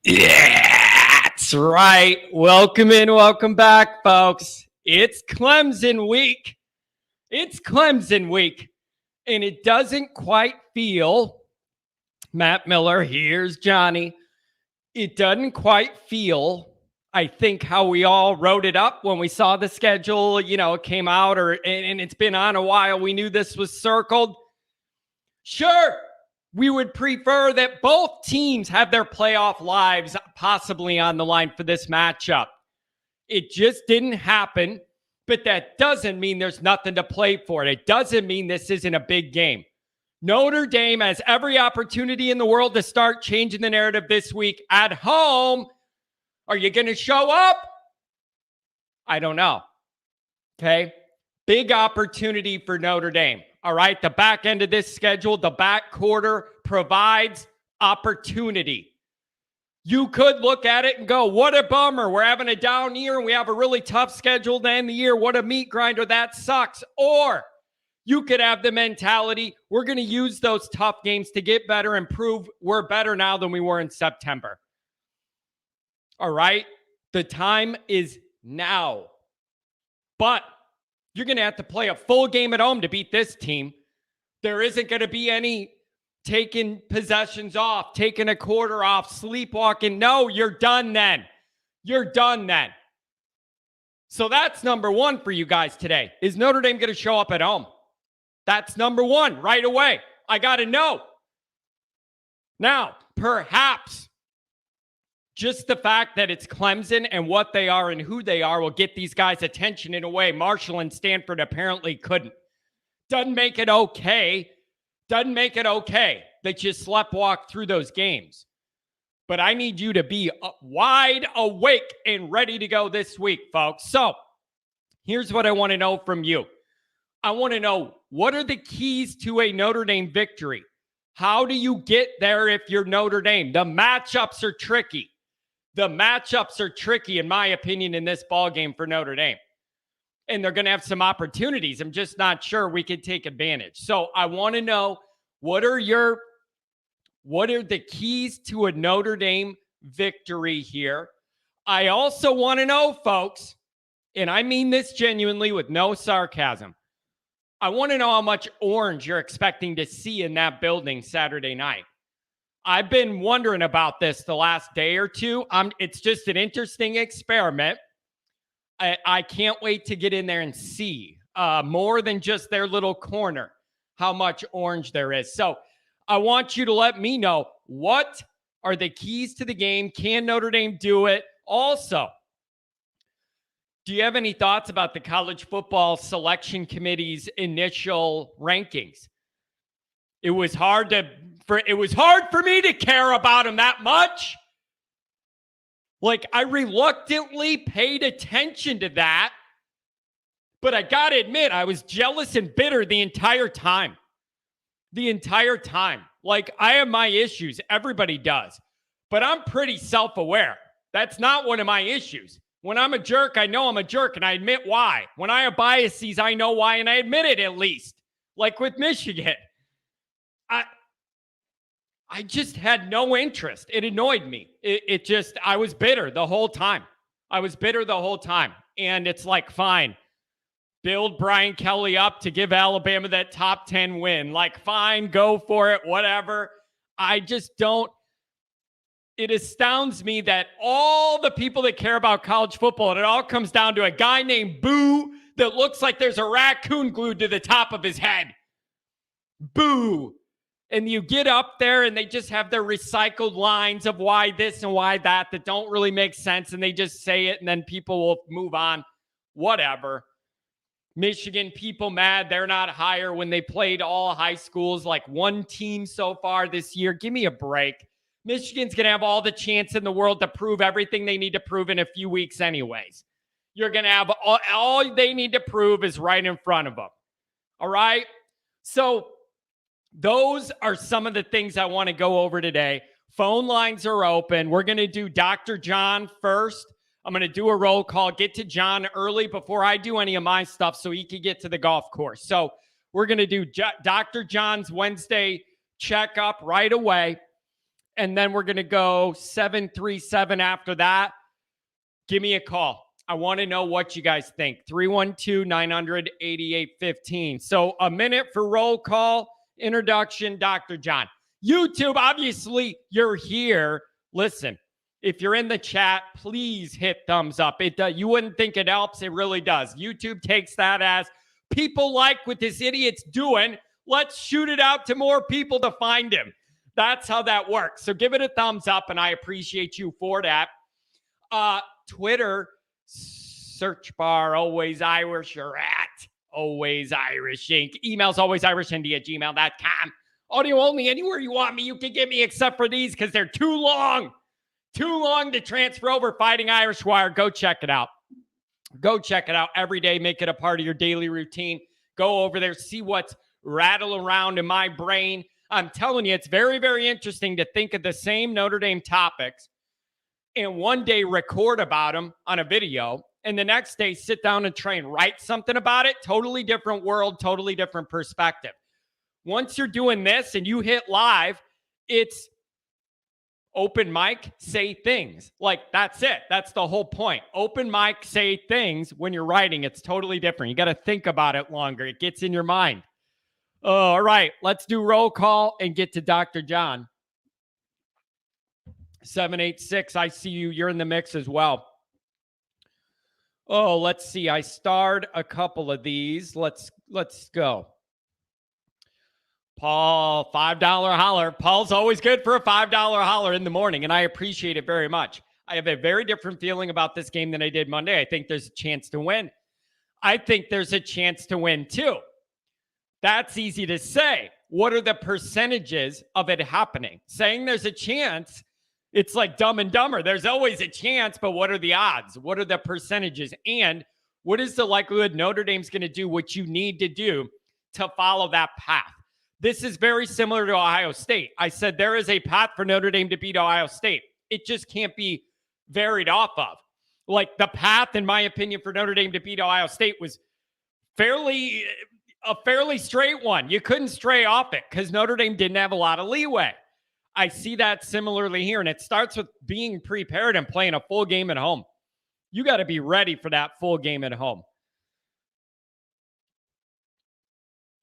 Yeah, that's right. Welcome in, welcome back, folks. It's Clemson week. It's Clemson week. And it doesn't quite feel, Matt Miller, here's Johnny. It doesn't quite feel, I think, how we all wrote it up when we saw the schedule, it came out and it's been on a while. We knew this was circled. Sure, we would prefer that both teams have their playoff lives possibly on the line for this matchup. It just didn't happen, but that doesn't mean there's nothing to play for. It doesn't mean this isn't a big game. Notre Dame has every opportunity in the world to start changing the narrative this week at home. Are you going to show up? I don't know. Okay. Big opportunity for Notre Dame. All right. The back end of this schedule, the back quarter provides opportunity. You could look at it and go, what a bummer. We're having a down year and we have a really tough schedule to end the year. What a meat grinder. That sucks. Or you could have the mentality, we're going to use those tough games to get better and prove we're better now than we were in September. All right. The time is now. But you're going to have to play a full game at home to beat this team. There isn't going to be any taking possessions off, taking a quarter off, sleepwalking. No, you're done then. You're done then. So that's number one for you guys today. Is Notre Dame going to show up at home? That's number one right away. I got to know. Now, perhaps just the fact that it's Clemson and what they are and who they are will get these guys' attention in a way Marshall and Stanford apparently couldn't. Doesn't make it okay. Doesn't make it okay that you sleptwalk through those games. But I need you to be wide awake and ready to go this week, folks. So here's what I want to know from you. I want to know, what are the keys to a Notre Dame victory? How do you get there if you're Notre Dame? The matchups are tricky. The matchups are tricky, in my opinion, in this ball game for Notre Dame. And they're going to have some opportunities. I'm just not sure we could take advantage. So I want to know, what are the keys to a Notre Dame victory here? I also want to know, folks, and I mean this genuinely with no sarcasm, I want to know how much orange you're expecting to see in that building Saturday night. I've been wondering about this the last day or two. It's just an interesting experiment. I can't wait to get in there and see more than just their little corner, how much orange there is. So I want you to let me know, what are the keys to the game? Can Notre Dame do it? Also, do you have any thoughts about the college football selection committee's initial rankings? It was hard for me to care about them that much. Like, I reluctantly paid attention to that, but I got to admit, I was jealous and bitter the entire time. Like, I have my issues. Everybody does. But I'm pretty self-aware. That's not one of my issues. When I'm a jerk, I know I'm a jerk, and I admit why. When I have biases, I know why, and I admit it at least. Like with Michigan. I just had no interest. It annoyed me. I was bitter the whole time. And it's like, fine. Build Brian Kelly up to give Alabama that top 10 win. Like, fine, go for it, whatever. I just don't. It astounds me that all the people that care about college football, and it all comes down to a guy named Boo that looks like there's a raccoon glued to the top of his head. Boo. And you get up there and they just have their recycled lines of why this and why that don't really make sense. And they just say it and then people will move on. Whatever. Michigan people mad they're not higher when they played all high schools, like one team so far this year. Give me a break. Michigan's going to have all the chance in the world to prove everything they need to prove in a few weeks anyways. You're going to have all they need to prove is right in front of them. All right? So those are some of the things I want to go over today. Phone lines are open. We're going to do Dr. John first. I'm going to do a roll call, get to John early before I do any of my stuff so he can get to the golf course. So we're going to do Dr. John's Wednesday checkup right away. And then we're going to go 737 after that. Give me a call. I want to know what you guys think. 312-900-8815. So a minute for roll call, introduction, Dr. John. YouTube, obviously, you're here. Listen, if you're in the chat, please hit thumbs up. You wouldn't think it helps. It really does. YouTube takes that as people like what this idiot's doing. Let's shoot it out to more people to find him. That's how that works. So give it a thumbs up, and I appreciate you for that. Twitter, search bar, Always Irish, or at Always Irish Inc. Emails alwaysirishindy@gmail.com. Audio only, anywhere you want me, you can get me except for these because they're too long. Too long to transfer over. Fighting Irish Wire. Go check it out. Go check it out every day. Make it a part of your daily routine. Go over there, see what's rattle around in my brain. I'm telling you, it's very, very interesting to think of the same Notre Dame topics and one day record about them on a video and the next day sit down and try and write something about it. Totally different world, totally different perspective. Once you're doing this and you hit live, it's open mic, say things. Like, that's it. That's the whole point. Open mic, say things. When you're writing, it's totally different. You got to think about it longer. It gets in your mind. All right, let's do roll call and get to Dr. John. 786, I see you. You're in the mix as well. Oh, let's see. I starred a couple of these. Let's go. Paul, $5 holler. Paul's always good for a $5 holler in the morning, and I appreciate it very much. I have a very different feeling about this game than I did Monday. I think there's a chance to win. I think there's a chance to win too. That's easy to say. What are the percentages of it happening? Saying there's a chance, it's like Dumb and Dumber. There's always a chance, but what are the odds? What are the percentages? And what is the likelihood Notre Dame's going to do what you need to do to follow that path? This is very similar to Ohio State. I said there is a path for Notre Dame to beat Ohio State. It just can't be varied off of. Like, the path, in my opinion, for Notre Dame to beat Ohio State was a fairly straight one. You couldn't stray off it because Notre Dame didn't have a lot of leeway. I see that similarly here, and it starts with being prepared and playing a full game at home. You got to be ready for that full game at home.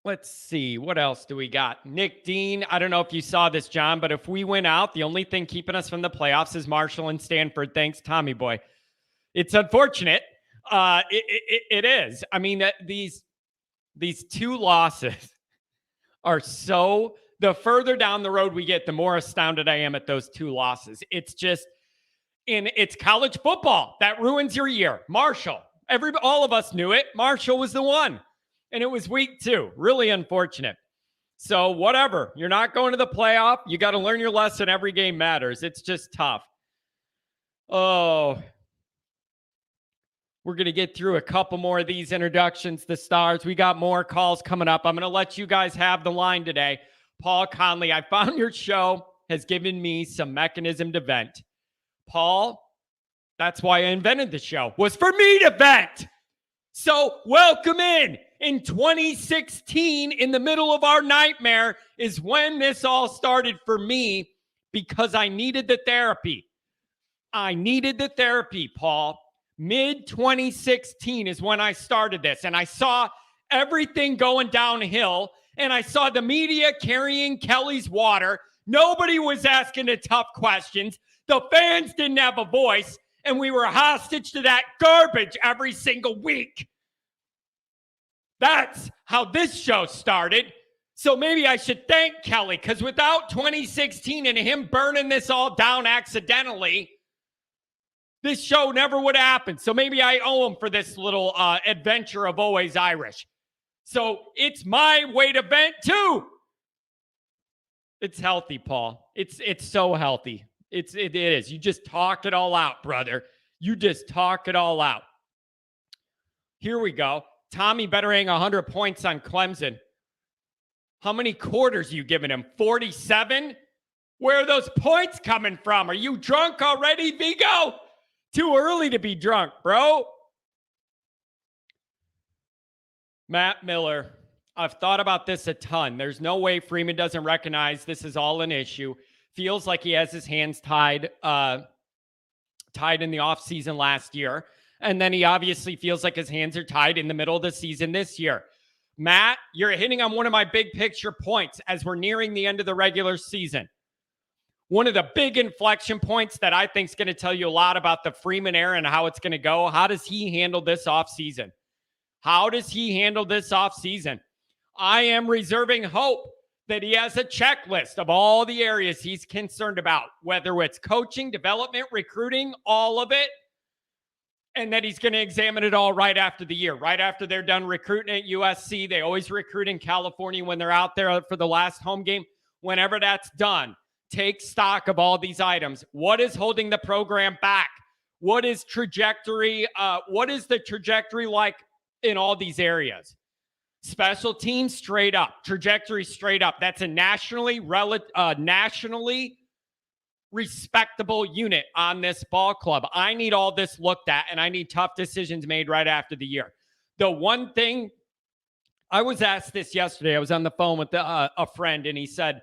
Let's see. What else do we got? Nick Dean. I don't know if you saw this, John, but if we win out, the only thing keeping us from the playoffs is Marshall and Stanford. Thanks, Tommy boy. It's unfortunate. It is. I mean, these two losses are so... The further down the road we get, the more astounded I am at those two losses. It's just... And it's college football. That ruins your year. Marshall. All of us knew it. Marshall was the one. And it was week 2. Really unfortunate. So whatever. You're not going to the playoff. You got to learn your lesson. Every game matters. It's just tough. Oh. We're going to get through a couple more of these introductions, the stars. We got more calls coming up. I'm going to let you guys have the line today. Paul Conley, I found your show has given me some mechanism to vent. Paul, that's why I invented the show, was for me to vent. So welcome in. In 2016, in the middle of our nightmare, is when this all started for me because I needed the therapy. I needed the therapy, Paul. Mid-2016 is when I started this, and I saw everything going downhill, and I saw the media carrying Kelly's water. Nobody was asking the tough questions. The fans didn't have a voice, and we were hostage to that garbage every single week. That's how this show started. So maybe I should thank Kelly, because without 2016 and him burning this all down accidentally, this show never would have happened. So maybe I owe him for this little adventure of Always Irish. So it's my way to vent too. It's healthy, Paul. It's so healthy. It is. You just talk it all out, brother. You just talk it all out. Here we go. Tommy better hang 100 points on Clemson. How many quarters are you giving him? 47? Where are those points coming from? Are you drunk already, Vigo? Too early to be drunk, bro. Matt Miller. I've thought about this a ton. There's no way Freeman doesn't recognize this is all an issue. feels like he has his hands tied in the offseason last year. And then he obviously feels like his hands are tied in the middle of the season this year. Matt, you're hitting on one of my big picture points as we're nearing the end of the regular season. One of the big inflection points that I think is going to tell you a lot about the Freeman era and how it's going to go. How does he handle this offseason? How does he handle this offseason? I am reserving hope that he has a checklist of all the areas he's concerned about, whether it's coaching, development, recruiting, all of it, and that he's going to examine it all right after the year, right after they're done recruiting at USC. They always recruit in California when they're out there for the last home game. Whenever that's done, take stock of all these items. What is holding the program back? What is trajectory? What is the trajectory like in all these areas? Special teams straight up, trajectory straight up. That's a nationally respectable unit on this ball club. I need all this looked at, and I need tough decisions made right after the year. The one thing, I was asked this yesterday. I was on the phone with a friend, and he said,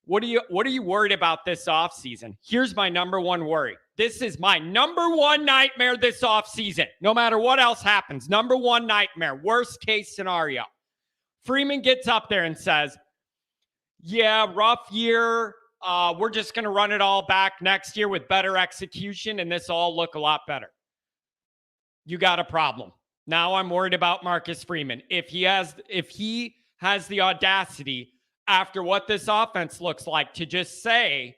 what are you worried about this offseason? Here's my number one worry. This is my number one nightmare this offseason. No matter what else happens, number one nightmare, worst case scenario. Freeman gets up there and says, yeah, rough year. We're just going to run it all back next year with better execution, and this will all look a lot better. You got a problem. Now I'm worried about Marcus Freeman. If he has the audacity after what this offense looks like to just say,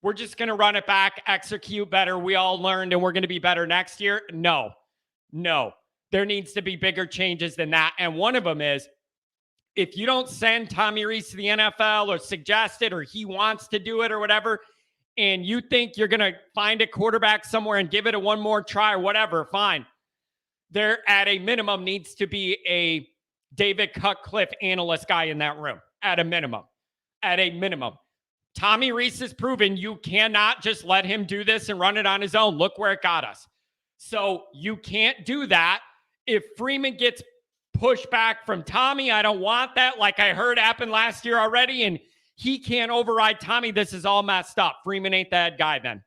we're just going to run it back, execute better. We all learned and we're going to be better next year. No. There needs to be bigger changes than that. And one of them is, if you don't send Tommy Rees to the NFL or suggest it, or he wants to do it or whatever, and you think you're going to find a quarterback somewhere and give it a one more try or whatever, fine. There at a minimum needs to be a David Cutcliffe analyst guy in that room. At a minimum. Tommy Rees has proven you cannot just let him do this and run it on his own. Look where it got us. So you can't do that. If Freeman gets pushback from Tommy, I don't want that, like I heard happen last year already, and he can't override Tommy. This is all messed up. Freeman ain't that guy then.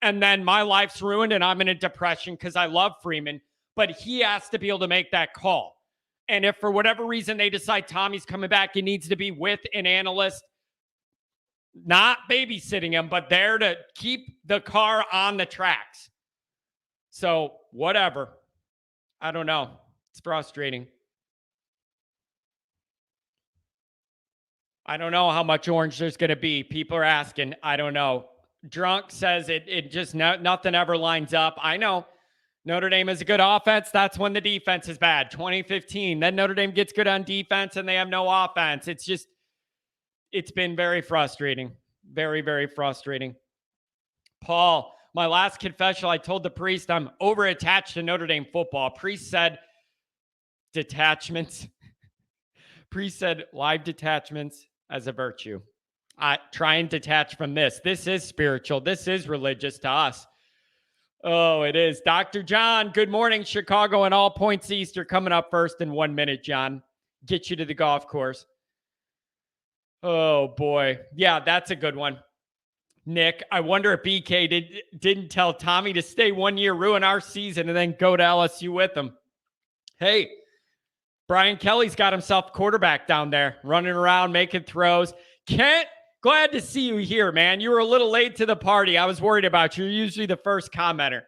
And then my life's ruined and I'm in a depression because I love Freeman, but he has to be able to make that call. And if for whatever reason they decide Tommy's coming back, he needs to be with an analyst, not babysitting him, but there to keep the car on the tracks. So whatever. I don't know. It's frustrating. I don't know how much orange there's going to be. People are asking. I don't know. Drunk says it just nothing ever lines up. I know. Notre Dame is a good offense. That's when the defense is bad. 2015. Then Notre Dame gets good on defense and they have no offense. It's been very frustrating. Very, very frustrating. Paul, my last confession, I told the priest I'm over-attached to Notre Dame football. Priest said detachments. Priest said live detachments as a virtue. I try and detach from this. This is spiritual. This is religious to us. Oh, it is. Dr. John, good morning, Chicago, and all points east are coming up first in 1 minute, John. Get you to the golf course. Oh, boy. Yeah, that's a good one. Nick, I wonder if BK didn't tell Tommy to stay 1 year, ruin our season, and then go to LSU with him. Hey, Brian Kelly's got himself a quarterback down there, running around, making throws. Kent, glad to see you here, man. You were a little late to the party. I was worried about you. You're usually the first commenter.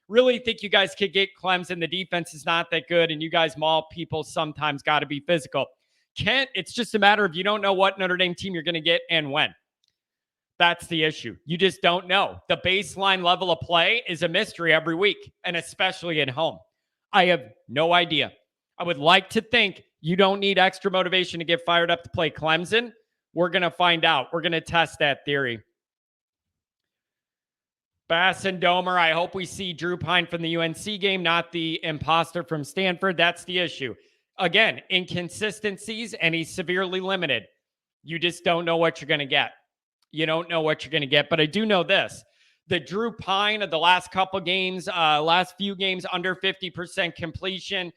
Really think you guys could get Clemson. The defense is not that good, and you guys mall people sometimes got to be physical. Kent, it's just a matter of you don't know what Notre Dame team you're going to get and when. That's the issue. You just don't know. The baseline level of play is a mystery every week, and especially at home. I have no idea. I would like to think you don't need extra motivation to get fired up to play Clemson. We're going to find out. We're going to test that theory. Bass and Domer, I hope we see Drew Pine from the UNC game, not the imposter from Stanford. That's the issue. Again, inconsistencies, and he's severely limited. You just don't know what you're going to get. You don't know what you're going to get. But I do know this. The Drew Pine of the last couple games, last few games, under 50% completion.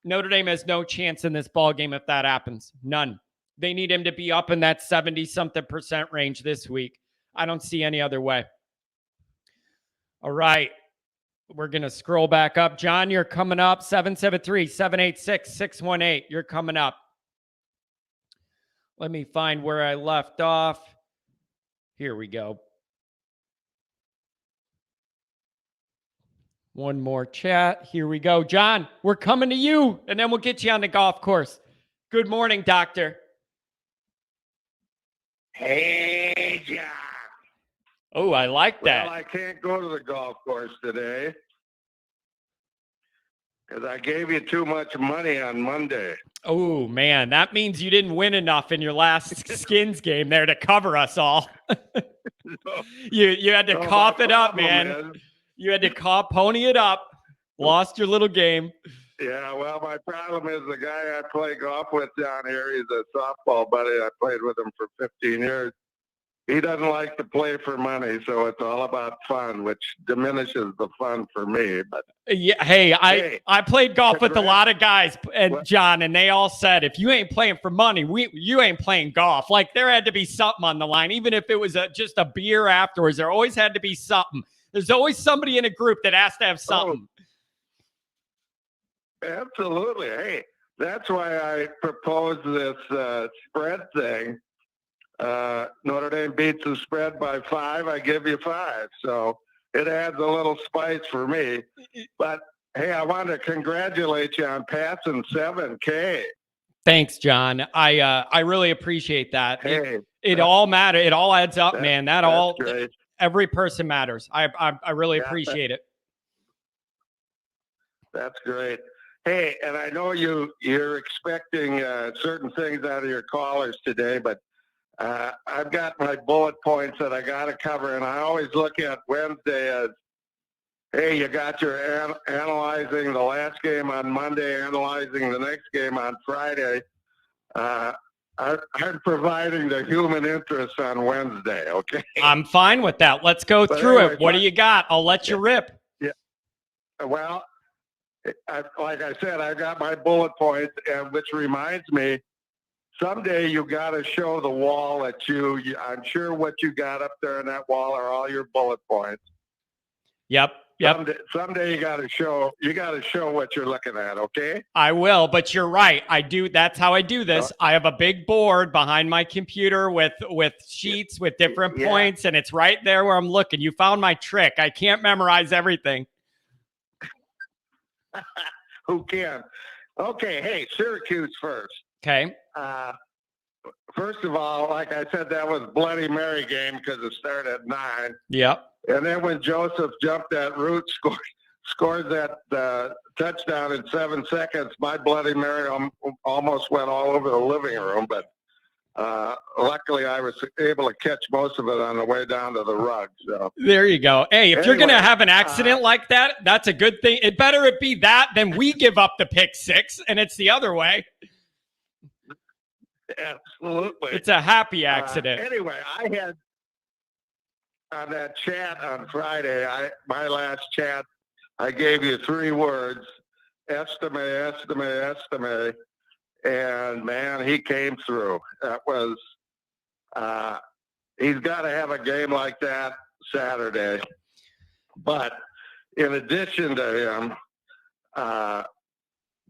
Notre Dame has no chance in this ball game if that happens. None. They need him to be up in that 70-something% range this week. I don't see any other way. All right. We're going to scroll back up. John, you're coming up. 773-786-618. You're coming up. Let me find where I left off. Here we go. One more chat. Here we go. John, we're coming to you, and then we'll get you on the golf course. Good morning, doctor. Hey, John. Oh, I like that. Well, I can't go to the golf course today because I gave you too much money on Monday. Oh, man. That means you didn't win enough in your last Skins game there to cover us all. You had to cough it up, man. You had to pony it up. Lost your little game. Yeah, well, my problem is the guy I play golf with down here, he's a softball buddy. I played with him for 15 years. He doesn't like to play for money, so it's all about fun, which diminishes the fun for me. But yeah, I played golf with a lot of guys, and John, and they all said, if you ain't playing for money, you ain't playing golf. Like, there had to be something on the line, even if it was just a beer afterwards. There always had to be something. There's always somebody in a group that has to have something. Absolutely. Hey, that's why I proposed this spread thing. Notre Dame beats the spread by 5. I give you 5. So it adds a little spice for me. But, hey, I want to congratulate you on passing 7K. Thanks, John. I really appreciate that. Hey, it all matters. It all adds up, man. Great. Every person matters. I really appreciate it. That's great. Hey, and I know you're expecting certain things out of your callers today, but I've got my bullet points that I got to cover, and I always look at Wednesday as, hey, you got your analyzing the last game on Monday, analyzing the next game on Friday. I'm providing the human interest on Wednesday, okay? I'm fine with that. Let's go through it. What do you got? I'll let you rip. Yeah. Well, like I said, I got my bullet points, and which reminds me, someday you got to show the wall that I'm sure what you got up there on that wall are all your bullet points. Yep. Someday you got to show what you're looking at. Okay. I will, but you're right. I do. That's how I do this. I have a big board behind my computer with sheets with different points, and it's right there where I'm looking. You found my trick. I can't memorize everything. Who can? Okay. Hey, Syracuse first. Okay. First of all, like I said, that was Bloody Mary game because it started at 9. Yep. And then when Joseph jumped that route, scored that touchdown in 7 seconds, my Bloody Mary almost went all over the living room. But luckily, I was able to catch most of it on the way down to the rug. So there you go. Hey, if you're going to have an accident like that, that's a good thing. It better be that than we give up the pick 6, and it's the other way. Absolutely. It's a happy accident. Anyway, I had on that chat on Friday, my last chat, I gave you 3 words, estimate. And, man, he came through. That was he's got to have a game like that Saturday. But in addition to him,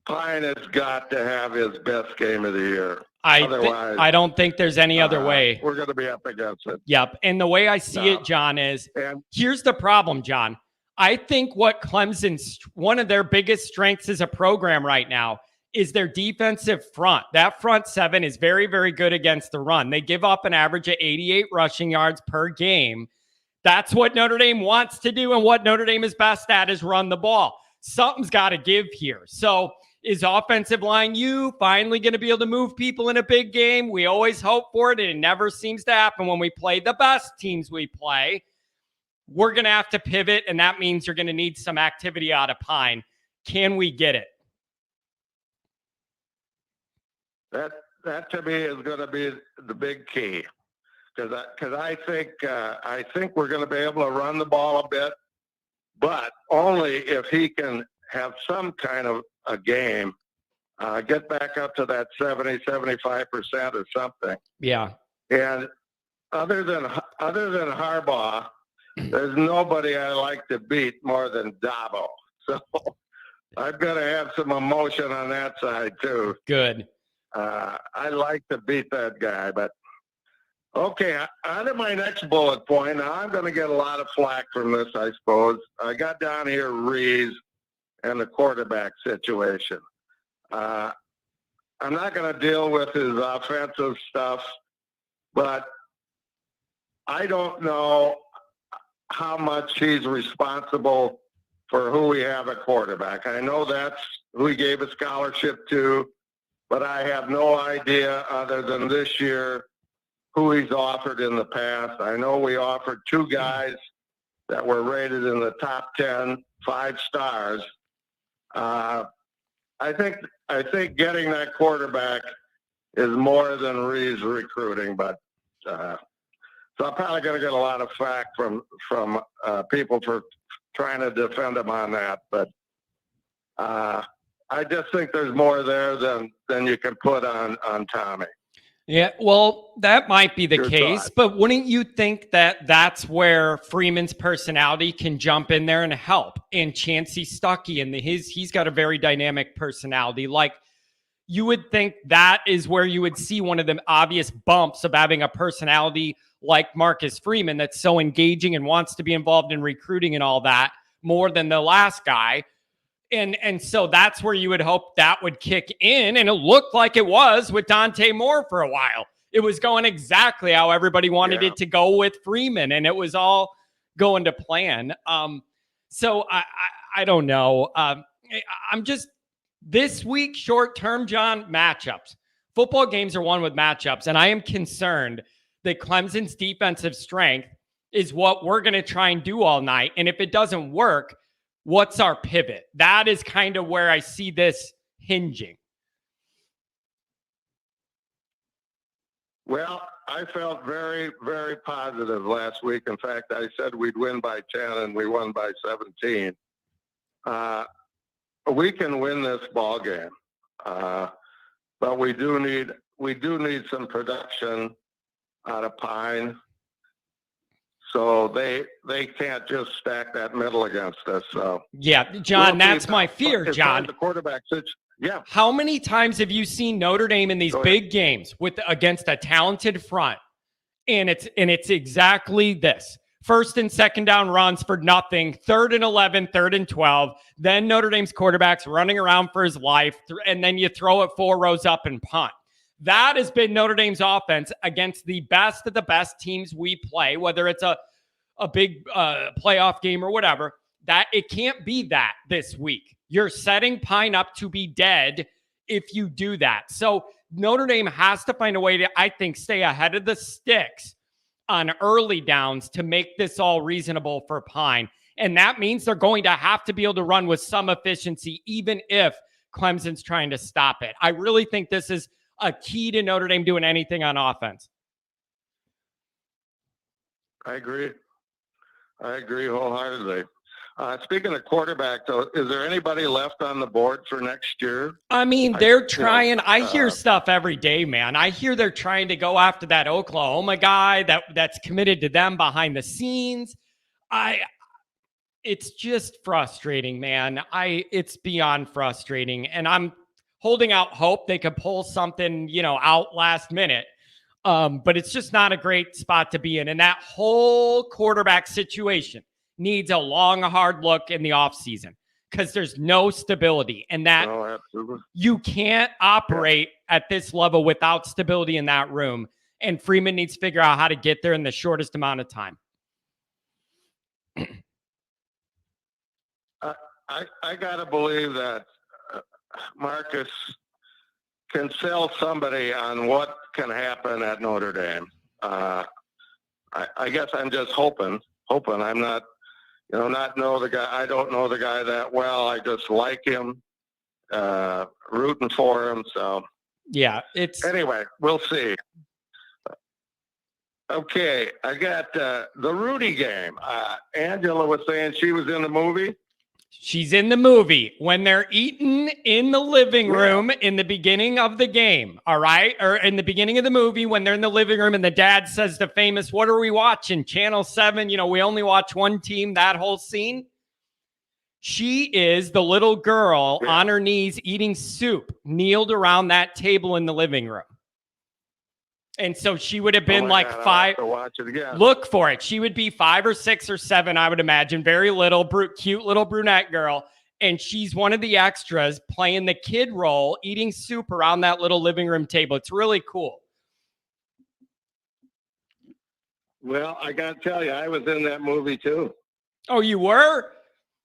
Pine has got to have his best game of the year. Otherwise, I don't think there's any other way. We're going to be up against it. Yep. And the way I see it, John, is here's the problem, John. I think what Clemson's one of their biggest strengths as a program right now is their defensive front. That front 7 is very, very good against the run. They give up an average of 88 rushing yards per game. That's what Notre Dame wants to do, and what Notre Dame is best at is run the ball. Something's got to give here. So is offensive line finally going to be able to move people in a big game? We always hope for it, and it never seems to happen when we play the best teams we play. We're going to have to pivot, and that means you're going to need some activity out of Pine. Can we get it? That to me is going to be the big key, because I think we're going to be able to run the ball a bit, but only if he can have some kind of a game get back up to that 70-75% or something. Yeah. And other than Harbaugh, there's nobody I like to beat more than Dabo. So I've got to have some emotion on that side too. Good. I like to beat that guy, but okay. On to my next bullet point. Now I'm going to get a lot of flack from this, I suppose. I got down here Rees and the quarterback situation. I'm not going to deal with his offensive stuff, but I don't know how much he's responsible for who we have at quarterback. I know that's who he gave a scholarship to, but I have no idea other than this year who he's offered in the past. I know we offered two guys that were rated in the top 10, 5 stars. I think getting that quarterback is more than Reeves recruiting, but so I'm probably going to get a lot of flack from people for trying to defend him on that. But I just think there's more there than you can put on Tommy. Yeah, well, that might be the case, thought. but wouldn't you think that that's where Freeman's personality can jump in there and help? And Chancey Stuckey and he's got a very dynamic personality. Like, you would think that is where you would see one of the obvious bumps of having a personality like Marcus Freeman that's so engaging and wants to be involved in recruiting and all that more than the last guy. And so that's where you would hope that would kick in. And it looked like it was with Dante Moore for a while. It was going exactly how everybody wanted it to go with Freeman, and it was all going to plan. So I don't know. I'm just, this week, short term, John, matchups. Football games are won with matchups, and I am concerned that Clemson's defensive strength is what we're going to try and do all night. And if it doesn't work, what's our pivot? That is kind of where I see this hinging. Well, I felt very, very positive last week. In fact, I said we'd win by 10, and we won by 17. We can win this ball game, but we do need some production out of Pine. So they can't just stack that middle against us. So yeah, John, that's my fear, John. The quarterback situation. Yeah. How many times have you seen Notre Dame in these big games against a talented front? And it's exactly this. First and second down runs for nothing, 3rd and 11, 3rd and 12. Then Notre Dame's quarterback's running around for his life, and then you throw it 4 rows up and punt. That has been Notre Dame's offense against the best of the best teams we play, whether it's a big playoff game or whatever. That it can't be that this week. You're setting Pine up to be dead if you do that. So Notre Dame has to find a way to, I think, stay ahead of the sticks on early downs to make this all reasonable for Pine. And that means they're going to have to be able to run with some efficiency, even if Clemson's trying to stop it. I really think this is a key to Notre Dame doing anything on offense. I agree wholeheartedly. Speaking of quarterback, though, is there anybody left on the board for next year? I mean, they're trying. I hear stuff every day, man. I hear they're trying to go after that Oklahoma guy that's committed to them behind the scenes. It's just frustrating, man. It's beyond frustrating, and I'm holding out hope they could pull something, out last minute. But it's just not a great spot to be in. And that whole quarterback situation needs a long, hard look in the offseason because there's no stability. And that you can't operate at this level without stability in that room. And Freeman needs to figure out how to get there in the shortest amount of time. I got to believe that Marcus can sell somebody on what can happen at Notre Dame. I guess I'm just hoping. I'm not, not know the guy. I don't know the guy that well. I just like him, rooting for him. So yeah, anyway, we'll see. Okay, I got the Rudy game. Angela was saying she was in the movie. She's in the movie when they're eating in the living room in the beginning of the game. All right. Or in the beginning of the movie when they're in the living room and the dad says the famous, "What are we watching? Channel 7. You know, we only watch one team," that whole scene. She is the little girl on her knees eating soup, kneeled around that table in the living room. And so she would have been like 5. I'll have to watch it again. Look for it. She would be 5 or 6 or 7, I would imagine. Very little, cute little brunette girl. And she's one of the extras playing the kid role, eating soup around that little living room table. It's really cool. Well, I got to tell you, I was in that movie too. Oh, you were?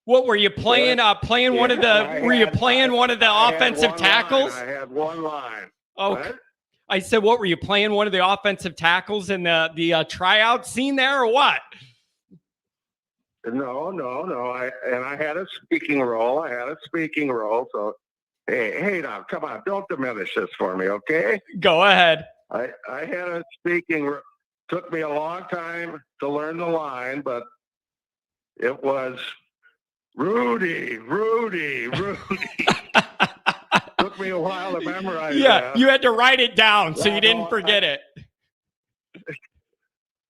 What were you playing? Playing one of the? Were you playing one of the offensive tackles? I had one line. Oh, what? I said, what were you playing? One of the offensive tackles in the tryout scene there, or what? No. I had a speaking role. So, hey, now, come on, don't diminish this for me, okay? Go ahead. I had a speaking. Took me a long time to learn the line, but it was Rudy. Took me a while to memorize. Yeah, that. You had to write it down so you didn't forget it.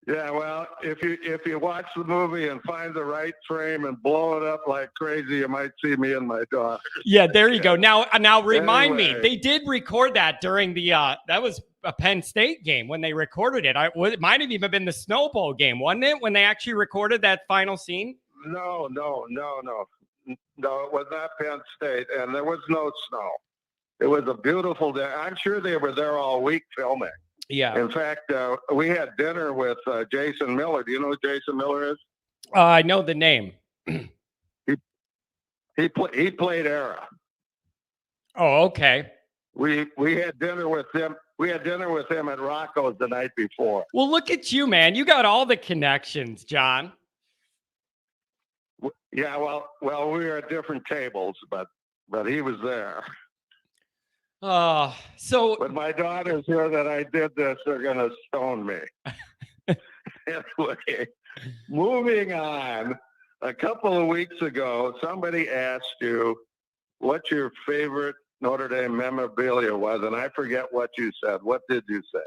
Yeah, well, if you watch the movie and find the right frame and blow it up like crazy, you might see me and my daughter. Yeah, there you go. Now remind me, they did record that during the that was a Penn State game when they recorded it. It might have even been the Snow Bowl game, wasn't it? When they actually recorded that final scene. No. It was not Penn State, and there was no snow. It was a beautiful day. I'm sure they were there all week filming. Yeah. In fact, we had dinner with Jason Miller. Do you know who Jason Miller is? I know the name. He played Era. Oh, okay. We had dinner with him. We had dinner with him at Rocco's the night before. Well, look at you, man. You got all the connections, John. Yeah, well, we were at different tables, but he was there. But my daughters hear that I did this, they're going to stone me. Anyway, moving on. A couple of weeks ago, somebody asked you what your favorite Notre Dame memorabilia was, and I forget what you said. What did you say?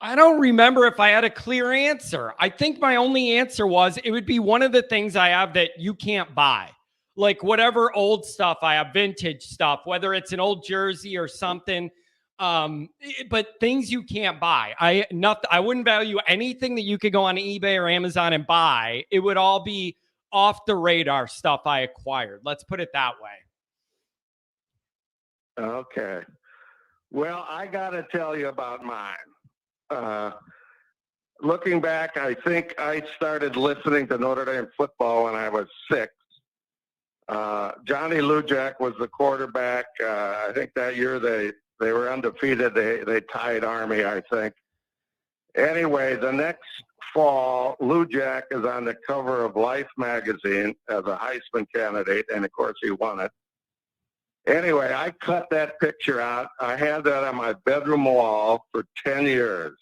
I don't remember if I had a clear answer. I think my only answer was it would be one of the things I have that you can't buy. Like whatever old stuff I have, vintage stuff, whether it's an old jersey or something, but things you can't buy. I wouldn't value anything that you could go on eBay or Amazon and buy. It would all be off the radar stuff I acquired. Let's put it that way. Okay. Well, I got to tell you about mine. Looking back, I think I started listening to Notre Dame football when I was 6. Johnny Lujack was the quarterback. I think that year they were undefeated. They tied Army, I think. Anyway, the next fall, Lujack is on the cover of Life magazine as a Heisman candidate, and of course he won it. Anyway, I cut that picture out. I had that on my bedroom wall for 10 years.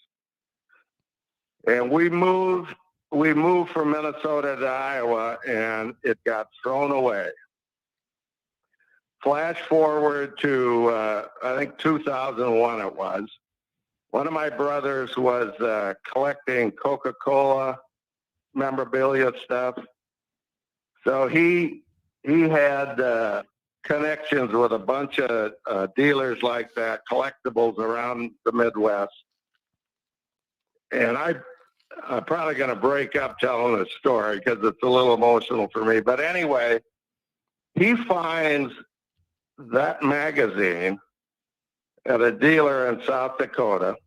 And we moved from Minnesota to Iowa, and it got thrown away. Flash forward to, I think 2001 it was. One of my brothers was collecting Coca-Cola memorabilia stuff. So he had connections with a bunch of dealers like that, collectibles around the Midwest. And I'm probably going to break up telling the story because it's a little emotional for me. But anyway, he finds that magazine at a dealer in South Dakota.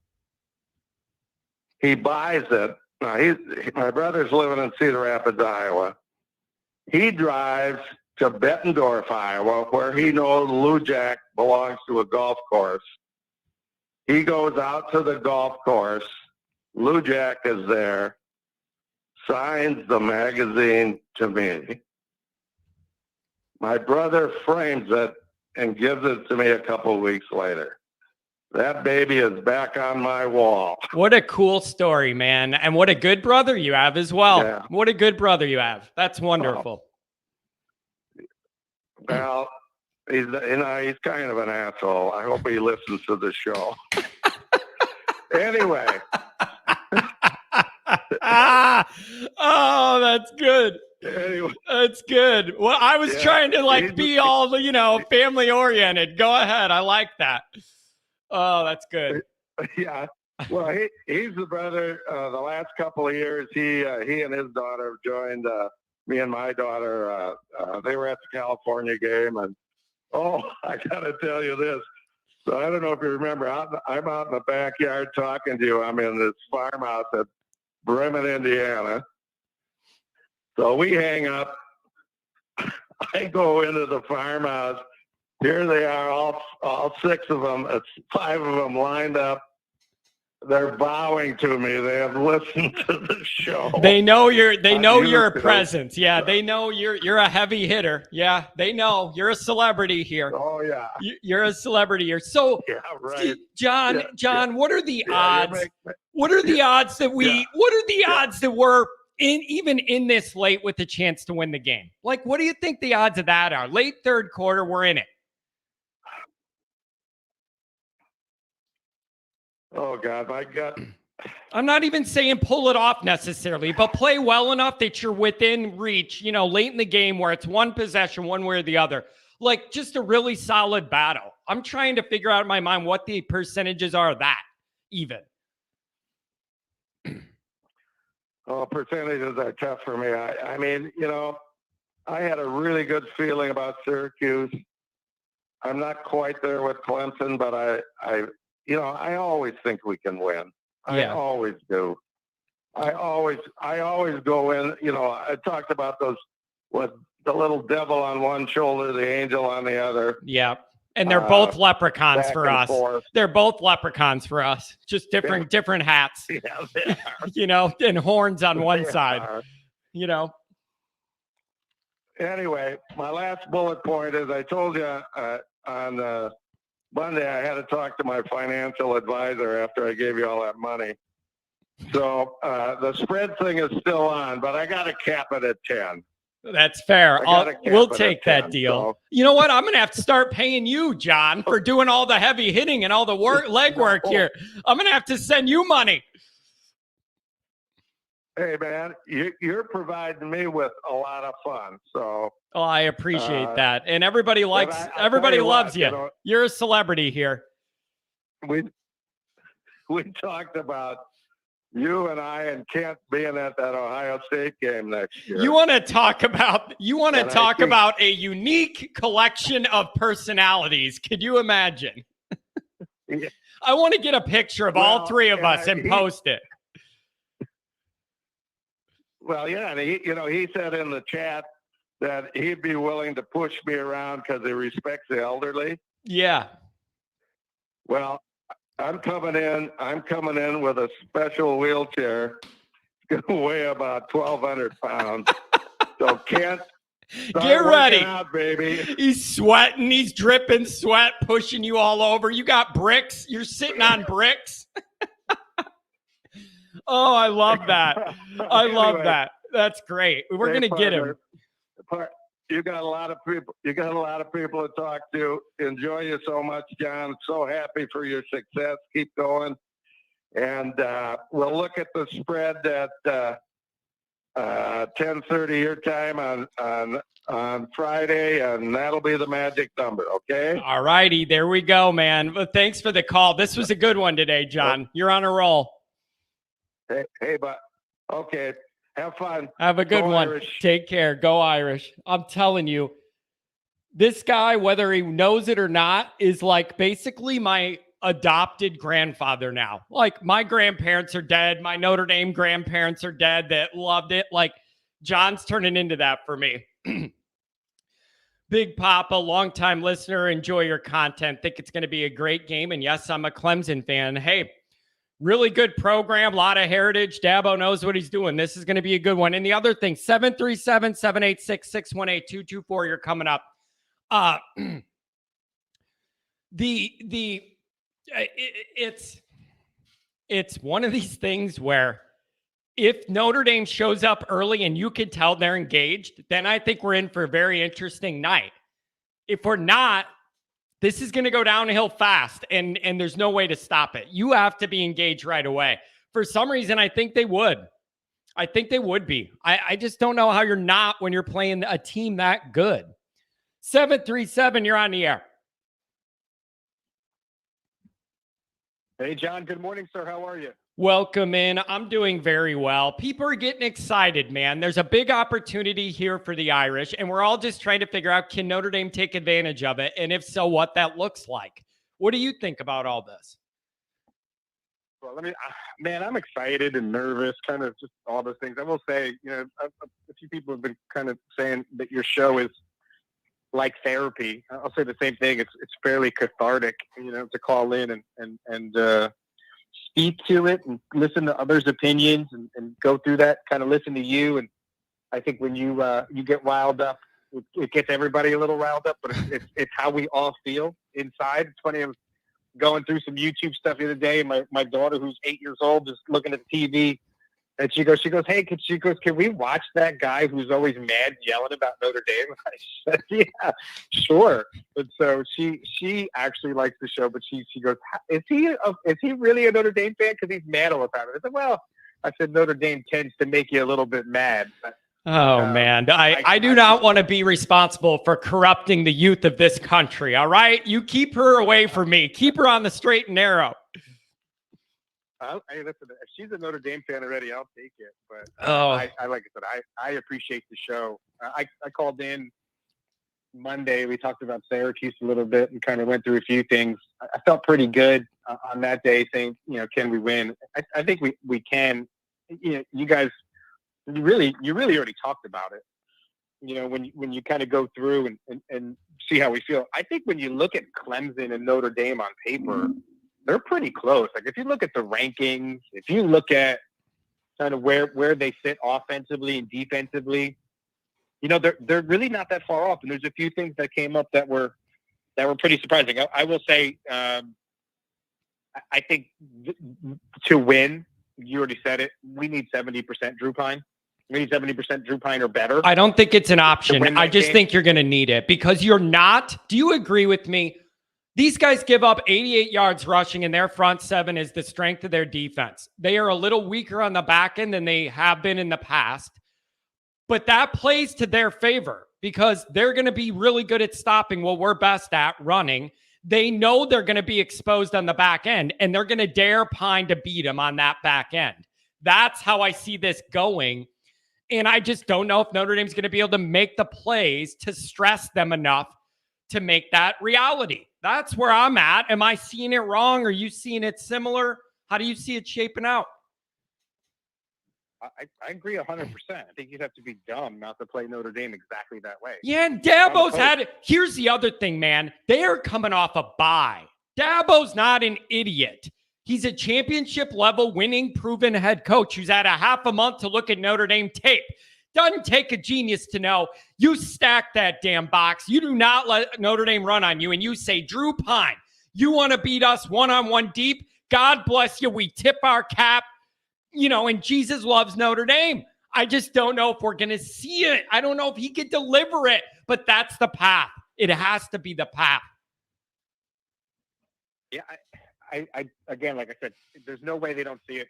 He buys it. Now, my brother's living in Cedar Rapids, Iowa. He drives to Bettendorf, Iowa, where he knows Lujack belongs to a golf course. He goes out to the golf course. Lujack is there, signs the magazine to me. My brother frames it and gives it to me a couple of weeks later. That baby is back on my wall. What a cool story, man. And what a good brother you have as well. Yeah. What a good brother you have. That's wonderful. Well, he's kind of an asshole. I hope he listens to the show. Anyway. Oh, that's good. Anyway. That's good. Well, I was trying to be all, family oriented. Go ahead. I like that. Oh, that's good. Yeah. Well, he's the brother. The last couple of years, he and his daughter have joined me and my daughter. They were at the California game, and I gotta tell you this. So I don't know if you remember. I'm out in the backyard talking to you. I'm in this farmhouse at Bremen, Indiana. So we hang up. I go into the farmhouse. Here they are, all 6 of them. It's 5 of them lined up. They're bowing to me. They have listened to the show. They know your presence. Yeah, they know you're a heavy hitter. Yeah, they know you're a celebrity here. Oh yeah, you're a celebrity here. So, yeah, right. John, what are the odds? What are the odds that What are the odds that we're even in this late with a chance to win the game? Like, what do you think the odds of that are? Late third quarter, we're in it. Oh, God, my gut. I'm not even saying pull it off necessarily, but play well enough that you're within reach, late in the game where it's one possession, one way or the other. Like, just a really solid battle. I'm trying to figure out in my mind what the percentages are of that, even. Oh, percentages are tough for me. I mean, I had a really good feeling about Syracuse. I'm not quite there with Clemson, but I always think we can win. I always do. I always go in. I talked about those with the little devil on one shoulder, the angel on the other. Yeah, and they're both leprechauns for us. Forth. They're both leprechauns for us. Just different hats. Yeah, they are. And horns on one side. Are. Anyway, my last bullet point is I told you on Monday, I had to talk to my financial advisor after I gave you all that money. So the spread thing is still on, but I got to cap it at 10. That's fair. We'll take that deal. So. You know what? I'm going to have to start paying you, John, for doing all the heavy hitting and all the leg work here. I'm going to have to send you money. Hey, man, you're providing me with a lot of fun. So. Oh, I appreciate that. And everybody everybody loves you. You're a celebrity here. We talked about you and I and Kent being at that Ohio State game next year. You want to talk about a unique collection of personalities. Could you imagine? Yeah. I want to get a picture of all 3 of us and post it. Well, yeah, and he said in the chat that he'd be willing to push me around because he respects the elderly. Yeah. Well, I'm coming in with a special wheelchair. It's going to weigh about 1,200 pounds. So Kent, get ready, out, baby. He's sweating. He's dripping sweat, pushing you all over. You got bricks. You're sitting on bricks. Oh, I love that. I love that. That's great. We're going to get him. You got a lot of people. You got a lot of people to talk to. Enjoy you so much, John. So happy for your success. Keep going, and we'll look at the spread at 10:30 your time on Friday, and that'll be the magic number. Okay. All righty, there we go, man. Well, thanks for the call. This was a good one today, John. You're on a roll. Hey, but okay. Have fun. Have a good one. Irish. Take care. Go Irish. I'm telling you, this guy, whether he knows it or not, is like basically my adopted grandfather now. Like, my grandparents are dead. My Notre Dame grandparents are dead that loved it. Like, John's turning into that for me. Big Papa, longtime listener. Enjoy your content. Think it's going to be a great game. And yes, I'm a Clemson fan. Hey, really good program, a lot of heritage. Dabo knows what he's doing. This is going to be a good one. And the other thing, 737-786-618-224, you're coming up. It's one of these things where if Notre Dame shows up early and you can tell they're engaged, then I think we're in for a very interesting night. If we're not, this is going to go downhill fast, and there's no way to stop it. You have to be engaged right away. For some reason, I think they would. I think they would be. I just don't know how you're not when you're playing a team that good. 737, you're on the air. Hey, John. Good morning, sir. How are you? Welcome in. I'm doing very well. People are getting excited, man. There's a big opportunity here for the Irish, and we're all just trying to figure out, can Notre Dame take advantage of it? And if so, what that looks like. What do you think about all this? Well, man, I'm excited and nervous, kind of just all those things. I will say, a few people have been kind of saying that your show is like therapy. I'll say the same thing. It's fairly cathartic, to call in and speak to it and listen to others' opinions and go through that, kind of listen to you. And I think when you get riled up, it gets everybody a little riled up, but it's how we all feel inside. It's funny. I was going through some YouTube stuff the other day, and my daughter, who's 8 years old, just looking at the TV, and she goes, hey, can we watch that guy who's always mad yelling about Notre Dame? I said, yeah, sure. And so she actually likes the show, but she goes, is he really a Notre Dame fan? Because he's mad all the time. And I said, well, Notre Dame tends to make you a little bit mad. But, man, I do not want to be responsible for corrupting the youth of this country. All right, you keep her away from me. Keep her on the straight and narrow. Hey, listen, if she's a Notre Dame fan already, I'll take it. But I like I said, I appreciate the show. I called in Monday. We talked about Syracuse a little bit and kind of went through a few things. I felt pretty good on that day, saying, can we win? I think we can. You guys, you really already talked about it. When you kind of go through and see how we feel. I think when you look at Clemson and Notre Dame on paper, they're pretty close. Like, if you look at the rankings, if you look at kind of where they sit offensively and defensively, they're really not that far off. And there's a few things that came up that were pretty surprising. I will say, I think to win, you already said it, we need 70% Drew Pine. We need 70% Drew Pine or better. I don't think it's an option. I just think you're going to need it, because you're not. Do you agree with me? These guys give up 88 yards rushing, and their front seven is the strength of their defense. They are a little weaker on the back end than they have been in the past, but that plays to their favor because they're going to be really good at stopping what we're best at, running. They know they're going to be exposed on the back end, and they're going to dare Pine to beat them on that back end. That's how I see this going, and I just don't know if Notre Dame's going to be able to make the plays to stress them enough to make that reality. That's where I'm at. Am I seeing it wrong? Are you seeing it similar? How do you see it shaping out? I agree 100%. I think you'd have to be dumb not to play Notre Dame exactly that way. Yeah, and Dabo's had it. Here's the other thing, man. They are coming off a bye. Dabo's not an idiot. He's a championship level winning proven head coach who's had a half a month to look at Notre Dame tape. Doesn't take a genius to know you stack that damn box. You do not let Notre Dame run on you, and you say, Drew Pine, you want to beat us one-on-one deep? God bless you. We tip our cap, and Jesus loves Notre Dame. I just don't know if we're going to see it. I don't know if he could deliver it, but that's the path. It has to be the path. Yeah, I again, like I said, there's no way they don't see it.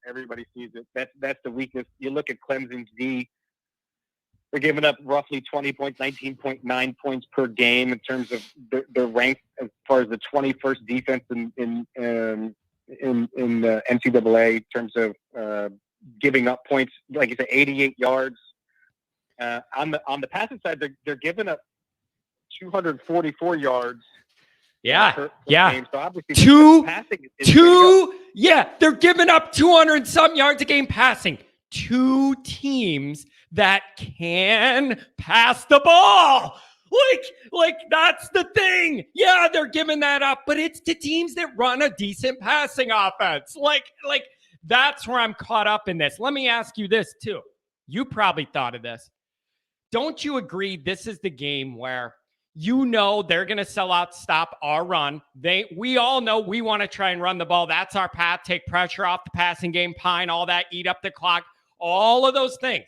Everybody sees it. That's the weakness. You look at Clemson's D. They're giving up roughly 20 points, 19.9 points per game in terms of their rank as far as the 21st defense in the NCAA in terms of giving up points. Like you said, 88 yards. On the passing side, they're giving up 244 yards. Yeah. Game. So obviously they're giving up 200 and some yards a game passing. Two teams that can pass the ball. Like that's the thing. Yeah, they're giving that up, but it's to teams that run a decent passing offense. Like that's where I'm caught up in this. Let me ask you this too. You probably thought of this. Don't you agree this is the game where they're going to sell out, stop our run. We all know we want to try and run the ball. That's our path. Take pressure off the passing game, Pine, all that, eat up the clock, all of those things.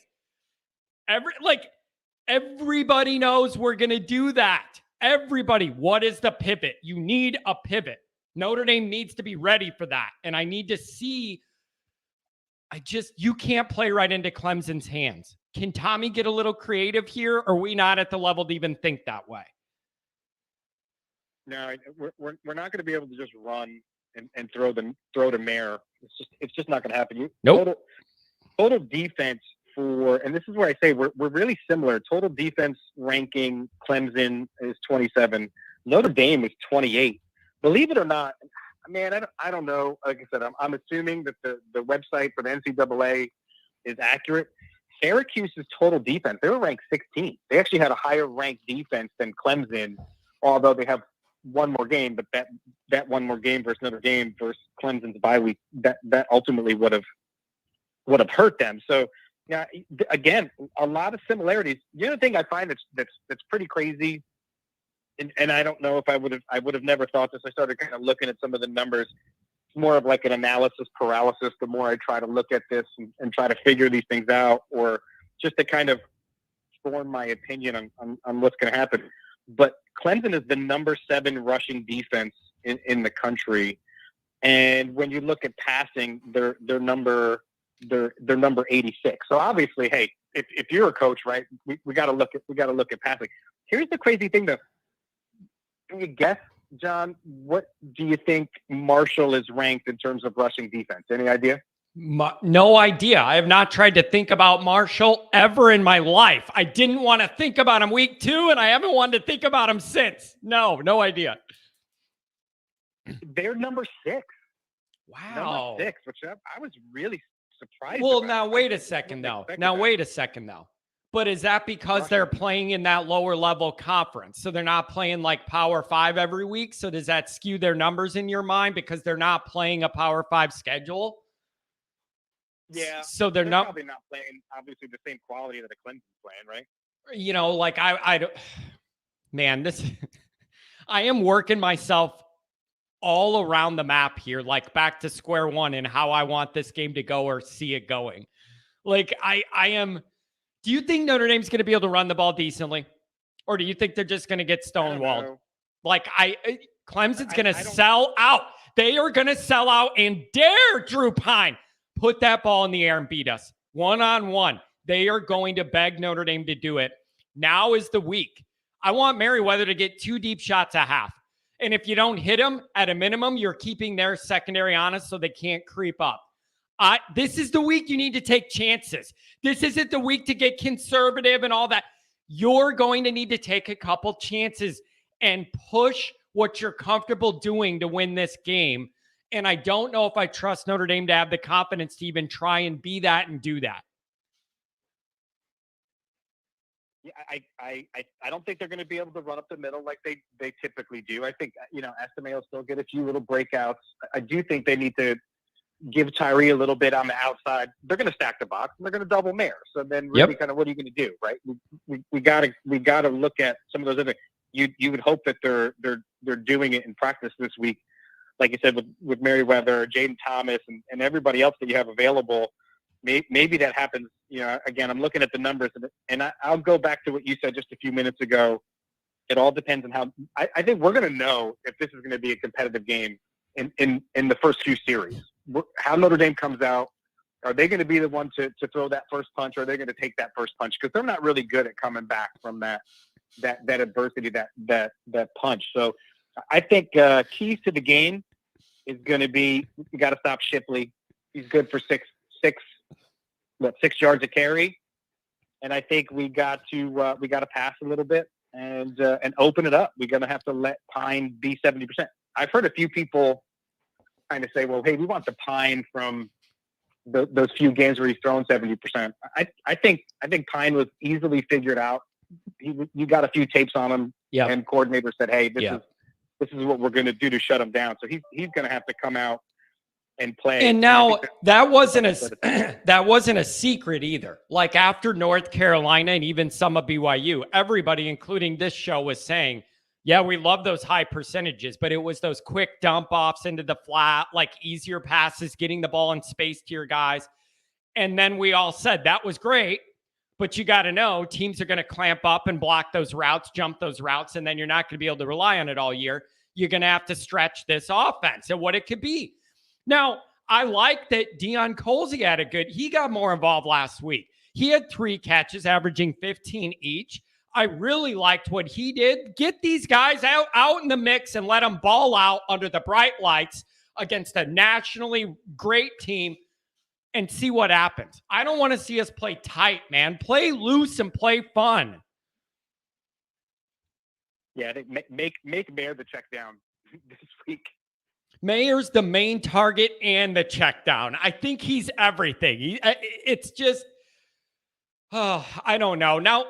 Everybody knows we're going to do that. Everybody, what is the pivot? You need a pivot. Notre Dame needs to be ready for that. And I need to see, you can't play right into Clemson's hands. Can Tommy get a little creative here? Or are we not at the level to even think that way? No, we're not going to be able to just run and throw the mare. It's just not going to happen. Nope. Total defense for, and this is where I say we're really similar. Total defense ranking, Clemson is 27. Notre Dame is 28. Believe it or not, man, I don't know. Like I said, I'm assuming that the website for the NCAA is accurate. Syracuse's total defense, they were ranked 16. They actually had a higher ranked defense than Clemson, although they have one more game. But that one more game versus Notre Dame versus Clemson's bye week, that ultimately would have hurt them. So yeah, again, a lot of similarities. The other thing I find that's pretty crazy, and I don't know if I would have never thought this. I started kind of looking at some of the numbers. It's more of like an analysis paralysis. The more I try to look at this and try to figure these things out, or just to kind of form my opinion on what's going to happen. But Clemson is the number 7 rushing defense in the country, and when you look at passing, they're number 86. So obviously, hey, if you're a coach, right, we got to look at passing. Here's the crazy thing, though. Can you guess, John? What do you think Marshall is ranked in terms of rushing defense? Any idea? No idea. I have not tried to think about Marshall ever in my life. I didn't want to think about him week 2, and I haven't wanted to think about him since. No idea. They're number 6. Wow. Number 6, which I was really surprised. Well, about. now wait a second though. But is that because they're playing in that lower level conference? So they're not playing like Power 5 every week. So does that skew their numbers in your mind because they're not playing a Power 5 schedule? Yeah. So they're not probably not playing obviously the same quality that the Clemson's playing, right? You know, like I don't, man, I am working myself all around the map here, like back to square one in how I want this game to go or see it going. Like I am. Do you think Notre Dame's going to be able to run the ball decently, or do you think they're just going to get stonewalled? Like Clemson's going to sell out. They are going to sell out and dare Drew Pine put that ball in the air and beat us one-on-one. They are going to beg Notre Dame to do it. Now is the week. I want Merriweather to get 2 deep shots a half. And if you don't hit them, at a minimum, you're keeping their secondary honest so they can't creep up. This is the week you need to take chances. This isn't the week to get conservative and all that. You're going to need to take a couple chances and push what you're comfortable doing to win this game. And I don't know if I trust Notre Dame to have the confidence to even try and be that and do that. Yeah, I don't think they're going to be able to run up the middle like they typically do. I think, Estime will still get a few little breakouts. I do think they need to give Tyree a little bit on the outside. They're going to stack the box and they're going to double Mare. So then really kind of what are you going to do, right? We got to look at some of those other. You would hope that they're doing it in practice this week, like you said, with Merriweather, Jaden Thomas, and everybody else that you have available. Maybe that happens. Again, I'm looking at the numbers, and I'll go back to what you said just a few minutes ago. It all depends on how. I think we're going to know if this is going to be a competitive game in the first few series. How Notre Dame comes out. Are they going to be the one to throw that first punch, or are they going to take that first punch? Because they're not really good at coming back from that adversity, that punch. So I think keys to the game is going to be you got to stop Shipley. He's good for six 6 yards a carry, and I think we got to pass a little bit and open it up. We're going to have to let Pine be 70%. I've heard a few people kind of say, "Well, hey, we want the Pine from those few games where he's thrown 70%." I think Pine was easily figured out. You got a few tapes on him, and coordinator said, "Hey, this is what we're going to do to shut him down." So he's going to have to come out and play. And now that wasn't a secret either. Like after North Carolina and even some of BYU, everybody, including this show, was saying, yeah, we love those high percentages, but it was those quick dump offs into the flat, like easier passes, getting the ball in space to your guys. And then we all said that was great, But you got to know teams are going to clamp up and block those routes, jump those routes, and then you're not going to be able to rely on it all year. You're going to have to stretch this offense and what it could be. Now, I like that Deion Colzie he got more involved last week. He had 3 catches, averaging 15 each. I really liked what he did. Get these guys out in the mix and let them ball out under the bright lights against a nationally great team and see what happens. I don't want to see us play tight, man. Play loose and play fun. Yeah, I think make Mayer the check down this week. Mayer's the main target and the check down. I think he's everything. It's just, I don't know. Now,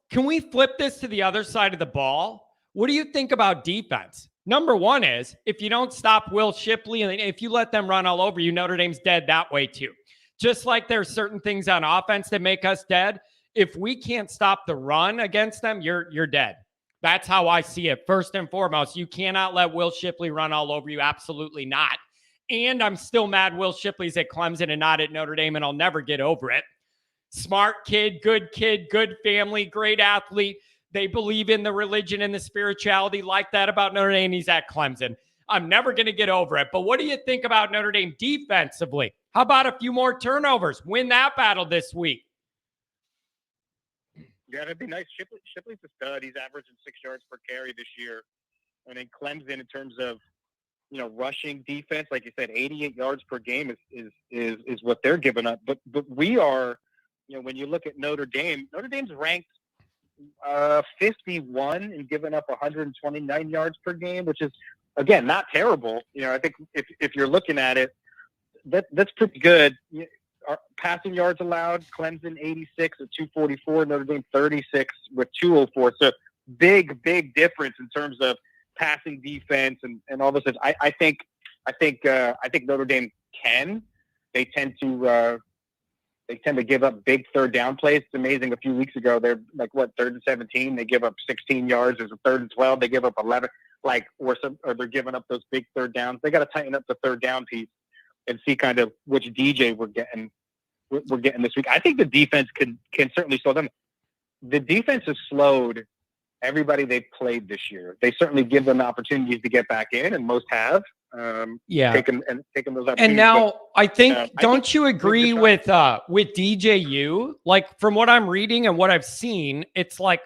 can we flip this to the other side of the ball? What do you think about defense? Number one is, if you don't stop Will Shipley, and if you let them run all over you, Notre Dame's dead that way too. Just like there's certain things on offense that make us dead. If we can't stop the run against them, you're dead. That's how I see it. First and foremost, you cannot let Will Shipley run all over you. Absolutely not. And I'm still mad Will Shipley's at Clemson and not at Notre Dame, and I'll never get over it. Smart kid, good family, great athlete. They believe in the religion and the spirituality like that about Notre Dame. He's at Clemson. I'm never going to get over it. But what do you think about Notre Dame defensively? How about a few more turnovers? Win that battle this week. Yeah, that'd be nice. Shipley's a stud. He's averaging 6 yards per carry this year. And then Clemson, in terms of, rushing defense, like you said, 88 yards per game is what they're giving up. But we are, when you look at Notre Dame's ranked 51 and giving up 129 yards per game, which is, again, not terrible. I think if you're looking at it, that's pretty good. Our passing yards allowed, Clemson 86 at 244, Notre Dame 36 with 204. So big difference in terms of passing defense and all this. I think Notre Dame can. They tend to give up big third down plays. It's amazing. A few weeks ago, they're like 3rd and 17. They give up 16 yards. There's a 3rd and 12. They give up 11. Or they're giving up those big third downs. They got to tighten up the third down piece and see kind of which DJ we're getting this week. I think the defense can certainly slow them. The defense has slowed everybody they've played this year. They certainly give them opportunities to get back in, and most have. Taking those opportunities. And now I think, don't you agree with DJU? Like, from what I'm reading and what I've seen, it's like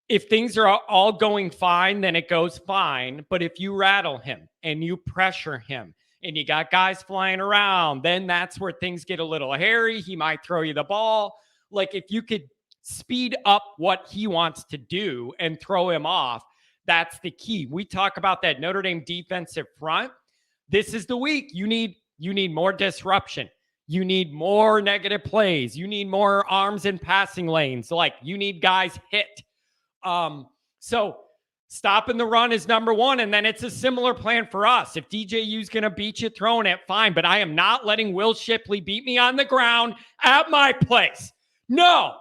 if things are all going fine, then it goes fine. But if you rattle him and you pressure him, and you got guys flying around, then that's where things get a little hairy. He might throw you the ball. Like, if you could speed up what he wants to do and throw him off, that's the key. We talk about that Notre Dame defensive front. This is the week. You need more disruption. You need more negative plays. You need more arms in passing lanes. Like, you need guys hit. So stopping the run is number one, and then it's a similar plan for us. If DJU's going to beat you throwing it, fine, but I am not letting Will Shipley beat me on the ground at my place. No,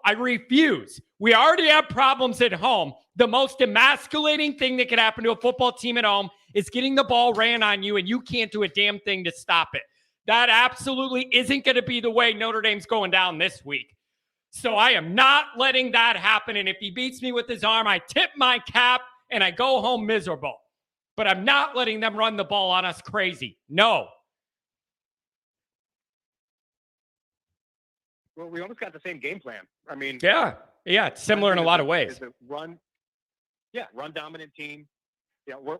I refuse. We already have problems at home. The most emasculating thing that could happen to a football team at home is getting the ball ran on you, and you can't do a damn thing to stop it. That absolutely isn't going to be the way Notre Dame's going down this week. So I am not letting that happen. And if he beats me with his arm, I tip my cap and I go home miserable. But I'm not letting them run the ball on us crazy. No. Well, we almost got the same game plan. I mean, yeah, it's similar in a lot of ways. It's a run dominant team.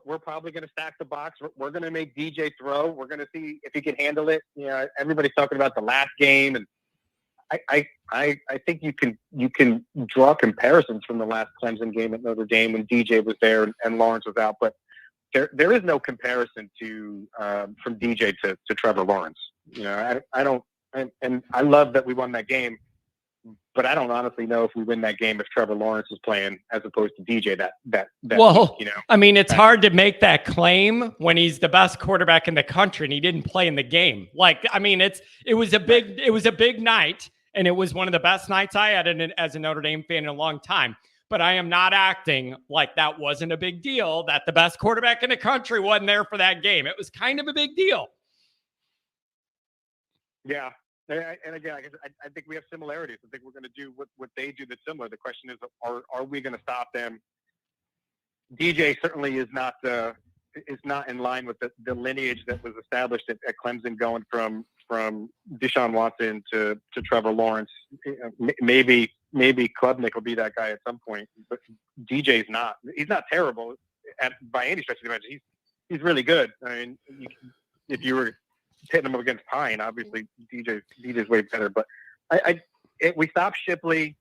We're probably going to stack the box. We're going to make DJ throw. We're going to see if he can handle it. Everybody's talking about the last game, and I think you can draw comparisons from the last Clemson game at Notre Dame when DJ was there and Lawrence was out, but there is no comparison to from DJ to Trevor Lawrence. I don't, and I love that we won that game, but I don't honestly know if we win that game if Trevor Lawrence is playing as opposed to DJ. Well, I mean, it's hard to make that claim when he's the best quarterback in the country and he didn't play in the game. Like, I mean, it was a big night. And it was one of the best nights I had as a Notre Dame fan in a long time. But I am not acting like that wasn't a big deal, that the best quarterback in the country wasn't there for that game. It was kind of a big deal. Yeah. And again, I think we have similarities. I think we're going to do what they do that's similar. The question is, are we going to stop them? DJ certainly is not in line with the lineage that was established at Clemson, going from Deshaun Watson to Trevor Lawrence. Maybe Klubnik will be that guy at some point, but DJ's not. He's not terrible by any stretch of the imagination. He's really good. I mean, if you were pitting him up against Pine, obviously DJ's way better. But we stopped Shipley.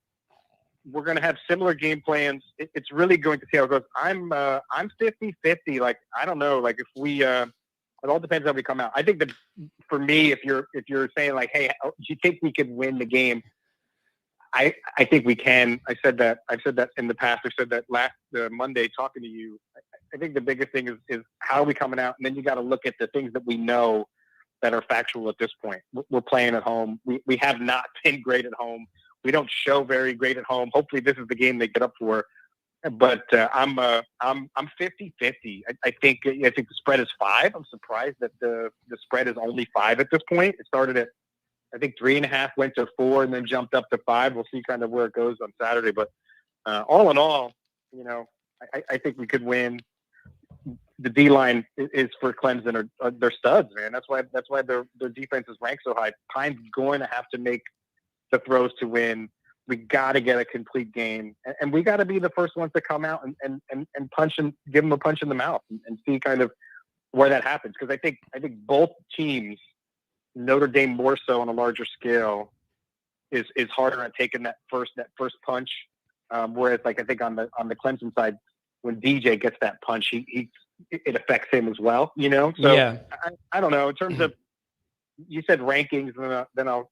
We're going to have similar game plans. It's really going to see how it goes. I'm 50-50. Like, I don't know. Like, if we, it all depends how we come out. I think that for me, if you're saying like, hey, do you think we could win the game? I think we can. I've said that in the past. I said that last Monday talking to you. I think the biggest thing is how are we coming out? And then you got to look at the things that we know that are factual at this point. We're playing at home. We have not been great at home. We don't show very great at home. Hopefully this is the game they get up for. But I'm 50-50. I think the spread is 5. I'm surprised that the spread is only 5 at this point. It started at, I think, 3.5, went to 4, and then jumped up to 5. We'll see kind of where it goes on Saturday. But all in all, I think we could win. The D line is for Clemson, or they're studs, man. That's why their defense is ranked so high. Pine's going to have to make the throws to win. We got to get a complete game, and we got to be the first ones to come out and punch and give them a punch in the mouth and see kind of where that happens. Because I think both teams, Notre Dame more so on a larger scale, is harder at taking that first punch. Whereas, like, I think on the Clemson side, when DJ gets that punch, it affects him as well. So yeah. I don't know in terms of, you said rankings, and then I'll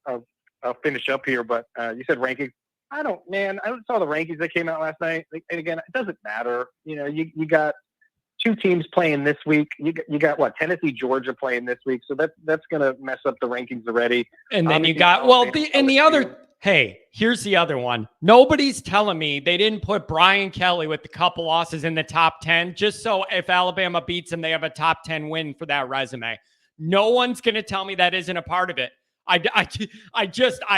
finish up here. But you said rankings. I saw the rankings that came out last night. And again, it doesn't matter. You got 2 teams playing this week. You got what, Tennessee, Georgia playing this week. So that's going to mess up the rankings already. And then you got, hey, here's the other one. Nobody's telling me they didn't put Brian Kelly with a couple losses in the top 10, just so if Alabama beats them, they have a top 10 win for that resume. No one's going to tell me that isn't a part of it. I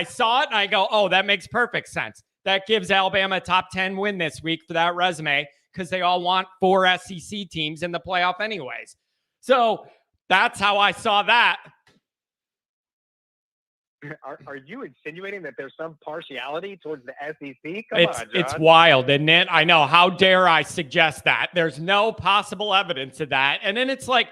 saw it and I go, oh, that makes perfect sense. That gives Alabama a top 10 win this week for that resume, because they all want 4 SEC teams in the playoff anyways. So that's how I saw that. Are you insinuating that there's some partiality towards the SEC? Come on, John. It's wild, isn't it? I know. How dare I suggest that? There's no possible evidence of that. And then it's like,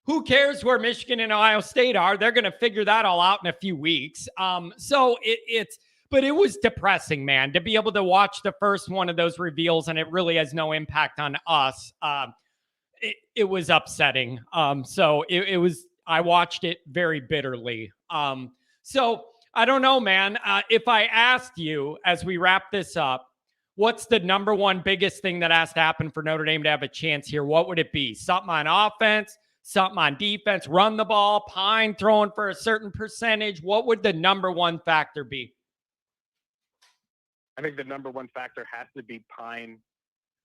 who cares where Michigan and Ohio State are? They're going to figure that all out in a few weeks. But it was depressing, man, to be able to watch the first one of those reveals, and it really has no impact on us. It was upsetting. I watched it very bitterly. So I don't know, man. If I asked you as we wrap this up, what's the number one biggest thing that has to happen for Notre Dame to have a chance here? What would it be? Something on offense, something on defense, run the ball, Pine throwing for a certain percentage? What would the number one factor be? I think the number one factor has to be Pine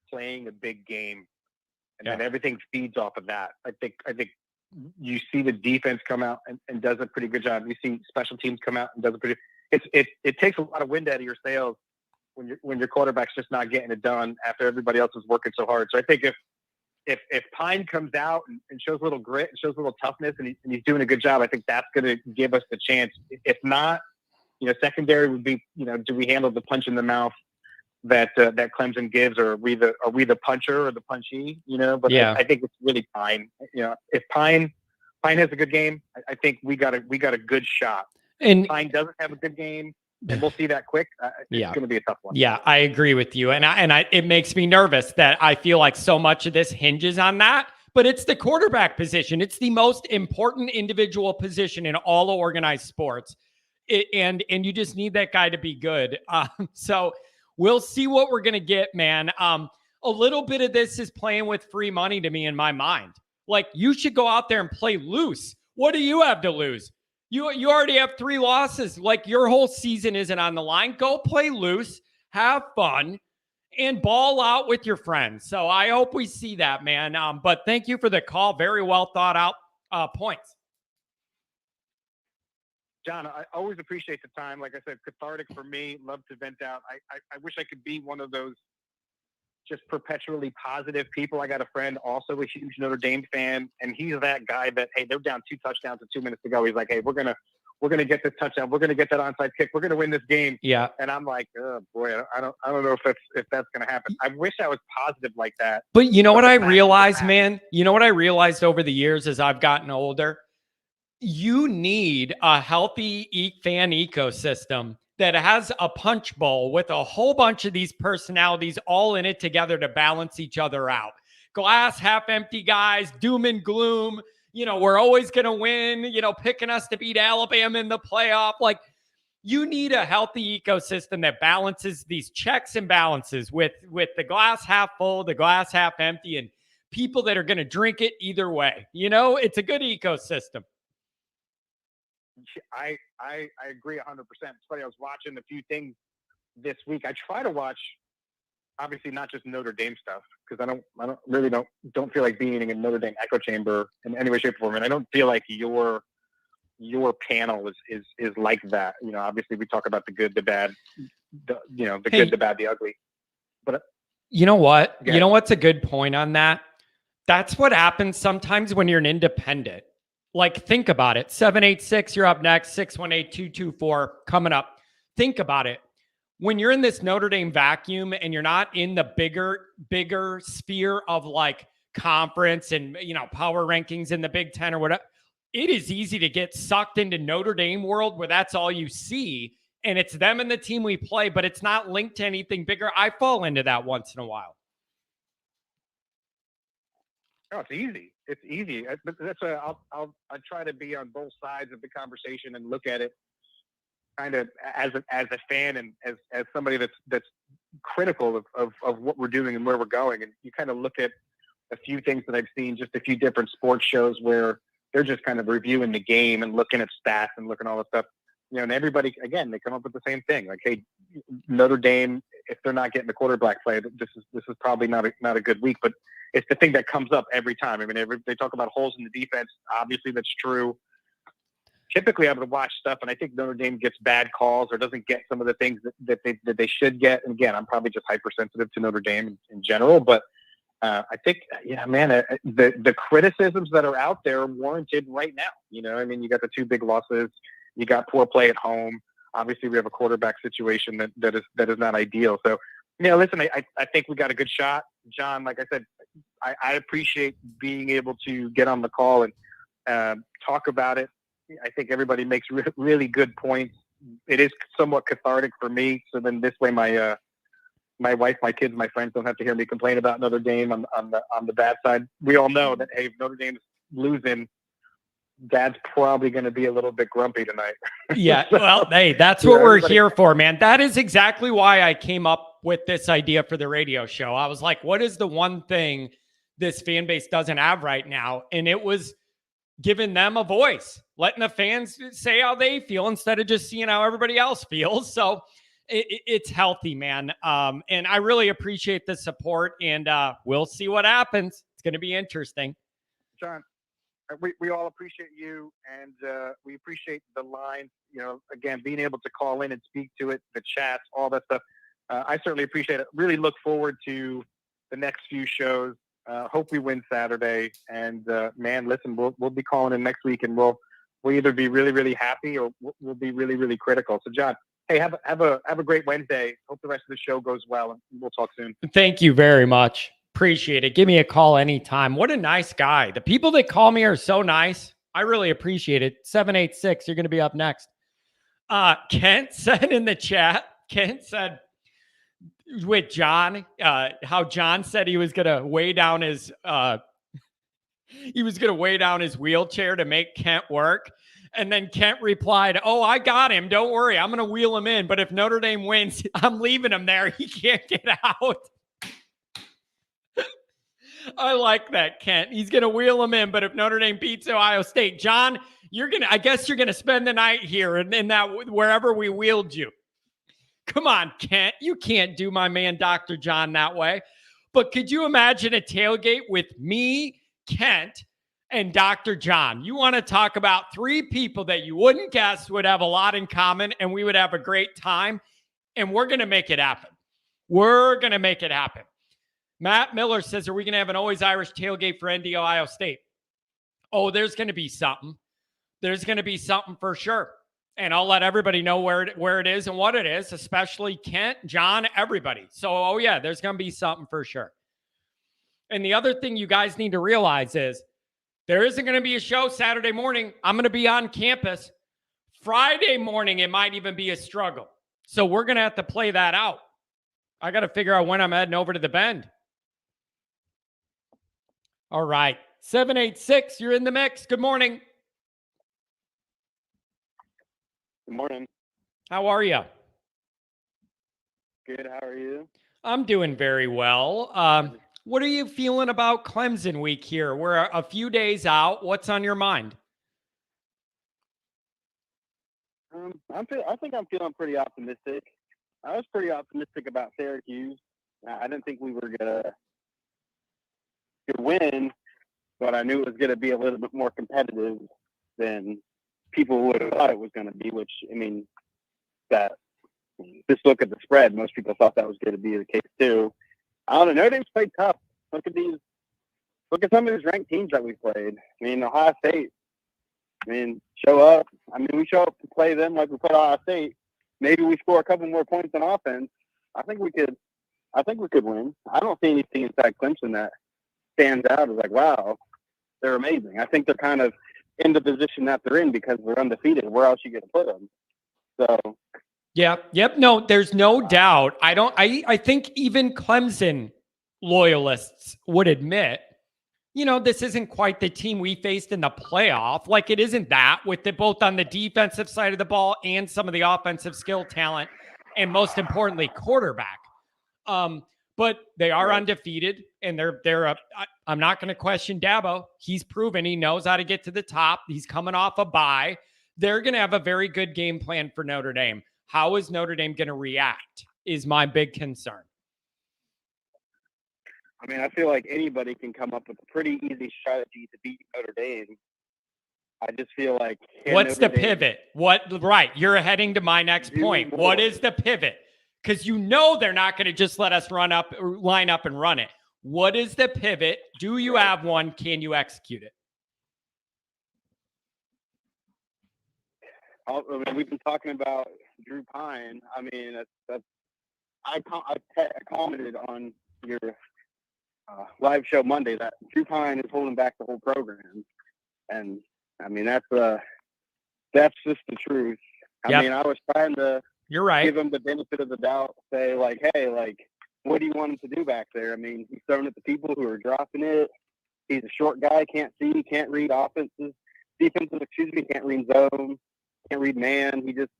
playing a big game, and then everything feeds off of that. I think you see the defense come out and does a pretty good job. You see special teams come out and does a pretty. It takes a lot of wind out of your sails when your quarterback's just not getting it done after everybody else is working so hard. So I think if Pine comes out and shows a little grit and shows a little toughness and he's doing a good job, I think that's going to give us the chance. If not, secondary would be, do we handle the punch in the mouth that Clemson gives, or are we the puncher or the punchy? But yeah. I think it's really Pine. If Pine has a good game, I think we got a good shot. And Pine doesn't have a good game, and we'll see that quick. It's going to be a tough one. Yeah, I agree with you, and it makes me nervous that I feel like so much of this hinges on that. But it's the quarterback position. It's the most important individual position in all organized sports. And you just need that guy to be good. So we'll see what we're going to get, man. A little bit of this is playing with free money to me in my mind. Like, you should go out there and play loose. What do you have to lose? You already have 3 losses. Like, your whole season isn't on the line. Go play loose, have fun, and ball out with your friends. So I hope we see that, man. But thank you for the call. Very well thought out points. John, I always appreciate the time. Like I said, cathartic for me. Love to vent out. I wish I could be one of those just perpetually positive people. I got a friend, also a huge Notre Dame fan, and he's that guy that, hey, they're down 2 touchdowns with 2 minutes to go. He's like, hey, we're gonna get this touchdown. We're gonna get that onside kick. We're gonna win this game. Yeah. And I'm like, oh boy, I don't know if that's gonna happen. I wish I was positive like that. But you know what I realized, man? You know what I realized over the years as I've gotten older? You need a healthy fan ecosystem that has a punch bowl with a whole bunch of these personalities all in it together to balance each other out. Glass half empty guys, doom and gloom. We're always going to win, picking us to beat Alabama in the playoff. Like, you need a healthy ecosystem that balances these checks and balances with the glass half full, the glass half empty, and people that are going to drink it either way. It's a good ecosystem. I agree 100%. It's funny. I was watching a few things this week. I try to watch, obviously, not just Notre Dame stuff, because I don't feel like being in a Notre Dame echo chamber in any way, shape, or form. And I don't feel like your panel is like that. Obviously, we talk about the good, the bad, the good, the bad, the ugly. But you know what? Yeah. You know what's a good point on that? That's what happens sometimes when you're an independent. Like, think about it. 786, you're up next. 618-224 coming up. Think about it. When you're in this Notre Dame vacuum and you're not in the bigger sphere of like conference and, power rankings in the Big Ten or whatever, it is easy to get sucked into Notre Dame world where that's all you see. And it's them and the team we play, but it's not linked to anything bigger. I fall into that once in a while. Oh, it's easy. It's easy. But that's I try to be on both sides of the conversation and look at it kind of as a fan and as somebody that's critical of what we're doing and where we're going. And you kind of look at a few things that I've seen, just a few different sports shows where they're just kind of reviewing the game and looking at stats and looking at all this stuff. And everybody, again, they come up with the same thing. Like, hey, Notre Dame, if they're not getting the quarterback play, this is probably not a good week. But it's the thing that comes up every time. I mean, they talk about holes in the defense. Obviously, that's true. Typically, I would watch stuff, and I think Notre Dame gets bad calls or doesn't get some of the things that they should get. And again, I'm probably just hypersensitive to Notre Dame in general. But I think, the criticisms that are out there are warranted right now. I mean, you got the 2 big losses. You got poor play at home. Obviously, we have a quarterback situation that is not ideal. So, listen, I think we got a good shot. John, like I said, I appreciate being able to get on the call and talk about it. I think everybody makes really good points. It is somewhat cathartic for me. So then this way, my wife, my kids, my friends don't have to hear me complain about Notre Dame on the bad side. We all know that, hey, if Notre Dame's losing, Dad's probably going to be a little bit grumpy tonight. Yeah. Well, hey, that's what we're here for, man. That is exactly why I came up with this idea for the radio show. I was like, what is the one thing this fan base doesn't have right now? And it was giving them a voice, letting the fans say how they feel instead of just seeing how everybody else feels. So it's healthy, man. And I really appreciate the support, and we'll see what happens. It's going to be interesting. John, we all appreciate you, and we appreciate the line. Again, being able to call in and speak to it, the chats, all that stuff. I certainly appreciate it. Really look forward to the next few shows. Hope we win Saturday. And man, listen, we'll be calling in next week, and we'll either be really, really happy or we'll be really, really critical. So, John, hey, have a great Wednesday. Hope the rest of the show goes well, and we'll talk soon. Thank you very much. Appreciate it. Give me a call anytime. What a nice guy. The people that call me are so nice. I really appreciate it. 786, you're going to be up next. Kent said in the chat, with John, how John said he was going to weigh down his wheelchair to make Kent work. And then Kent replied, "Oh, I got him. Don't worry. I'm going to wheel him in. But if Notre Dame wins, I'm leaving him there. He can't get out." I like that, Kent. He's going to wheel him in, but if Notre Dame beats Ohio State, John, I guess you're going to spend the night here in that wherever we wheeled you. Come on, Kent. You can't do my man, Dr. John, that way. But could you imagine a tailgate with me, Kent, and Dr. John. You want to talk about three people that you wouldn't guess would have a lot in common, and we would have a great time, and we're going to make it happen. We're going to make it happen. Matt Miller says, are we going to have an Always Irish tailgate for ND Ohio State? Oh, there's going to be something. There's going to be something for sure. And I'll let everybody know where it is and what it is, especially Kent, John, everybody. So, oh yeah, there's going to be something for sure. And the other thing you guys need to realize is there isn't going to be a show Saturday morning. I'm going to be on campus. Friday morning, it might even be a struggle. So we're going to have to play that out. I got to figure out when I'm heading over to the Bend. All right. 786, you're in the mix. Good morning. Good morning. How are you? Good. How are you? I'm doing very well. What are you feeling about Clemson week here? We're a few days out. What's on your mind? I think I'm feeling pretty optimistic. I was pretty optimistic about Syracuse. I didn't think we were gonna win, but I knew it was gonna be a little bit more competitive than people would have thought it was gonna be. Which I mean, that just look at the spread. Most people thought that was going to be the case too. I don't know. Notre Dame's played tough. Look at some of these ranked teams that we played. I mean, Ohio State. I mean, show up. I mean, we show up to play them like we played Ohio State. Maybe we score a couple more points on offense. I think we could win. I don't see anything inside Clemson that stands out as like, wow, they're amazing. I think they're kind of in the position that they're in because they're undefeated. Where else you going to put them? So. Yep. No, there's no doubt. I think even Clemson loyalists would admit, this isn't quite the team we faced in the playoff. Like it isn't that with both on the defensive side of the ball and some of the offensive skill talent and most importantly, quarterback. But they are undefeated and I'm not going to question Dabo. He's proven he knows how to get to the top. He's coming off a bye. They're going to have a very good game plan for Notre Dame. How is Notre Dame going to react is my big concern. I mean, I feel like anybody can come up with a pretty easy strategy to beat Notre Dame. I just feel like... What's the pivot? Right, you're heading to my next point. What is the pivot? Because they're not going to just let us line up and run it. What is the pivot? Do you have one? Can you execute it? I mean, we've been talking about Drew Pine. I mean, I commented on your live show Monday that Drew Pine is holding back the whole program, and I mean that's just the truth. I mean, I was trying to give him the benefit of the doubt, say like, hey, like, what do you want him to do back there? I mean, he's throwing at the people who are dropping it. He's a short guy, can't see, can't read defenses, can't read zone. Can't read man. He just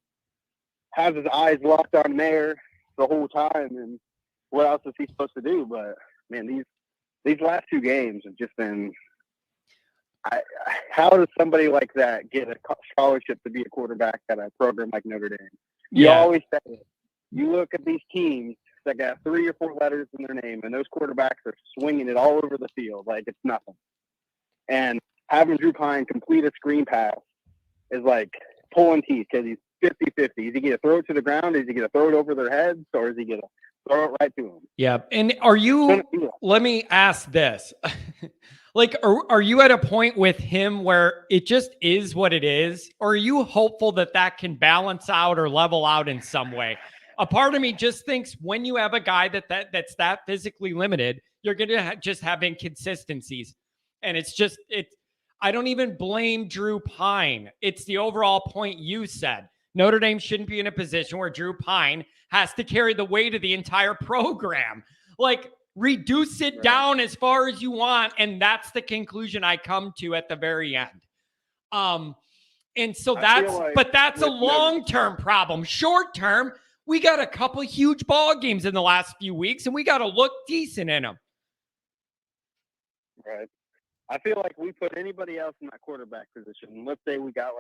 has his eyes locked on there the whole time. And what else is he supposed to do? But man, these last two games have just been. How does somebody like that get a scholarship to be a quarterback at a program like Notre Dame? You always say it. You look at these teams that got 3 or 4 letters in their name, and those quarterbacks are swinging it all over the field like it's nothing. And having Drew Pine complete a screen pass is like pulling teeth because he's 50-50. Is he going to throw it to the ground? Is he going to throw it over their heads? Or is he going to throw it right to them? Yeah. And let me ask this. Like, are you at a point with him where it just is what it is? Or are you hopeful that can balance out or level out in some way? A part of me just thinks when you have a guy that's that physically limited, you're going to just have inconsistencies. And I don't even blame Drew Pine. It's the overall point you said. Notre Dame shouldn't be in a position where Drew Pine has to carry the weight of the entire program. Like, reduce it down as far as you want, and that's the conclusion I come to at the very end. And so that's a long-term problem. Short-term, we got a couple huge ball games in the last few weeks, and we got to look decent in them. Right. I feel like we put anybody else in that quarterback position. Let's say we got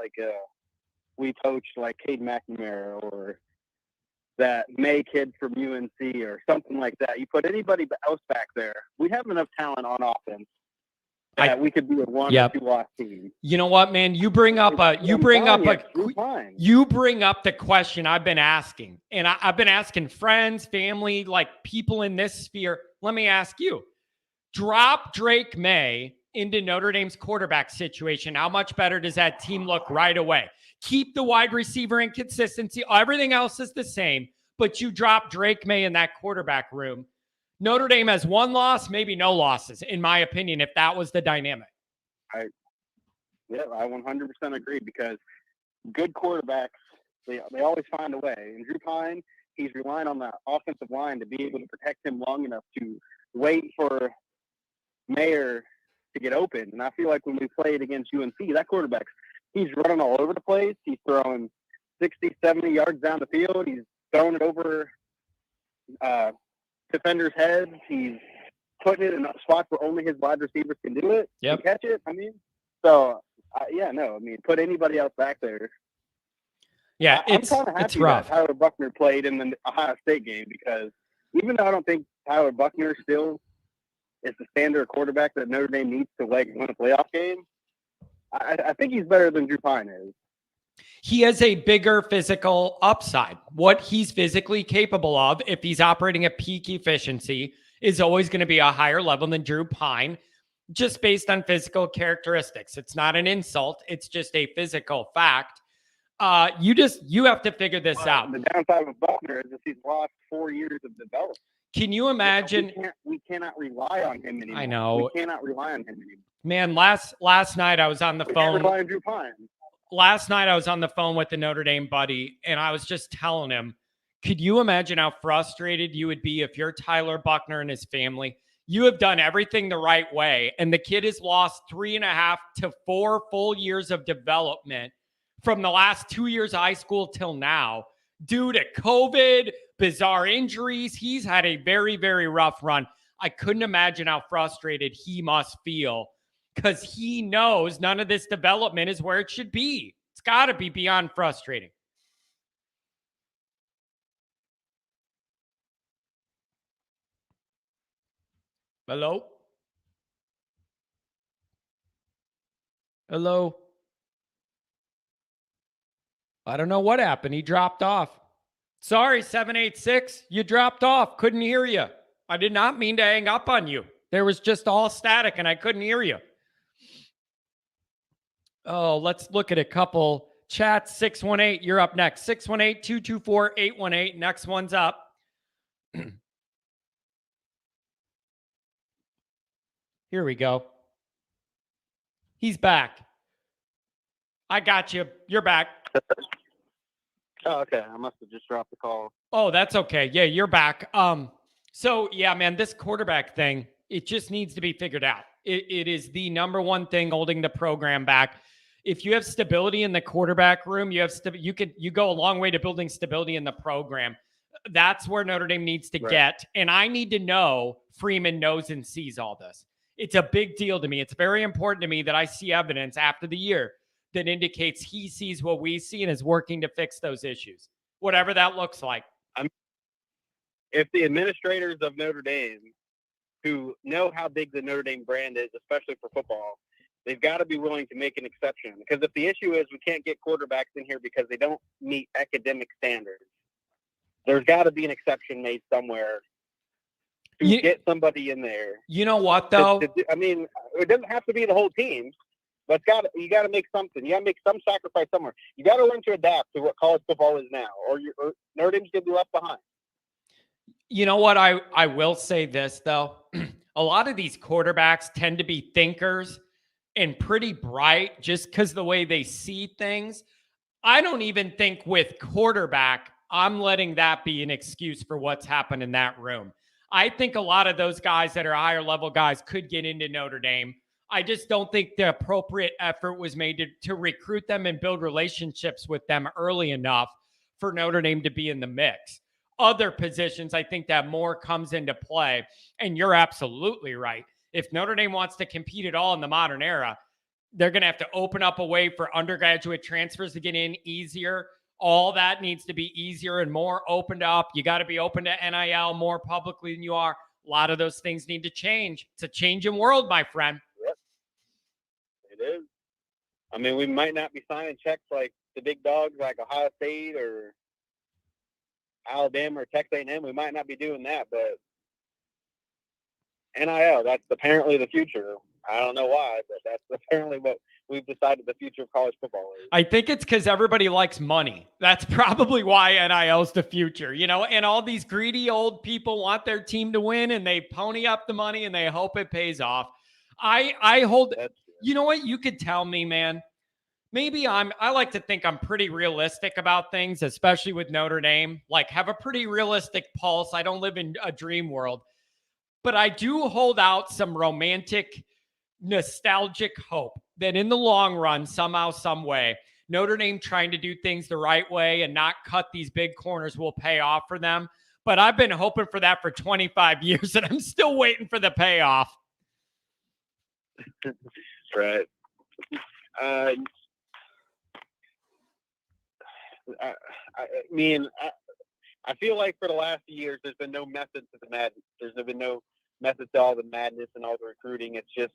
we coached like Cade McNamara or that May kid from UNC or something like that. You put anybody else back there, we have enough talent on offense that we could be a 1 or 2 loss team. You know what, man? You bring up the question I've been asking, and I've been asking friends, family, like people in this sphere. Let me ask you: drop Drake May into Notre Dame's quarterback situation. How much better does that team look right away? Keep the wide receiver inconsistency. Everything else is the same, but you drop Drake May in that quarterback room. Notre Dame has 1 loss, maybe no losses, in my opinion, if that was the dynamic. I 100% agree, because good quarterbacks, they always find a way. And Drew Pine, he's relying on the offensive line to be able to protect him long enough to wait for Mayer to get open. And I feel like when we played against UNC, that quarterback's, he's running all over the place. He's throwing 60, 70 yards down the field. He's throwing it over defenders' heads. He's putting it in spots where only his wide receivers can do it. Yep. Catch it. So put anybody else back there. Yeah, I'm kind of happy rough. that Tyler Buchner played in the Ohio State game, because even though I don't think Tyler Buchner still is the standard quarterback that Notre Dame needs to win a playoff game, I think he's better than Drew Pine is. He has a bigger physical upside. What he's physically capable of, if he's operating at peak efficiency, is always going to be a higher level than Drew Pine, just based on physical characteristics. It's not an insult. It's just a physical fact. You have to figure this out. The downside of Buchner is that he's lost 4 years of development. Can you imagine? We cannot rely on him anymore. I know. We cannot rely on him anymore. Man, last night I was on the phone. Can't rely on Drew Pine. Last night I was on the phone with the Notre Dame buddy, and I was just telling him, could you imagine how frustrated you would be if you're Tyler Buchner and his family? You have done everything the right way, and the kid has lost 3.5 to 4 full years of development from the last 2 years of high school till now due to COVID, bizarre injuries. He's had a very, very rough run. I couldn't imagine how frustrated he must feel, because he knows none of this development is where it should be. It's got to be beyond frustrating. Hello? Hello? I don't know what happened. He dropped off. Sorry, 786. You dropped off. Couldn't hear you. I did not mean to hang up on you. There was just all static and I couldn't hear you. Oh, let's look at a couple chats. 618, you're up next. 618-224-818. Next one's up. Here we go. He's back. I got you. You're back. Oh, okay. I must have just dropped the call. Oh, that's okay. Yeah, you're back. So yeah, man, this quarterback thing, it just needs to be figured out. It is the number one thing holding the program back. If you have stability in the quarterback room, you go a long way to building stability in the program. That's where Notre Dame needs to get. And I need to know Freeman knows and sees all this. It's a big deal to me. It's very important to me that I see evidence after the year that indicates he sees what we see and is working to fix those issues, whatever that looks like. If the administrators of Notre Dame, who know how big the Notre Dame brand is, especially for football, they've got to be willing to make an exception. Because if the issue is we can't get quarterbacks in here because they don't meet academic standards, there's got to be an exception made somewhere to get somebody in there. You know what, though? I mean, it doesn't have to be the whole team, but you got to make something. You got to make some sacrifice somewhere. You got to learn to adapt to what college football is now, or Notre Dame's going to be left behind. You know what? I will say this, though. A lot of these quarterbacks tend to be thinkers and pretty bright just because the way they see things. I don't even think with quarterback, I'm letting that be an excuse for what's happened in that room. I think a lot of those guys that are higher level guys could get into Notre Dame. I just don't think the appropriate effort was made to recruit them and build relationships with them early enough for Notre Dame to be in the mix. Other positions, I think that more comes into play. And you're absolutely right. If Notre Dame wants to compete at all in the modern era, they're going to have to open up a way for undergraduate transfers to get in easier. All that needs to be easier and more opened up. You got to be open to NIL more publicly than you are. A lot of those things need to change. It's a changing world, my friend. Yep. I mean, we might not be signing checks like the big dogs like Ohio State or Alabama or Texas A&M. We might not be doing that, but NIL, that's apparently the future. I don't know why, but that's apparently what we've decided the future of college football is. I think it's because everybody likes money. That's probably why NIL is the future, and all these greedy old people want their team to win and they pony up the money and they hope it pays off. I hold, you know what? You could tell me, man, maybe I like to think I'm pretty realistic about things, especially with Notre Dame, like have a pretty realistic pulse. I don't live in a dream world, but I do hold out some romantic, nostalgic hope that in the long run, somehow, some way, Notre Dame trying to do things the right way and not cut these big corners will pay off for them. But I've been hoping for that for 25 years, and I'm still waiting for the payoff. Right. I feel like for the last few years, there's been no method to the madness. There's been no method to all the madness and all the recruiting. It's just,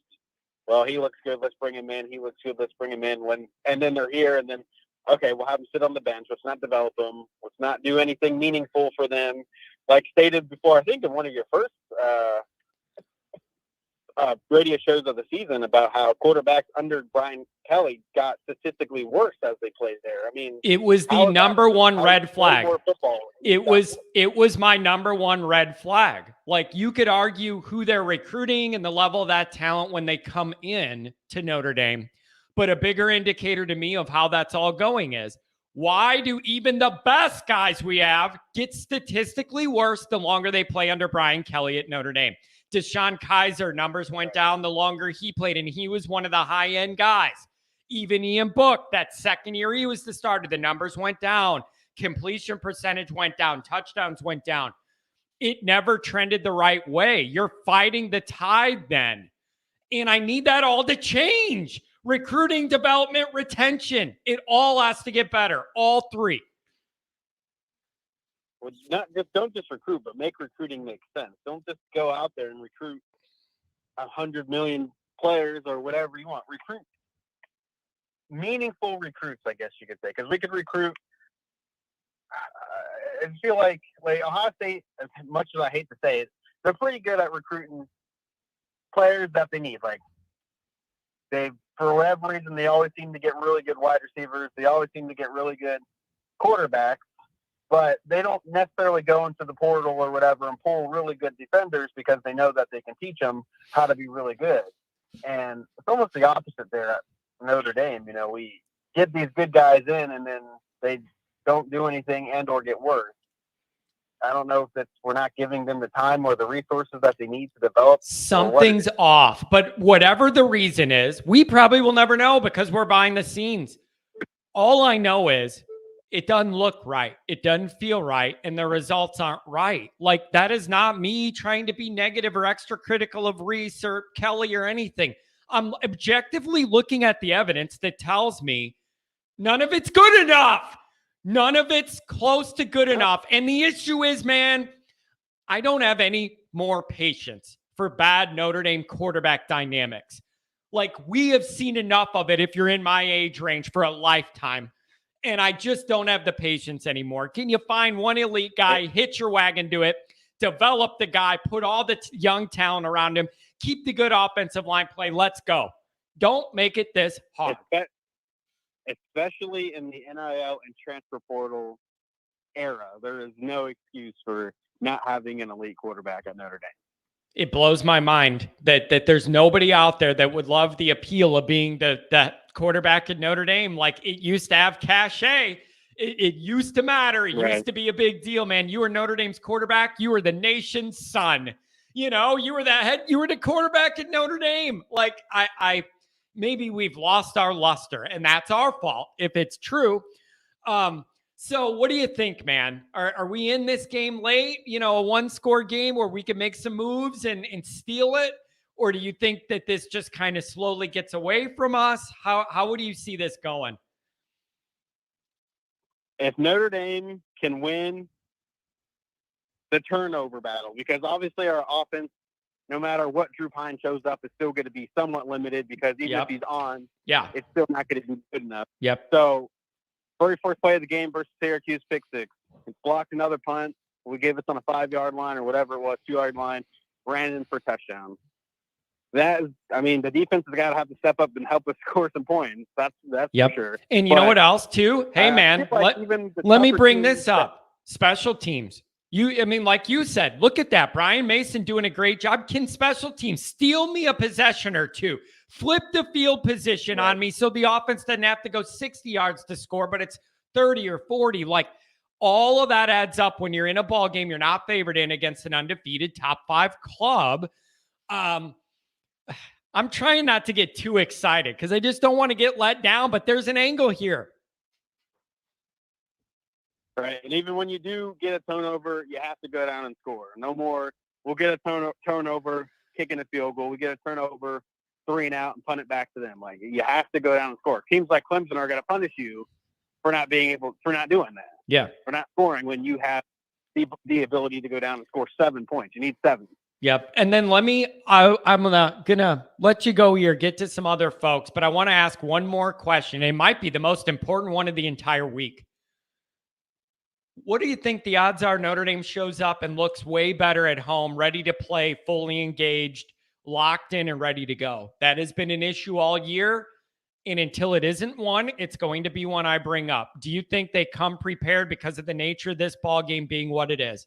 well, he looks good, let's bring him in. He looks good, let's bring him in. And then they're here, and then, okay, we'll have them sit on the bench. Let's not develop them. Let's not do anything meaningful for them. Like stated before, I think in one of your first radio shows of the season about how quarterbacks under Brian Kelly got statistically worse as they played there. I mean, it was the number one red flag. It was my number one red flag. Like, you could argue who they're recruiting and the level of that talent when they come in to Notre Dame. But a bigger indicator to me of how that's all going is, why do even the best guys we have get statistically worse the longer they play under Brian Kelly at Notre Dame? Deshaun Kaiser numbers went down the longer he played, and he was one of the high-end guys. Even Ian Book, that second year he was the starter, the numbers went down. Completion percentage went down. Touchdowns went down. It never trended the right way. You're fighting the tide then. And I need that all to change. Recruiting, development, retention. It all has to get better. All three. Well, don't just recruit, but make recruiting make sense. Don't just go out there and recruit 100 million players or whatever you want. Recruit meaningful recruits, I guess you could say, because we could recruit. I feel like Ohio State, as much as I hate to say it, they're pretty good at recruiting players that they need. Like, for whatever reason, they always seem to get really good wide receivers. They always seem to get really good quarterbacks. But they don't necessarily go into the portal or whatever and pull really good defenders because they know that they can teach them how to be really good. And it's almost the opposite there at Notre Dame. We get these good guys in and then they don't do anything and or get worse. I don't know if we're not giving them the time or the resources that they need to develop. Something's off. But whatever the reason is, we probably will never know because we're behind the scenes. All I know is, it doesn't look right. It doesn't feel right. And the results aren't right. Like, that is not me trying to be negative or extra critical of Reese or Kelly or anything. I'm objectively looking at the evidence that tells me none of it's good enough. None of it's close to good enough. And the issue is, man, I don't have any more patience for bad Notre Dame quarterback dynamics. Like, we have seen enough of it if you're in my age range for a lifetime. And I just don't have the patience anymore. Can you find one elite guy, hitch your wagon to it, develop the guy, put all the young talent around him, keep the good offensive line play, let's go. Don't make it this hard. Especially in the NIL and transfer portal era, there is no excuse for not having an elite quarterback at Notre Dame. It blows my mind that there's nobody out there that would love the appeal of being that quarterback at Notre Dame. Like, it used to have cachet. It used to matter. It used to be a big deal, man. You were Notre Dame's quarterback. You were the nation's son. You were the quarterback at Notre Dame. Like, maybe we've lost our luster, and that's our fault if it's true. So what do you think, man? Are we in this game late? A one-score game where we can make some moves and steal it? Or do you think that this just kind of slowly gets away from us? How would you see this going? If Notre Dame can win the turnover battle, because obviously our offense no matter what Drew Pine shows up, is still going to be somewhat limited because even if he's on, it's still not going to be good enough. So, very first play of the game versus Syracuse, pick six. It's blocked another punt. We gave us on a 5-yard line or whatever it was, 2-yard line, ran in for a touchdown. The defense has got to have to step up and help us score some points. That's for sure. And you know what else too? Hey man, let me bring this up. Special teams. Like you said, look at that. Brian Mason doing a great job. Can special teams steal me a possession or two? Flip the field position on me so the offense doesn't have to go 60 yards to score, but it's 30 or 40. Like, all of that adds up when you're in a ball game you're not favored in against an undefeated top 5 club. I'm trying not to get too excited because I just don't want to get let down, but there's an angle here. Right. And even when you do get a turnover, you have to go down and score. No more, we'll get a turnover, kicking a field goal. We get a turnover, 3 and out, and punt it back to them. Like, you have to go down and score. Teams like Clemson are going to punish you for not doing that. Yeah. For not scoring when you have the ability to go down and score 7 points. You need 7. Yep. And then I'm gonna let you go here, get to some other folks, but I want to ask one more question. It might be the most important one of the entire week. What do you think the odds are Notre Dame shows up and looks way better at home, ready to play, fully engaged, locked in, and ready to go? That has been an issue all year. And until it isn't one, it's going to be one I bring up. Do you think they come prepared because of the nature of this ball game being what it is?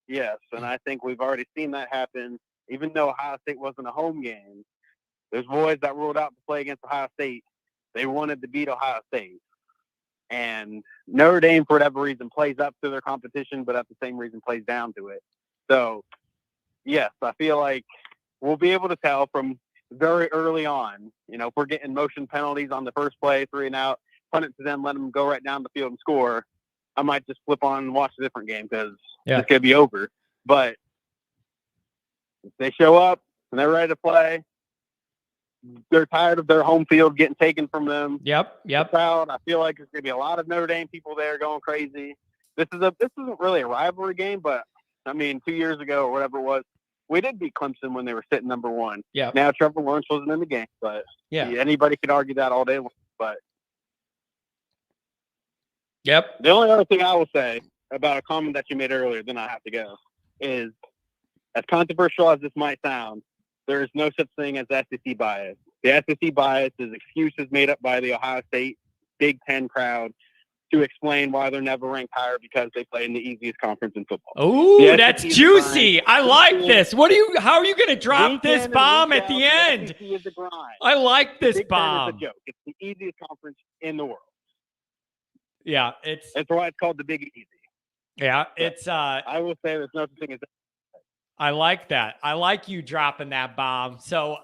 Yes, and I think we've already seen that happen. Even though Ohio State wasn't a home game, there's boys that ruled out to play against Ohio State. They wanted to beat Ohio State. And Notre Dame, for whatever reason, plays up to their competition, but at the same reason plays down to it. So, yes, I feel like we'll be able to tell from very early on, if we're getting motion penalties on the first play, 3 and out, punt it to them, let them go right down the field and score. I might just flip on and watch a different game because it's going to be over. But if they show up and they're ready to play, they're tired of their home field getting taken from them. Yep. The crowd, I feel like there's going to be a lot of Notre Dame people there going crazy. This isn't really a rivalry game, but 2 years ago or whatever it was, we did beat Clemson when they were sitting number 1. Yeah. Now Trevor Lawrence wasn't in the game, but anybody could argue that all day long. But the only other thing I will say about a comment that you made earlier, then I have to go, is as controversial as this might sound, there is no such thing as SEC bias. The SEC bias is excuses made up by the Ohio State Big Ten crowd to explain why they're never ranked higher because they play in the easiest conference in football. Oh, that's juicy. I like this. How are you going to drop this bomb at the end? The SEC is a grind. I like this Big bomb. Ten is a joke. It's the easiest conference in the world. Yeah, that's why it's called the Big Easy. Yeah, it's I will say there's no such thing as that. I like that. I like you dropping that bomb. So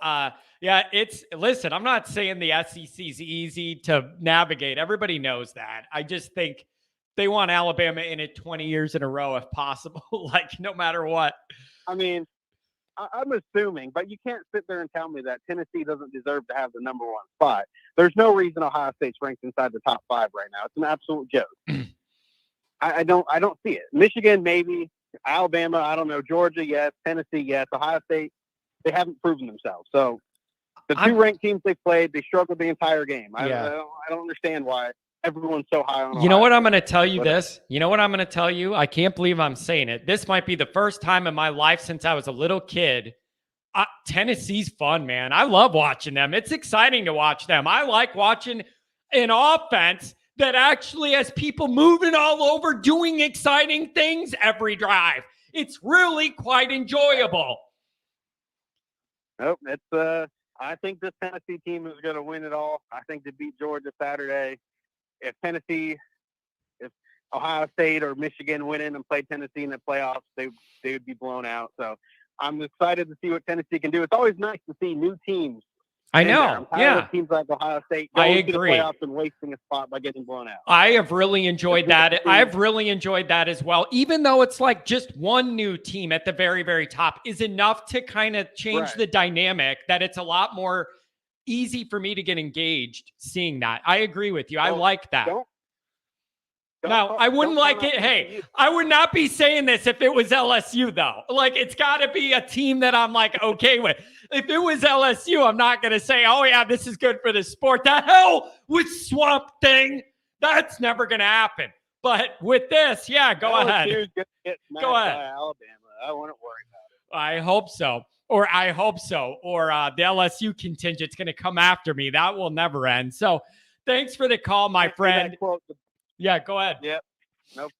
listen, I'm not saying the SEC's easy to navigate. Everybody knows that. I just think they want Alabama in it 20 years in a row if possible, like no matter what. I'm assuming, but you can't sit there and tell me that Tennessee doesn't deserve to have the number 1 spot. There's no reason Ohio State's ranked inside the top 5 right now. It's an absolute joke. I don't see it. Michigan, maybe. Alabama, I don't know. Georgia, yes. Tennessee, yes. Ohio State, they haven't proven themselves. So the 2 ranked teams they played, they struggled the entire game. I don't understand why everyone's so high on Ohio. You know what I'm going to tell you I can't believe I'm saying it. This might be the first time in my life since I was a little kid. Tennessee's fun, man. I love watching them. It's exciting to watch them. I like watching an offense that actually has people moving all over, doing exciting things every drive. It's really quite enjoyable. Nope, I think this Tennessee team is going to win it all. I think to beat Georgia Saturday. If Ohio State or Michigan went in and played Tennessee in the playoffs, they would be blown out. So I'm excited to see what Tennessee can do. It's always nice to see new teams. I know. Yeah. Teams like Ohio State going to the agree. playoffs and wasting a spot by getting blown out. I have really enjoyed that. I've really enjoyed that as well. Even though it's like just one new team at the very, very top is enough to kind of change the dynamic, that it's a lot more easy for me to get engaged seeing that. I agree with you. I like that. Now, I wouldn't like it. Hey, I would not be saying this if it was LSU, though. Like, it's got to be a team that I'm like okay with. If it was LSU, I'm not going to say, oh, yeah, this is good for the sport. The hell with Swamp Thing. That's never going to happen. But with this, yeah, go ahead. Go ahead. Alabama. I wouldn't worry about it. I hope so. Or the LSU contingent's going to come after me. That will never end. So thanks for the call, my friend. Yeah, go ahead. Yep. Nope.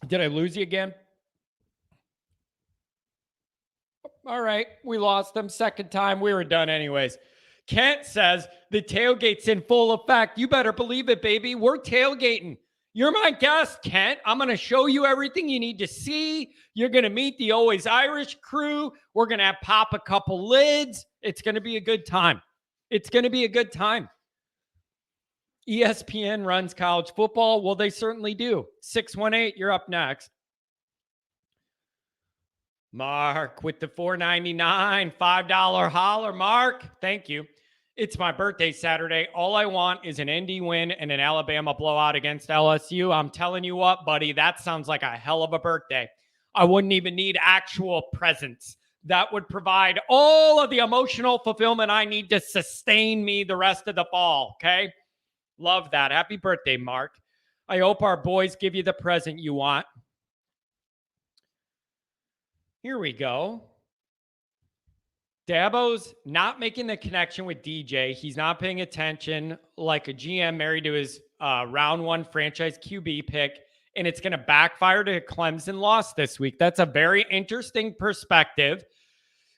Did I lose you again? All right. We lost them second time. We were done anyways. Kent says the tailgate's in full effect. You better believe it, baby. We're tailgating. You're my guest, Kent. I'm going to show you everything you need to see. You're going to meet the Always Irish crew. We're going to pop a couple lids. It's going to be a good time. It's going to be a good time. ESPN runs college football. Well, they certainly do. 618, you're up next. Mark with the $4.99, $5 holler. Mark, thank you. It's my birthday Saturday. All I want is an ND win and an Alabama blowout against LSU. I'm telling you what, buddy, that sounds like a hell of a birthday. I wouldn't even need actual presents. That would provide all of the emotional fulfillment I need to sustain me the rest of the fall, okay? Love that. Happy birthday, Mark. I hope our boys give you the present you want. Here we go. Dabo's not making the connection with DJ. He's not paying attention like a GM married to his round one franchise QB pick, and it's going to backfire to Clemson loss this week. That's a very interesting perspective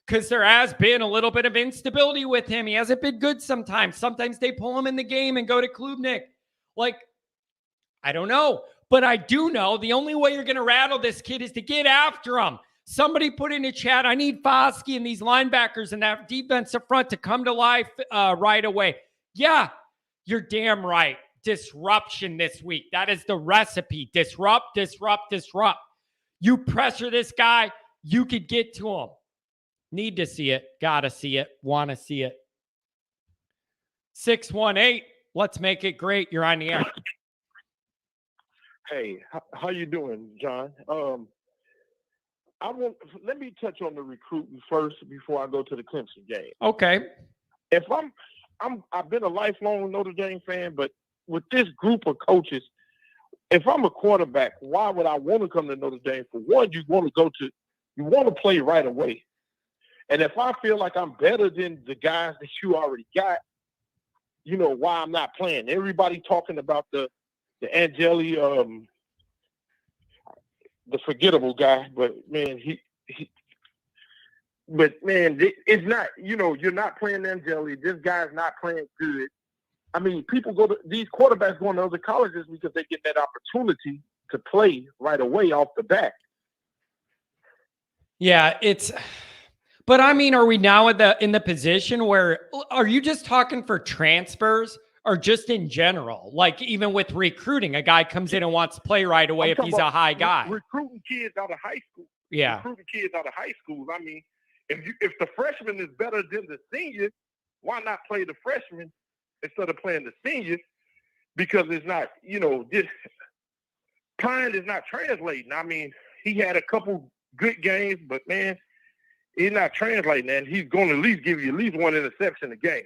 because there has been a little bit of instability with him. He hasn't been good sometimes. Sometimes they pull him in the game and go to Klubnik. Like, I don't know. But I do know the only way you're going to rattle this kid is to get after him. Somebody put in a chat, I need Foskey and these linebackers and that defensive front to come to life right away. Yeah, you're damn right. Disruption this week. That is the recipe. Disrupt, disrupt, disrupt. You pressure this guy, you could get to him. Need to see it. Gotta see it. Want to see it. 618. Let's make it great. You're on the air. Hey, how you doing, John? Let me touch on the recruiting first before I go to the Clemson game. Okay. If I've been a lifelong Notre Dame fan, but with this group of coaches, if I'm a quarterback, why would I want to come to Notre Dame? For one, you want to play right away. And if I feel like I'm better than the guys that you already got, you know why I'm not playing. Everybody talking about the Angeli, the forgettable guy, but man, it's not, you're not playing Angeli. This guy's not playing good. I mean, these quarterbacks going to other colleges because they get that opportunity to play right away off the bat. Yeah, but I mean, are we now in the position where, are you just talking for transfers or just in general? Like even with recruiting, a guy comes in and wants to play right away if he's a high guy. Recruiting kids out of high school. Yeah. Recruiting kids out of high school. I mean, if the freshman is better than the seniors, why not play the freshman instead of playing the seniors? Because it's not, this Pine is not translating. I mean, he had a couple good games, but man, he's not translating, and he's going to at least give you at least one interception a game.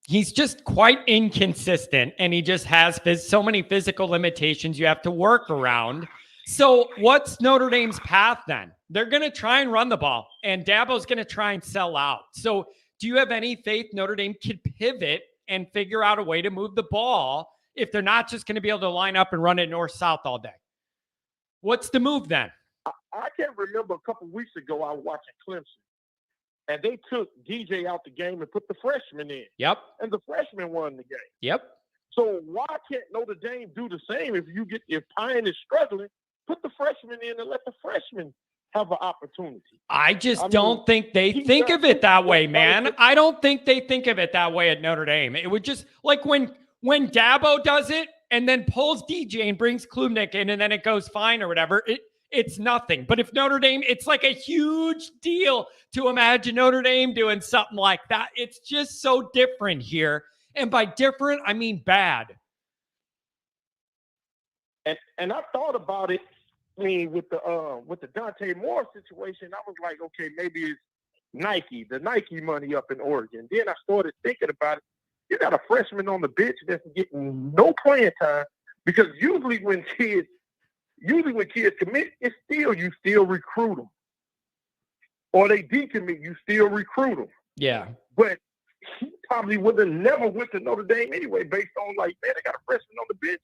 He's just quite inconsistent, and he just has so many physical limitations you have to work around. So what's Notre Dame's path then? They're going to try and run the ball, and Dabo's going to try and sell out. So do you have any faith Notre Dame could pivot and figure out a way to move the ball if they're not just going to be able to line up and run it north-south all day? What's the move then? I can't remember a couple weeks ago I was watching Clemson, and they took DJ out the game and put the freshman in. Yep. And the freshman won the game. Yep. So why can't Notre Dame do the same? If Pine is struggling, put the freshman in and let the freshman have an opportunity. I don't think they think of it that way, man. I don't think they think of it that way at Notre Dame. It would just like when Dabo does it and then pulls DJ and brings Klubnik in and then it goes fine or whatever. It's nothing. But if Notre Dame, it's like a huge deal to imagine Notre Dame doing something like that. It's just so different here. And by different, I mean bad. And I thought about it. I mean, with the Dante Moore situation, I was like, okay, maybe it's Nike, the Nike money up in Oregon. Then I started thinking about it. You got a freshman on the bench that's getting no playing time because usually when kids commit, you still recruit them, or they decommit, you still recruit them. Yeah, but he probably would have never went to Notre Dame anyway, based on like, man, they got a freshman on the bench,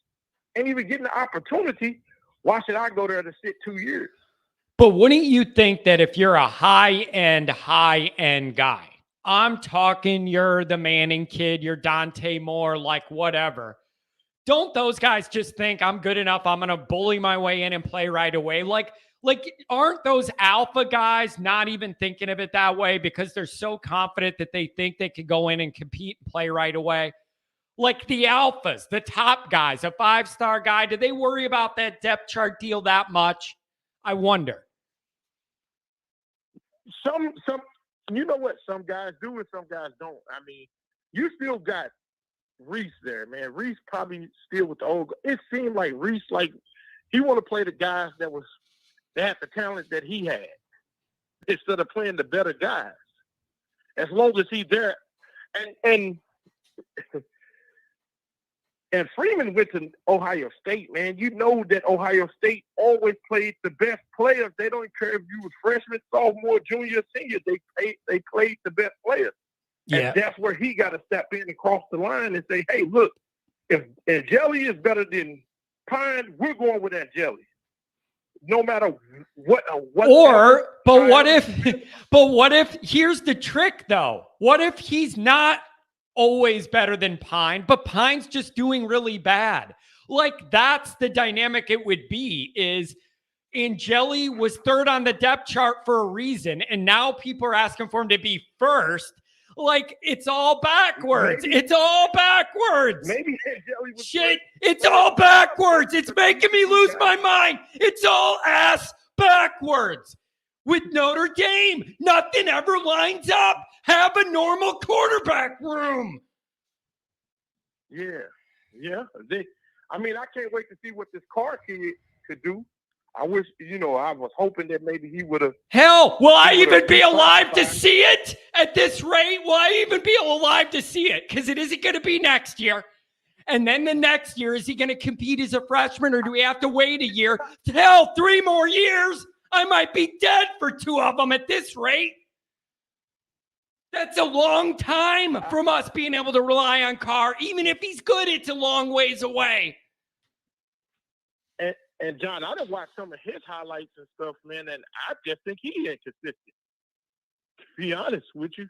ain't even getting the opportunity. Why should I go there to sit 2 years? but wouldn't you think that if you're a high-end guy, I'm talking you're the Manning kid, you're Dante Moore, like whatever, don't those guys just think I'm good enough, I'm going to bully my way in and play right away? Like, aren't those alpha guys not even thinking of it that way because they're so confident that they think they could go in and compete and play right away? Like the alphas, the top guys, a 5-star guy, do they worry about that depth chart deal that much? I wonder. Some, you know what? Some guys do and some guys don't. I mean, you still got Reese there, man. Reese probably still with the old. It seemed like Reese, like he want to play the guys that had the talent that he had instead of playing the better guys. As long as he's there, and Freeman went to Ohio State, man. You know that Ohio State always played the best players. They don't care if you was freshman, sophomore, junior, senior. They played the best players. Yeah. And that's where he got to step in and cross the line and say, hey, look, if Jelly is better than Pine, we're going with that Jelly. No matter what. But what if, here's the trick though. What if he's not always better than Pine, but Pine's just doing really bad? Like that's the dynamic it would be, is Angeli was third on the depth chart for a reason, and now people are asking for him to be first. Like it's all backwards. It's all backwards. Maybe Angeli was shit. It's all backwards. It's making me lose my mind. It's all ass backwards. With Notre Dame, nothing ever lines up. Have a normal quarterback room. Yeah. I mean, I can't wait to see what this Carr kid could do. I wish, I was hoping that maybe he would have. Hell, will I even be alive to see it at this rate? Will I even be alive to see it? Because it isn't going to be next year. And then the next year, is he going to compete as a freshman, or do we have to wait a year? Hell, 3 more years. I might be dead for 2 of them at this rate. That's a long time from us being able to rely on Carr. Even if he's good, it's a long ways away. And John, I done watched some of his highlights and stuff, man, and I just think he inconsistent. To be honest with you.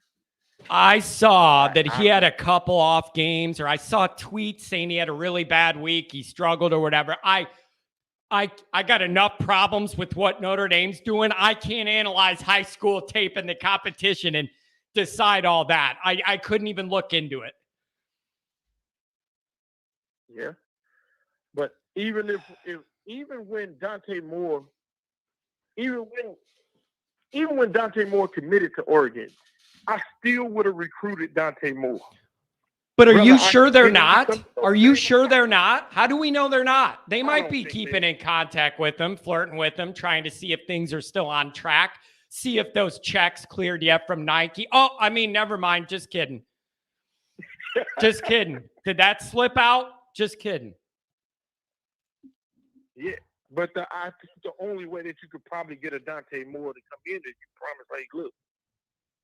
I saw that he had a couple off games, or I saw tweets saying he had a really bad week, he struggled or whatever. I got enough problems with what Notre Dame's doing. I can't analyze high school tape in the competition and decide all that. I couldn't even look into it. Yeah. But even when Dante Moore committed to Oregon, I still would have recruited Dante Moore. But are you sure they're not? Are you sure they're not? How do we know they're not? They might be keeping in contact with them, flirting with them, trying to see if things are still on track, see if those checks cleared yet from Nike. Oh, I mean, never mind. Just kidding. Just kidding. Did that slip out? Just kidding. Yeah, but I think the only way that you could probably get a Dante Moore to come in is you promise, hey, look,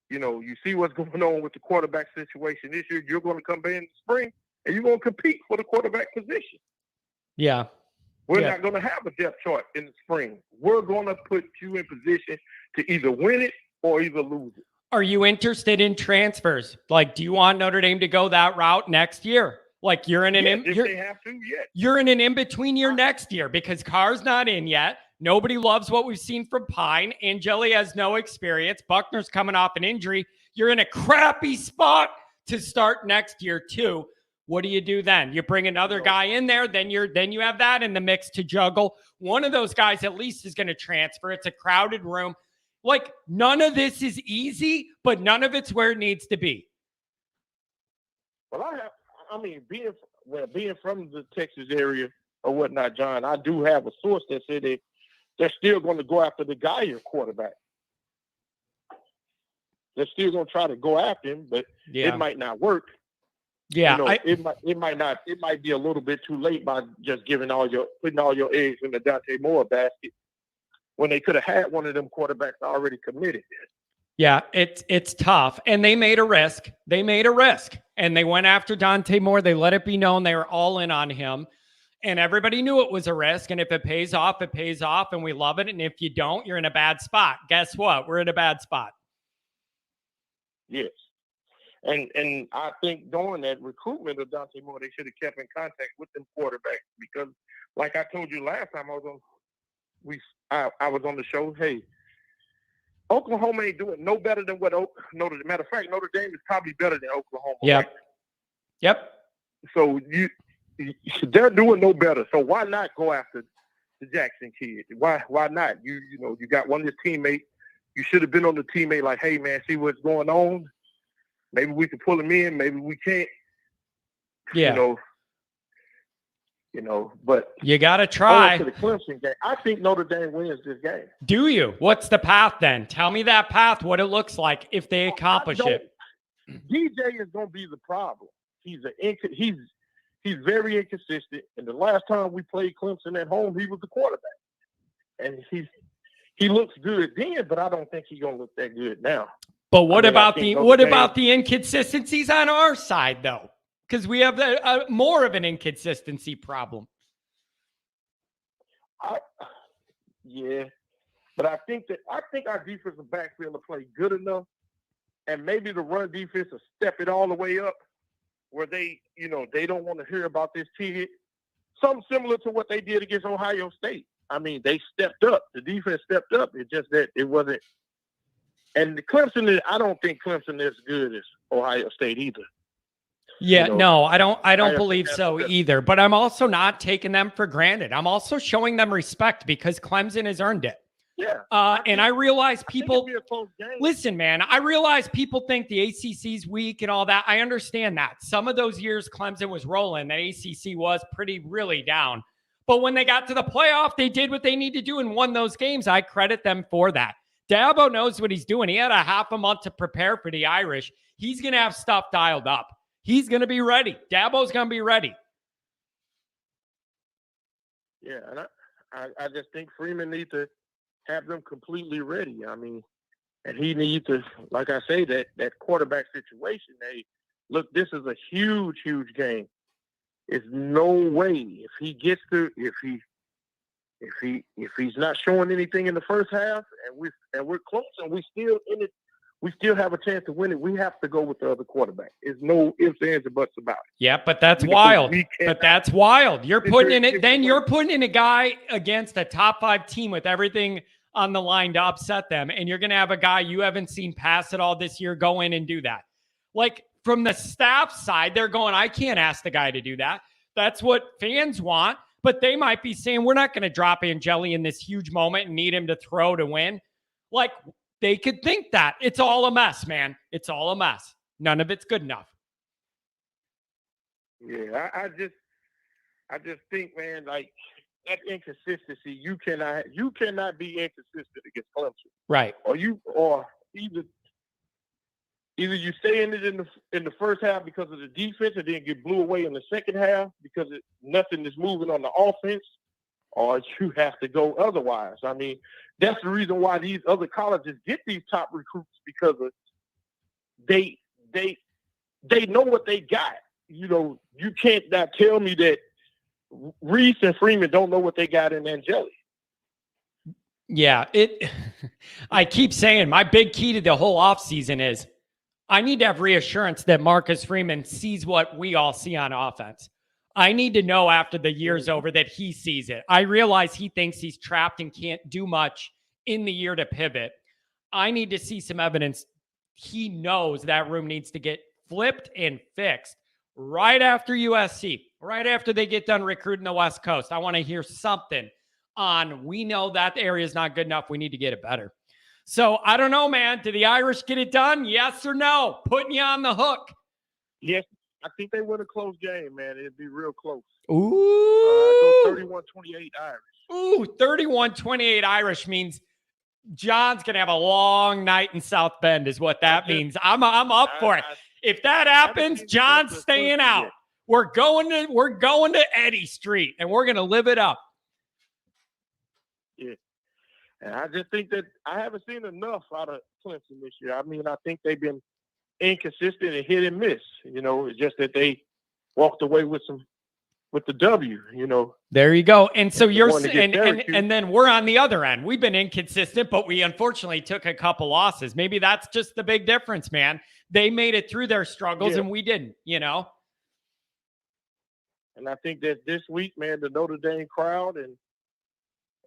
you see what's going on with the quarterback situation this year. You're going to come in the spring, and you're going to compete for the quarterback position. Yeah. We're not going to have a depth chart in the spring. We're going to put you in position to either win it or either lose it. Are you interested in transfers? Like, do you want Notre Dame to go that route next year? Like you're in an you're in an in-between year next year because Carr's not in yet. Nobody loves what we've seen from Pine. Angeli has no experience. Buckner's coming off an injury. You're in a crappy spot to start next year too. What do you do then? You bring another guy in there, then you have that in the mix to juggle. One of those guys at least is going to transfer. It's a crowded room. Like none of this is easy, but none of it's where it needs to be. Well, I mean, being from the Texas area or whatnot, John, I do have a source that said they're still going to go after the Geyer quarterback. They're still going to try to go after him, but it might not work. Yeah, it might not. It might be a little bit too late by just putting all your eggs in the Dante Moore basket when they could have had one of them quarterbacks already committed. Yeah, it's tough. And they made a risk. And they went after Dante Moore. They let it be known they were all in on him. And everybody knew it was a risk. And if it pays off, it pays off. And we love it. And if you don't, you're in a bad spot. Guess what? We're in a bad spot. Yes. And I think during that recruitment of Dante Moore, they should have kept in contact with them quarterbacks because, like I told you last time I was on the show, hey, Oklahoma ain't doing no better than what Notre Dame. Matter of fact, Notre Dame is probably better than Oklahoma. Yep. Right? Yep. So they're doing no better. So why not go after the Jackson kid? Why not? You got one of your teammates. You should have been on the teammate like, hey man, see what's going on. Maybe we can pull him in. Maybe we can't. Yeah. But you got to try. To the Clemson game, I think Notre Dame wins this game. Do you? What's the path then? Tell me that path, what it looks like if they accomplish it. DJ is going to be the problem. He's very inconsistent. And the last time we played Clemson at home, he was the quarterback. And he looks good then, but I don't think he's going to look that good now. But what about the inconsistencies on our side, though? Because we have more of an inconsistency problem. But I think our defensive backfield will play good enough, and maybe the run defense will step it all the way up, where they don't want to hear about this kid. Something similar to what they did against Ohio State. I mean, they stepped up. The defense stepped up. It's just that it wasn't. And I don't think Clemson is as good as Ohio State either. Yeah, no, I don't believe so either. But I'm also not taking them for granted. I'm also showing them respect because Clemson has earned it. Yeah. And I realize people listen, man, I realize people think the ACC's weak and all that. I understand that. Some of those years Clemson was rolling, the ACC was really down. But when they got to the playoff, they did what they need to do and won those games. I credit them for that. Dabo knows what he's doing. He had a half a month to prepare for the Irish. He's going to have stuff dialed up. He's going to be ready. Dabo's going to be ready. Yeah, and I just think Freeman needs to have them completely ready. I mean, and he needs to, like I say, that quarterback situation. Hey, look, this is a huge, huge game. It's no way if he's not showing anything in the first half, and we're close, and we still in it. We still have a chance to win it. We have to go with the other quarterback. There's no ifs, ands, or buts about it. Yeah, but that's wild. But that's wild. You're putting in it. Then you're putting in a guy against a top 5 team with everything on the line to upset them, and you're going to have a guy you haven't seen pass it all this year go in and do that. Like from the staff side, they're going, I can't ask the guy to do that. That's what fans want. But they might be saying, we're not going to drop Angeli in this huge moment and need him to throw to win. Like, they could think that. It's all a mess, man. It's all a mess. None of it's good enough. Yeah, I just think, man, like that inconsistency, you cannot be inconsistent against Clemson. Right. Or either you stay in it in the first half because of the defense and then get blew away in the second half because nothing is moving on the offense, or you have to go otherwise. I mean, that's the reason why these other colleges get these top recruits, because they know what they got. You can't now tell me that Reese and Freeman don't know what they got in Angeli. Yeah, I keep saying my big key to the whole offseason is I need to have reassurance that Marcus Freeman sees what we all see on offense. I need to know after the year's over that he sees it. I realize he thinks he's trapped and can't do much in the year to pivot. I need to see some evidence he knows that room needs to get flipped and fixed right after USC, right after they get done recruiting the West Coast. I want to hear something on, we know that area is not good enough. We need to get it better. So I don't know, man. Did the Irish get it done? Yes or no? Putting you on the hook. Yes. I think they win a close game, man. It'd be real close. Ooh. Go 31-28 Irish. Ooh, 31-28 Irish means John's going to have a long night in South Bend is what that means. I'm up for it. If that happens, John's staying out. We're going to Eddy Street, and we're going to live it up. Yeah. And I just think that I haven't seen enough out of Clemson this year. I mean, I think they've been inconsistent and hit and miss. You know, it's just that they walked away with the W, you know. There you go. And so you're and then we're on the other end. We've been inconsistent, but we unfortunately took a couple losses. Maybe that's just the big difference, man. They made it through their struggles and we didn't, you know. And I think that this week, man, the Notre Dame crowd and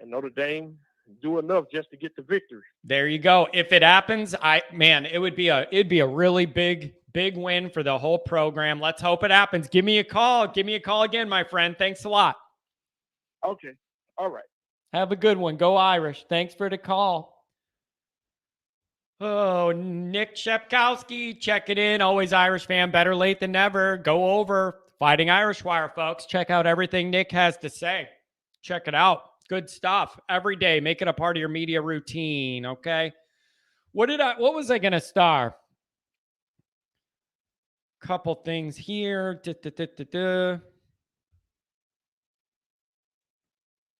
Notre Dame do enough just to get the victory. There you go. If it happens, it'd be a really big win for the whole program. Let's hope it happens. Give me a call. Give me a call again, my friend. Thanks a lot. Okay. All right. Have a good one. Go Irish. Thanks for the call. Oh, Nick Shepkowski, check it in. Always Irish fan. Better late than never. Go over Fighting Irish Wire, folks. Check out everything Nick has to say. Check it out. Good stuff every day. Make it a part of your media routine. Okay. What was I going to star? Couple things here.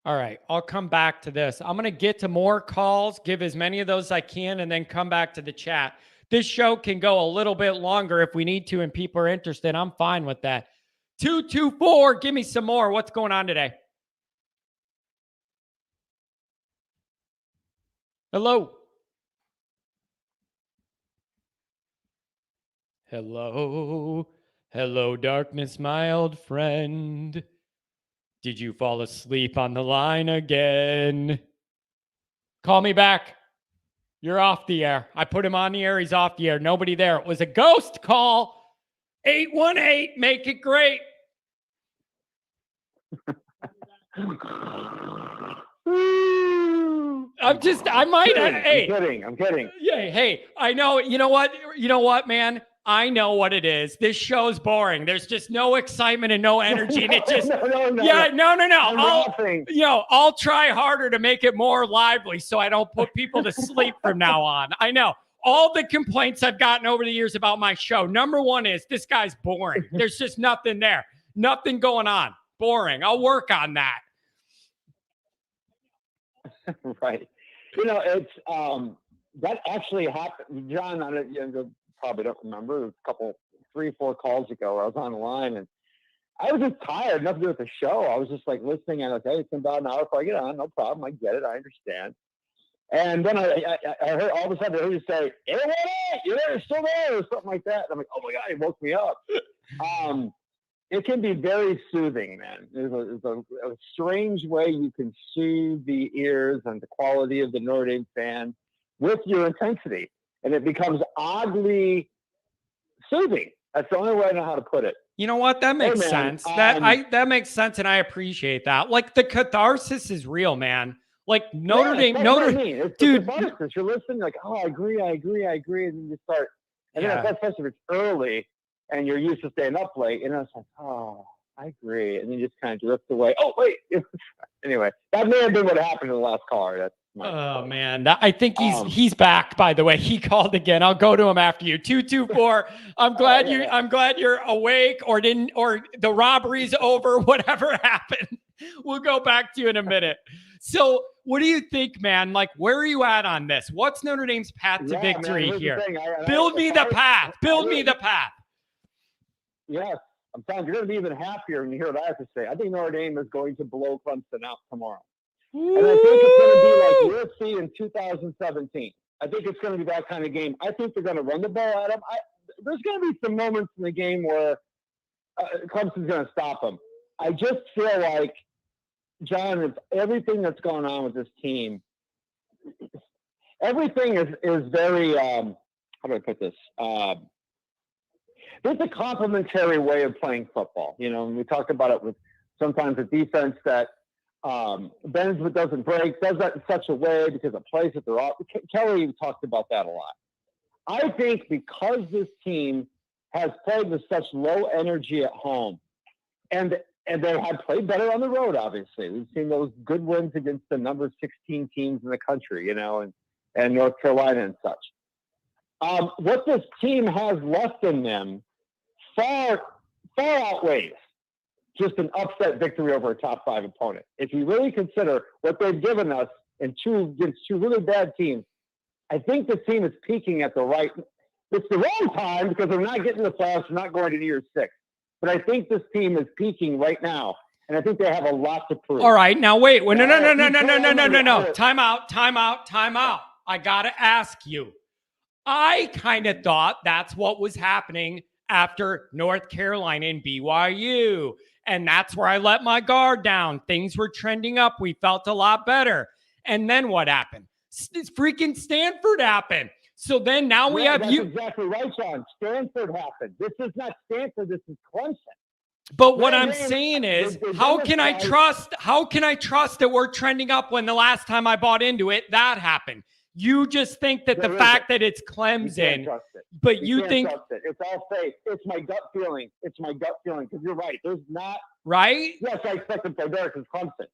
All right. I'll come back to this. I'm going to get to more calls, give as many of those as I can, and then come back to the chat. This show can go a little bit longer if we need to and people are interested. I'm fine with that. 224. Give me some more. What's going on today? Hello. Hello. Hello, darkness, my old friend. Did you fall asleep on the line again? Call me back. You're off the air. I put him on the air. He's off the air. Nobody there. It was a ghost call. 818. Make it great. I'm kidding. Yeah, hey, I know. You know what, man? I know what it is. This show's boring. There's just no excitement and no energy. And it just, I'll try harder to make it more lively so I don't put people to sleep from now on. I know. All the complaints I've gotten over the years about my show, number one is this guy's boring. There's just nothing there. Nothing going on. Boring. I'll work on that. Right. You know, it's that actually happened, John. You probably don't remember. It was 3 or 4 calls ago where I was on the line and I was just tired. Nothing to do with the show. I was just like listening and okay, it's about an hour before I get on. No problem. I get it. I understand. And then I heard all of a sudden I heard you say, "Hey, you're there, you're still there," or something like that. And I'm like, "Oh my God, he woke me up." It can be very soothing, man. There's a strange way you can soothe the ears and the quality of the Notre Dame fan with your intensity. And it becomes oddly soothing. That's the only way I know how to put it. You know what? That makes sense. That makes sense, and I appreciate that. Like, the catharsis is real, man. Like, Notre Dame, dude. It's you're listening, like, oh, I agree, and then you start. And then especially if it's early, and you're used to staying up late, and it's like, oh, I agree. And then you just kind of drift away. Oh, wait. Anyway, that may have been what happened to the last caller. Man. I think he's back, by the way. He called again. I'll go to him after you. 224. I'm glad you're awake or the robbery's over, whatever happened. We'll go back to you in a minute. So what do you think, man? Like, where are you at on this? What's Notre Dame's path to victory here? Build me the path. Yes, I'm telling you, you're going to be even happier when you hear what I have to say. I think Notre Dame is going to blow Clemson out tomorrow. Ooh. And I think it's going to be like USC in 2017. I think it's going to be that kind of game. I think they're going to run the ball at them. There's going to be some moments in the game where Clemson's going to stop them. I just feel like, John, it's everything that's going on with this team. Everything is very, how do I put this? There's a complementary way of playing football. You know, and we talked about it with sometimes a defense that bends but doesn't break, does that in such a way because it plays at their off. Kelly talked about that a lot. I think because this team has played with such low energy at home, and they have played better on the road. Obviously, we've seen those good wins against the number 16 teams in the country, and North Carolina and such. What this team has left in them far outweighs just an upset victory over a top 5 opponent. If you really consider what they've given us against two really bad teams, I think the team is peaking at it's the wrong time because they're not getting the playoffs, they're not going to year 6. But I think this team is peaking right now, and I think they have a lot to prove. All right, now wait. No. Time out. I got to ask you. I kind of thought that's what was happening after North Carolina and BYU. And that's where I let my guard down. Things were trending up. We felt a lot better. And then what happened? Freaking Stanford happened. So then now we have you. That's exactly right, John. Stanford happened. This is not Stanford. This is Clemson. But what I'm saying is, how can I trust that we're trending up when the last time I bought into it, that happened? You just think that the fact that it's Clemson, but you think it's all fake. It's my gut feeling. Because you're right. There's not right. Yes, I expect them to play better because Clemson.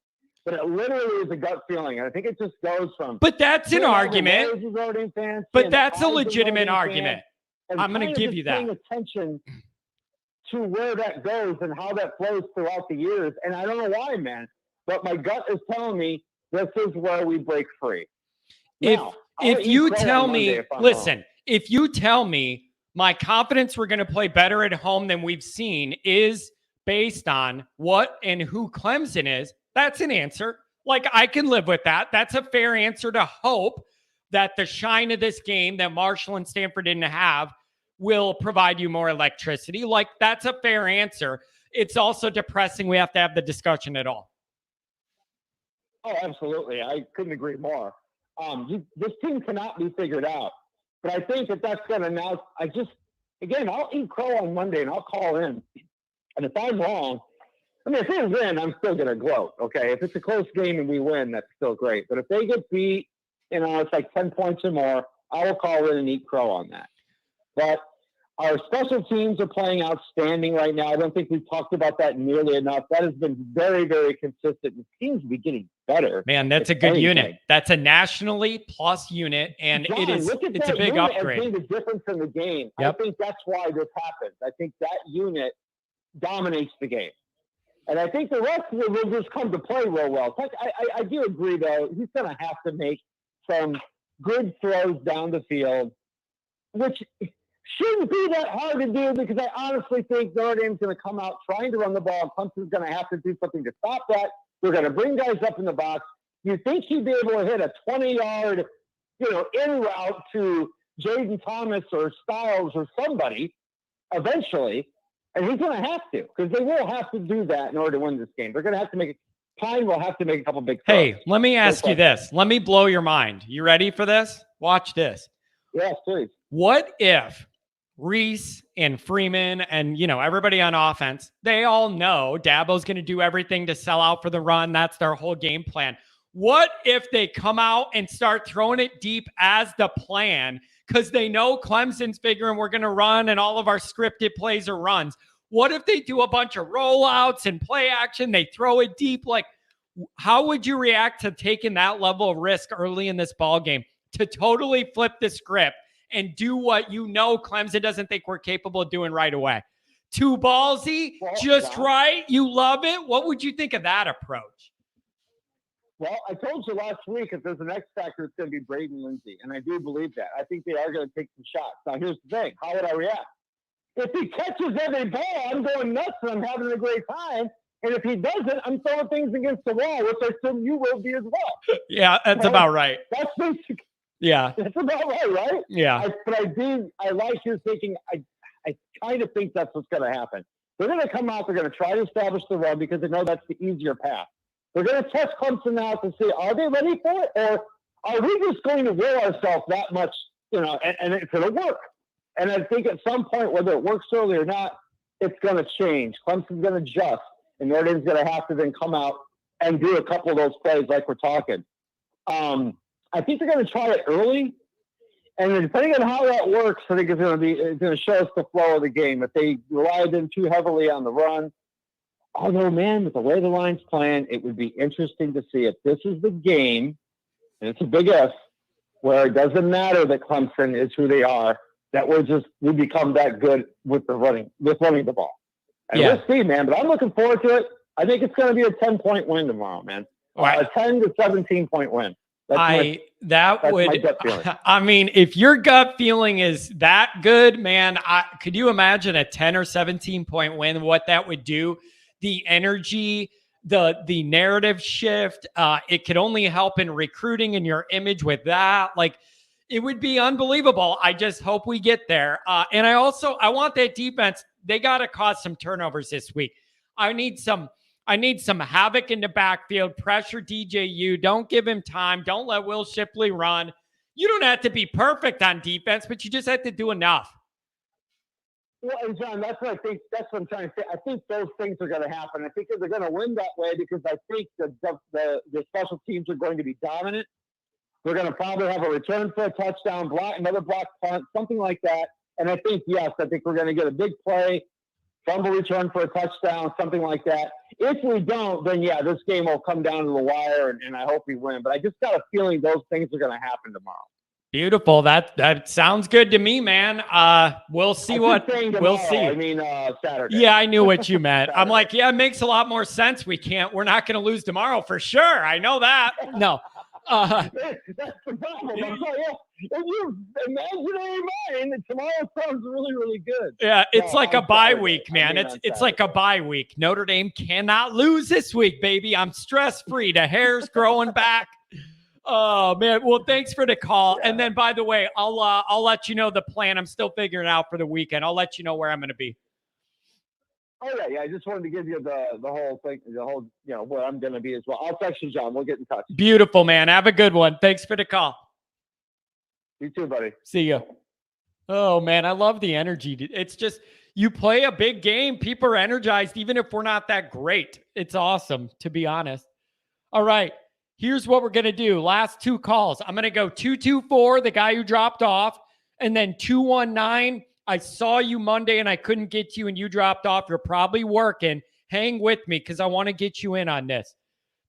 But it literally is a gut feeling. And I think it just goes from. But that's an argument. But that's a legitimate argument. I'm going to give you that. Paying attention to where that goes and how that flows throughout the years. And I don't know why, man. But my gut is telling me this is where we break free. Now, if you tell me, listen, if you tell me my confidence we're going to play better at home than we've seen is based on what and who Clemson is, that's an answer. Like, I can live with that. That's a fair answer to hope that the shine of this game that Marshall and Stanford didn't have will provide you more electricity. Like, that's a fair answer. It's also depressing we have to have the discussion at all. Oh, absolutely. I couldn't agree more. This team cannot be figured out. But I think that's going to now, I'll eat crow on Monday and I'll call in. And if I'm wrong, if they win, I'm still going to gloat, okay? If it's a close game and we win, that's still great. But if they get beat, it's like 10 points or more, I will call in and eat crow on that. But our special teams are playing outstanding right now. I don't think we've talked about that nearly enough. That has been very, very consistent. It seems to be getting better. Man, that's a good unit. That's a nationally plus unit, and John, it's a big upgrade. Being the difference in the game. Yep. I think that's why this happens. I think that unit dominates the game. And I think the rest will just come to play real well. I do agree, though. He's going to have to make some good throws down the field, which shouldn't be that hard to do because I honestly think Notre Dame's going to come out trying to run the ball. Clemson's going to have to do something to stop that. They're going to bring guys up in the box. You think he'd be able to hit a 20-yard, in route to Jaden Thomas or Styles or somebody eventually. And he's going to have to, because they will have to do that in order to win this game. They're going to have to Pine will have to make a couple big throws. Hey, let me ask you this. Let me blow your mind. You ready for this? Watch this. Yes, please. What if Reese and Freeman and, everybody on offense, they all know Dabo's going to do everything to sell out for the run. That's their whole game plan. What if they come out and start throwing it deep as the plan because they know Clemson's figuring we're going to run and all of our scripted plays are runs? What if they do a bunch of rollouts and play action? They throw it deep. Like, how would you react to taking that level of risk early in this ball game to totally flip the script and do what Clemson doesn't think we're capable of doing right away? Too ballsy, just right. You love it. What would you think of that approach? Well, I told you last week, if there's an X factor, it's going to be Braden Lindsey. And I do believe that. I think they are going to take some shots. Now, here's the thing. How would I react? If he catches every ball, I'm going nuts and I'm having a great time. And if he doesn't, I'm throwing things against the wall, which I assume you will be as well. Yeah, that's about right. That's basic. Yeah. That's about right? Yeah. I like your thinking. I kind of think that's what's going to happen. They're going to come out. They're going to try to establish the run because they know that's the easier path. They're going to test Clemson out to see, are they ready for it? Or are we just going to will ourselves that much, and it's going to work? And I think at some point, whether it works early or not, it's going to change. Clemson's going to adjust, and Notre Dame's going to have to then come out and do a couple of those plays like we're talking. I think they're going to try it early. And then depending on how that works, I think it's going to show us the flow of the game. If they relied in too heavily on the run, although, man, with the way the line's playing, it would be interesting to see if this is the game, and it's a big if, where it doesn't matter that Clemson is who they are, that we become that good with running the ball. And we'll see, man. But I'm looking forward to it. I think it's going to be a 10-point win tomorrow, man. A 10 to 17-point win. That's my gut feeling. I mean, if your gut feeling is that good, man, could you imagine a 10 or 17-point win? What that would do? The energy, the narrative shift. It could only help in recruiting and your image with that. Like, it would be unbelievable. I just hope we get there. And I want that defense. They got to cause some turnovers this week. I need some havoc in the backfield. Pressure DJU. Don't give him time. Don't let Will Shipley run. You don't have to be perfect on defense, but you just have to do enough. Well, and John, that's what I think. That's what I'm trying to say. I think those things are going to happen. I think they're going to win that way because I think the special teams are going to be dominant. They're going to probably have a return for a touchdown, another block punt, something like that. And I think we're going to get a big play, fumble return for a touchdown, something like that. If we don't, then this game will come down to the wire, and I hope we win. But I just got a feeling those things are going to happen tomorrow. Beautiful. That sounds good to me, man. We'll see we'll see. I mean, Saturday. Yeah, I knew what you meant. I'm like, it makes a lot more sense. We're not going to lose tomorrow for sure. I know that. No. That's the problem. If you imaginary mind, tomorrow sounds really, really good. Yeah, it's like a bye week, man. It's like a bye week. Notre Dame cannot lose this week, baby. I'm stress-free. The hair's growing back. Oh, man. Well, thanks for the call. Yeah. And then, by the way, I'll let you know the plan. I'm still figuring it out for the weekend. I'll let you know where I'm going to be. Oh, yeah. I just wanted to give you the whole thing, where I'm going to be as well. I'll text you, John. We'll get in touch. Beautiful, man. Have a good one. Thanks for the call. You too, buddy. See you. Oh, man. I love the energy. It's just, you play a big game. People are energized, even if we're not that great. It's awesome, to be honest. All right. Here's what we're going to do. Last two calls. I'm going to go 224, the guy who dropped off, and then 219. I saw you Monday and I couldn't get you and you dropped off. You're probably working. Hang with me because I want to get you in on this.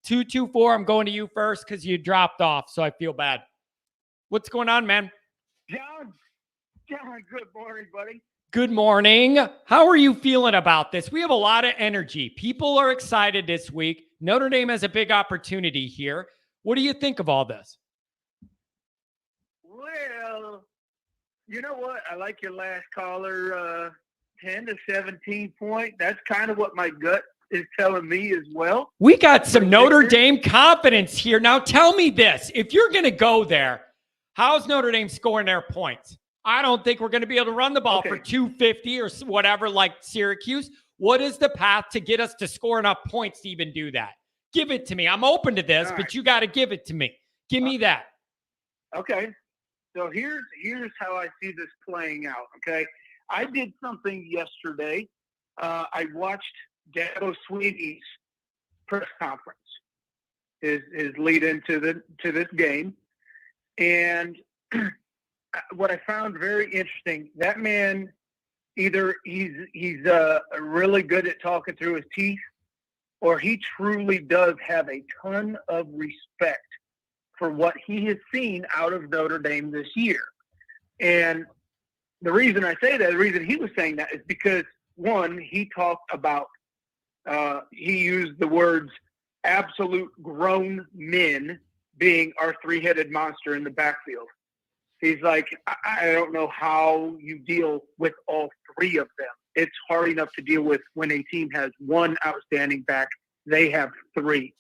224, I'm going to you first because you dropped off, so I feel bad. What's going on, man? John, good morning, buddy. Good morning. How are you feeling about this? We have a lot of energy. People are excited this week. Notre Dame has a big opportunity here. What do you think of all this? Well, you know what? I like your last caller, 10 to 17 point. That's kind of what my gut is telling me as well. We got some Notre Dame confidence here. Now tell me this. If you're going to go there, how's Notre Dame scoring their points? I don't think we're going to be able to run the ball for 250 or whatever like Syracuse. What is the path to get us to score enough points to even do that? Give it to me. I'm open to this, but you got to give it to me. Give me that. Okay. So here's how I see this playing out, okay? I did something yesterday. I watched Dabo Swinney's press conference, his lead into this game. And what I found very interesting, that man, either he's really good at talking through his teeth, or he truly does have a ton of respect for what he has seen out of Notre Dame this year. And the reason I say that, the reason he was saying that is because, one, he talked about, he used the words absolute grown men being our three-headed monster in the backfield. He's like, I don't know how you deal with all three of them. It's hard enough to deal with when a team has one outstanding back. They have three.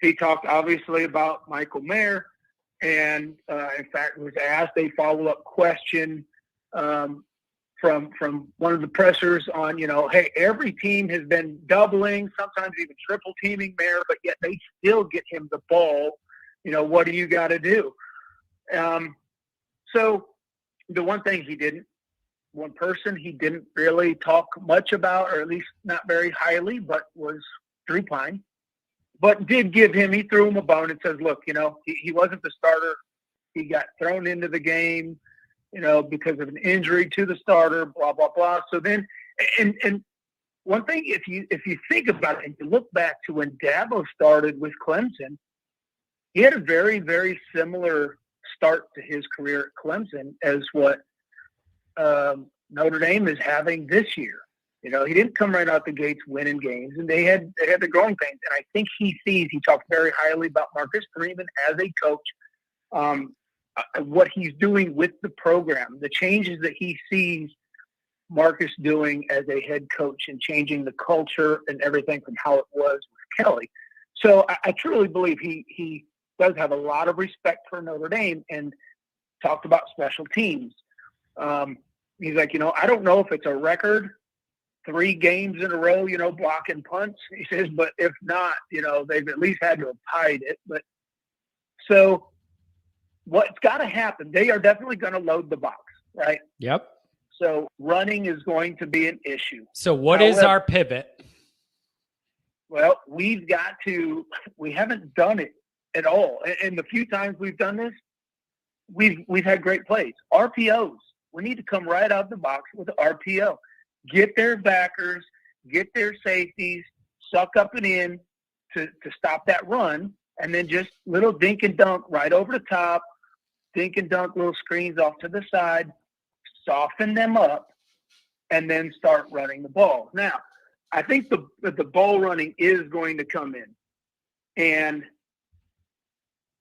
He talked obviously about Michael Mayer, and in fact was asked a follow-up question from one of the pressers on, hey, every team has been doubling, sometimes even triple teaming Mayer, but yet they still get him the ball. What do you got to do? So the one thing one person he didn't really talk much about, or at least not very highly, but was Drew Pine. But he threw him a bone and says, look, he wasn't the starter. He got thrown into the game, because of an injury to the starter, blah, blah, blah. So then, and one thing, if you think about it and you look back to when Dabo started with Clemson, he had a very, very similar start to his career at Clemson as what Notre Dame is having this year. He didn't come right out the gates winning games, and they had the growing pains. And I think he talked very highly about Marcus Freeman as a coach, what he's doing with the program, the changes that he sees Marcus doing as a head coach and changing the culture and everything from how it was with Kelly. So I truly believe he does have a lot of respect for Notre Dame and talked about special teams. He's like, I don't know if it's a record, 3 games in a row, blocking punts. He says, but if not, they've at least had to have tied it. But so what's got to happen, they are definitely going to load the box, right? Yep. So running is going to be an issue. So what is our pivot? Well, we haven't done it at all. And the few times we've done this, we've had great plays. RPOs. We need to come right out of the box with the RPO. Get their backers, get their safeties, suck up and in to stop that run, and then just little dink and dunk right over the top, dink and dunk little screens off to the side, soften them up, and then start running the ball. Now, I think the ball running is going to come in, and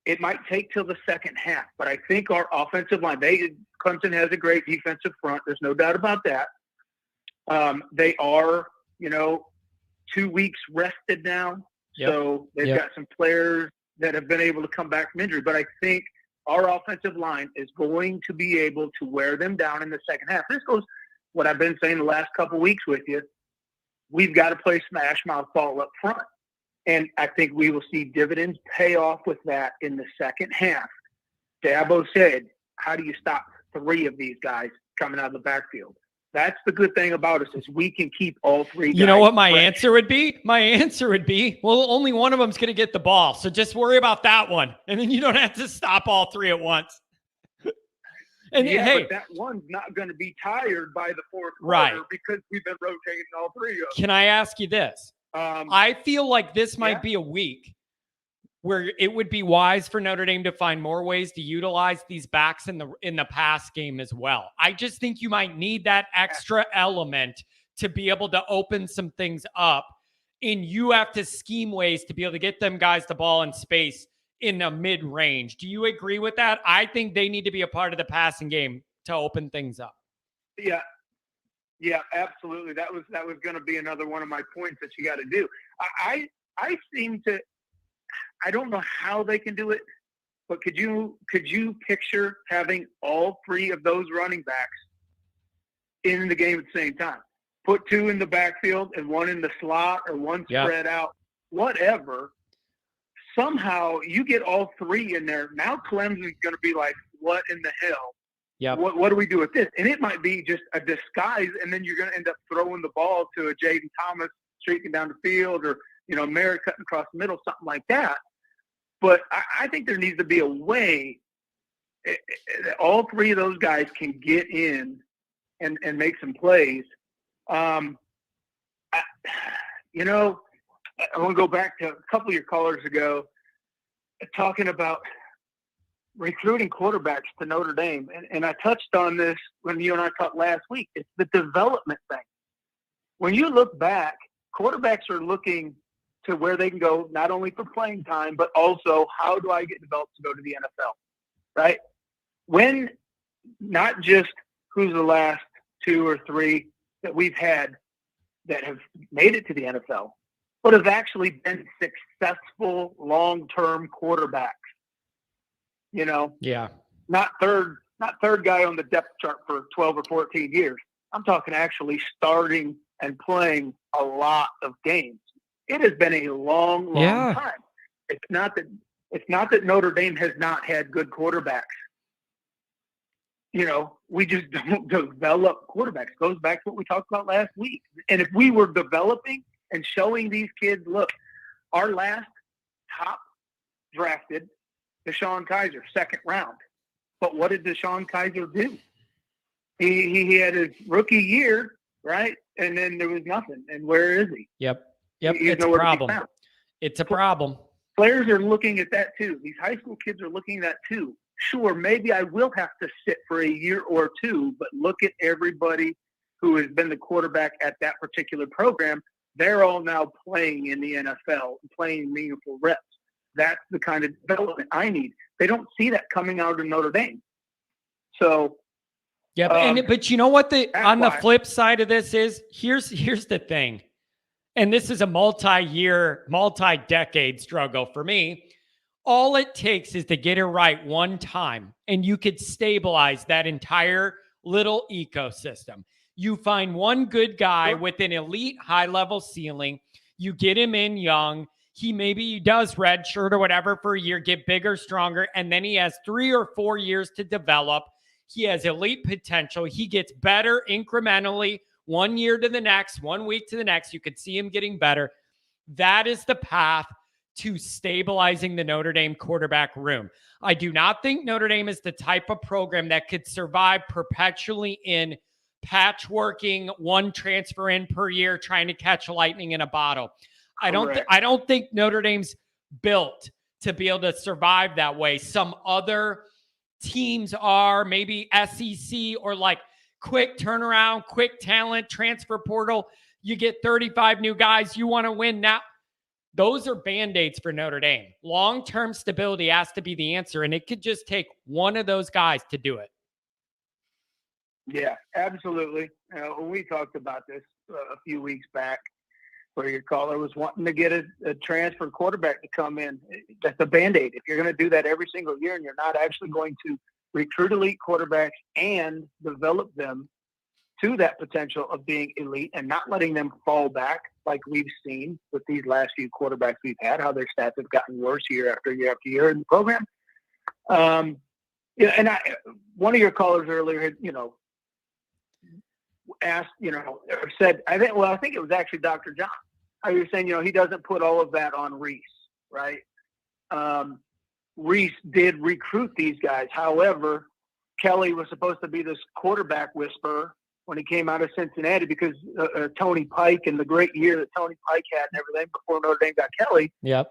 it might take till the second half. But I think our offensive line, Clemson has a great defensive front. There's no doubt about that. They are, 2 weeks rested now. Yep. So they've got some players that have been able to come back from injury. But I think our offensive line is going to be able to wear them down in the second half. This goes what I've been saying the last couple of weeks with you. We've got to play smash mouth ball up front. And I think we will see dividends pay off with that in the second half. Dabo said, how do you stop 3 of these guys coming out of the backfield? That's the good thing about us is we can keep all 3 guys. You know what my answer would be? My answer would be, well, only one of them's going to get the ball. So just worry about that one. And then you don't have to stop all 3 at once. And hey, but that one's not going to be tired by the fourth right, quarter because we've been rotating all 3 of them. Can I ask you this? I feel like this might be a week where it would be wise for Notre Dame to find more ways to utilize these backs in the pass game as well. I just think you might need that extra element to be able to open some things up, and you have to scheme ways to be able to get them guys the ball in space in a mid-range. Do you agree with that? I think they need to be a part of the passing game to open things up. Yeah, absolutely. That was going to be another one of my points that you got to do. I seem to. I don't know how they can do it, but could you picture having all 3 of those running backs in the game at the same time? Put 2 in the backfield and 1 in the slot or 1 spread out, whatever. Somehow you get all 3 in there. Now Clemson's going to be like, what in the hell? Yeah. What do we do with this? And it might be just a disguise, and then you're going to end up throwing the ball to a Jaden Thomas streaking down the field, or Merritt cutting across the middle, something like that. But I think there needs to be a way all 3 of those guys can get in and make some plays. I want to go back to a couple of your callers ago talking about recruiting quarterbacks to Notre Dame. And I touched on this when you and I talked last week. It's the development thing. When you look back, quarterbacks are looking to where they can go, not only for playing time, but also how do I get developed to go to the NFL, right? When not just who's the last 2 or 3 that we've had that have made it to the NFL, but have actually been successful long-term quarterbacks. Not third guy on the depth chart for 12 or 14 years. I'm talking actually starting and playing a lot of games. It has been a long time. It's not that Notre Dame has not had good quarterbacks. We just don't develop quarterbacks. It goes back to what we talked about last week. And if we were developing and showing these kids, look, our last top drafted Deshaun Kaiser, 2nd round. But what did Deshaun Kaiser do? He had his rookie year, right? And then there was nothing. And where is he? Yep. He's It's a nowhere to be problem. found. It's a problem. Players are looking at that too. These high school kids are looking at that too. Sure, maybe I will have to sit for a year or two, but look at everybody who has been the quarterback at that particular program. They're all now playing in the NFL, playing meaningful reps. That's the kind of development I need. They don't see that coming out of Notre Dame. So, Yep. But you know what on the why. flip side of this is? Here's the thing. And this is a multi-year, multi-decade struggle for me. All it takes is to get it right one time, and you could stabilize that entire little ecosystem. You find one good guy with an elite high-level ceiling. You get him in young. He does redshirt or whatever for a year, get bigger, stronger, and then he has 3 or 4 years to develop. He has elite potential. He gets better incrementally, 1 year to the next, 1 week to the next. You could see him getting better. That is the path to stabilizing the Notre Dame quarterback room. I do not think Notre Dame is the type of program that could survive perpetually in patchworking, one transfer in per year, trying to catch lightning in a bottle. I don't think Notre Dame's built to be able to survive that way. Some other teams are, maybe SEC or like quick turnaround, quick talent, transfer portal. You get 35 new guys. You want to win now. Those are Band-Aids for Notre Dame. Long-term stability has to be the answer, and it could just take one of those guys to do it. Yeah, absolutely. We talked about this a few weeks back, where your caller was wanting to get a transfer quarterback to come in. That's a Band-Aid. If you're going to do that every single year and you're not actually going to recruit elite quarterbacks and develop them to that potential of being elite and not letting them fall back like we've seen with these last few quarterbacks we've had, how their stats have gotten worse year after year after year in the program. One of your callers earlier, asked, or said, I think it was actually Dr. John. How you're saying, he doesn't put all of that on Reese, right? Reese did recruit these guys. However, Kelly was supposed to be this quarterback whisperer when he came out of Cincinnati because Tony Pike and the great year that Tony Pike had and everything before Notre Dame got Kelly. Yep.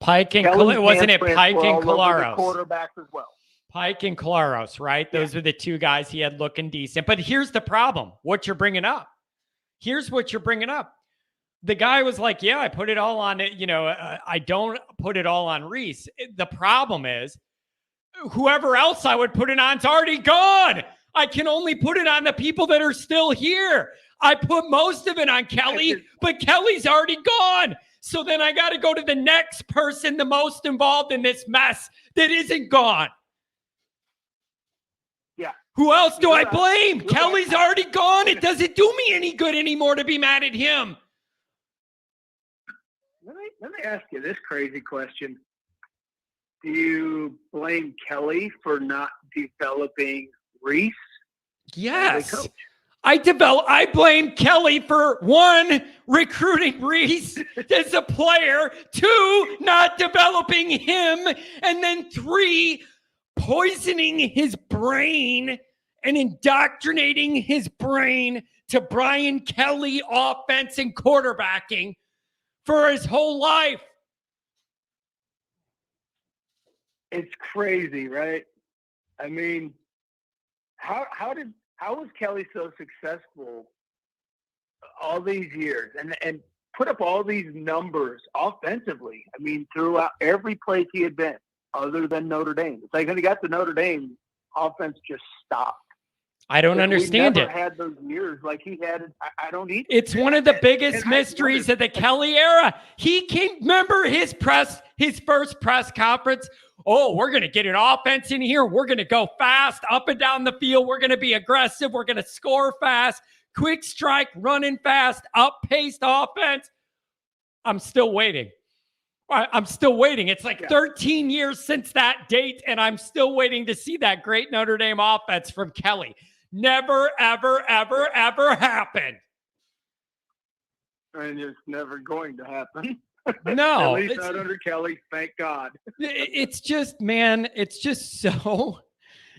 Pike and wasn't it Pike and Colaros? Quarterbacks as well. Pike and Colaros, right? Those were the two guys he had looking decent. But here's the problem, what you're bringing up. Here's what you're bringing up. The guy was like, yeah, I put it all on it. I don't put it all on Reese. The problem is whoever else I would put it on is already gone. I can only put it on the people that are still here. I put most of it on Kelly, but Kelly's already gone. So then I got to go to the next person, the most involved in this mess that isn't gone. Yeah. Who else do I blame? Kelly's already gone. It doesn't do me any good anymore to be mad at him. Let me ask you this crazy question. Do you blame Kelly for not developing Reese? Yes. I blame Kelly for 1, recruiting Reese as a player, 2, not developing him, and then 3, poisoning his brain and indoctrinating his brain to Brian Kelly offense and quarterbacking for his whole life. It's crazy, right? I mean, how was Kelly so successful all these years and put up all these numbers offensively? I mean, throughout every place he had been, other than Notre Dame. It's like when he got to Notre Dame, offense just stopped. I don't understand it. We never had those years like he had. I don't need. It's one of the biggest mysteries of the Kelly era. Remember his first press conference. Oh, we're going to get an offense in here. We're going to go fast up and down the field. We're going to be aggressive. We're going to score fast, quick strike, running fast, up-paced offense. I'm still waiting. It's like 13 years since that date, and I'm still waiting to see that great Notre Dame offense from Kelly. Never, ever, ever, ever happened. And it's never going to happen. No. At least not under Kelly, thank God. It's just, man, it's just so